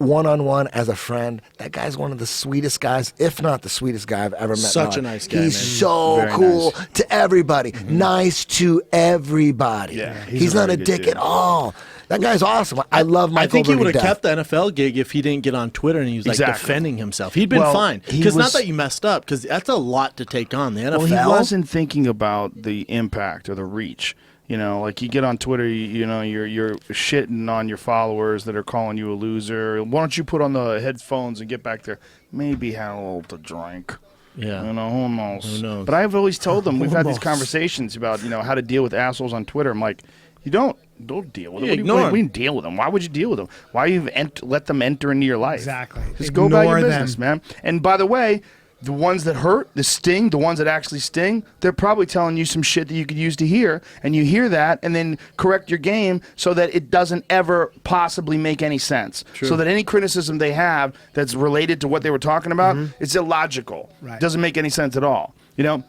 one-on-one as a friend. That guy's one of the sweetest guys, if not the sweetest guy I've ever met. Such a nice guy, He's man. so Very cool nice. to everybody. Nice to everybody. Yeah, he's a not a very good dick dude. at all. That guy's awesome. I love Michael I think he would have Burger kept the NFL gig if he didn't get on Twitter and he was like Exactly. defending himself. He'd been Well, fine. he Because not was- that you messed up, because that's a lot to take on. The NFL. Well, he wasn't thinking about the impact or the reach. You know, like you get on Twitter, you know, you're shitting on your followers that are calling you a loser. Why don't you put on the headphones and get back there? Maybe have a little to drink. Yeah. You know, who knows? Who knows? But I've always told them, we've had these knows? conversations about, you know, how to deal with assholes on Twitter. I'm like, you don't deal with them. Yeah, What do ignore you 'em. mean deal with them? Why would you deal with them? Why you let them enter into your life? Exactly. Just go about your Ignore business, them. man. And by the way, the ones that hurt, the sting, the ones that actually sting, they're probably telling you some shit that you could use to hear, and you hear that, and then correct your game so that it doesn't ever possibly make any sense. So that any criticism they have that's related to what they were talking about, it's illogical. Right. Doesn't make any sense at all. You know?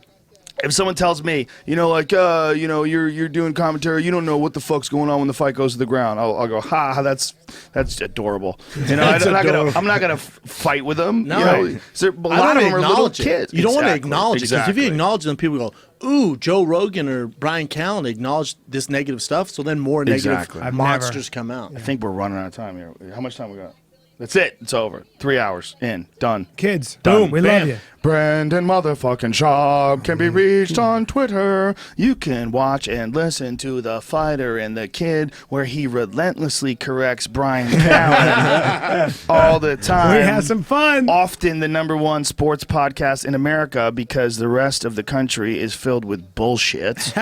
If someone tells me, you know, like, you know, you're doing commentary, you don't know what the fuck's going on when the fight goes to the ground. I'll go, that's adorable. You know, I'm not gonna fight with them. No. You know, Right. a I lot don't of them are little acknowledge it. kids. You don't want to Exactly. acknowledge it, because if you Exactly. acknowledge them, people go, ooh, Joe Rogan or Brian Callen acknowledged this negative stuff, so then more negative Exactly. I've monsters come out. I think we're running out of time here. How much time we got? That's it. It's over. 3 hours in. Done. Kids, Done. boom, we Bam. love you. Brandon motherfucking Schaub can be reached on Twitter. You can watch and listen to The Fighter and The Kid, where he relentlessly corrects Brian Callen all the time. We had some fun. Often the #1 sports podcast in America, because the rest of the country is filled with bullshit.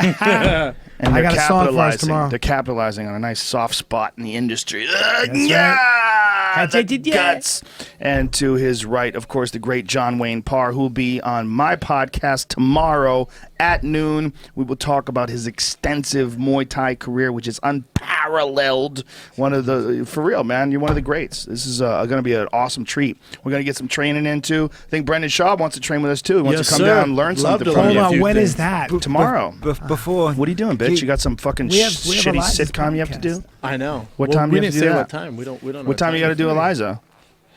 And I they're got a song for us tomorrow. They're capitalizing on a nice soft spot in the industry. That's The right. guts. And to his right, of course, the great John Wayne Parr, who will be on my podcast tomorrow at noon. We will talk about his extensive Muay Thai career, which is unparalleled. For real, man, you're one of the greats. This is going to be an awesome treat. We're going to get some training into. I think Brendan Schaub wants to train with us too. He wants Yes, to come sir. down and learn Love something to from learn you. a Hold few on, when things. is that? Tomorrow. Before. What are you doing, bitch? You got some fucking We have shitty Eliza's sitcom you have to podcast. do? I know. What Well, time we you have didn't to do say that? what time. We don't know. What time you got to do Eliza?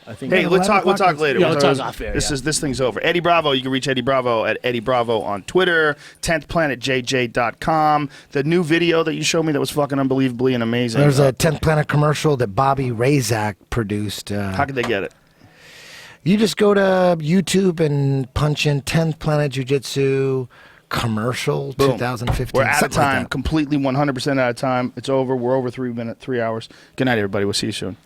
I think. Hey, let's 11 talk o'clock. later. Yeah, we'll talk off air, This yeah. is this thing's over. Eddie Bravo, you can reach Eddie Bravo at Eddie Bravo on Twitter, 10thplanetjj.com. The new video that you showed me that was fucking unbelievably and amazing. There's a 10th Planet commercial that Bobby Razak produced. How could they get it? You just go to YouTube and punch in 10th Planet Jiu-Jitsu commercial Boom. 2015. We're out of something like time. that. Completely 100% out of time. It's over. We're over 3 hours. Good night, everybody. We'll see you soon.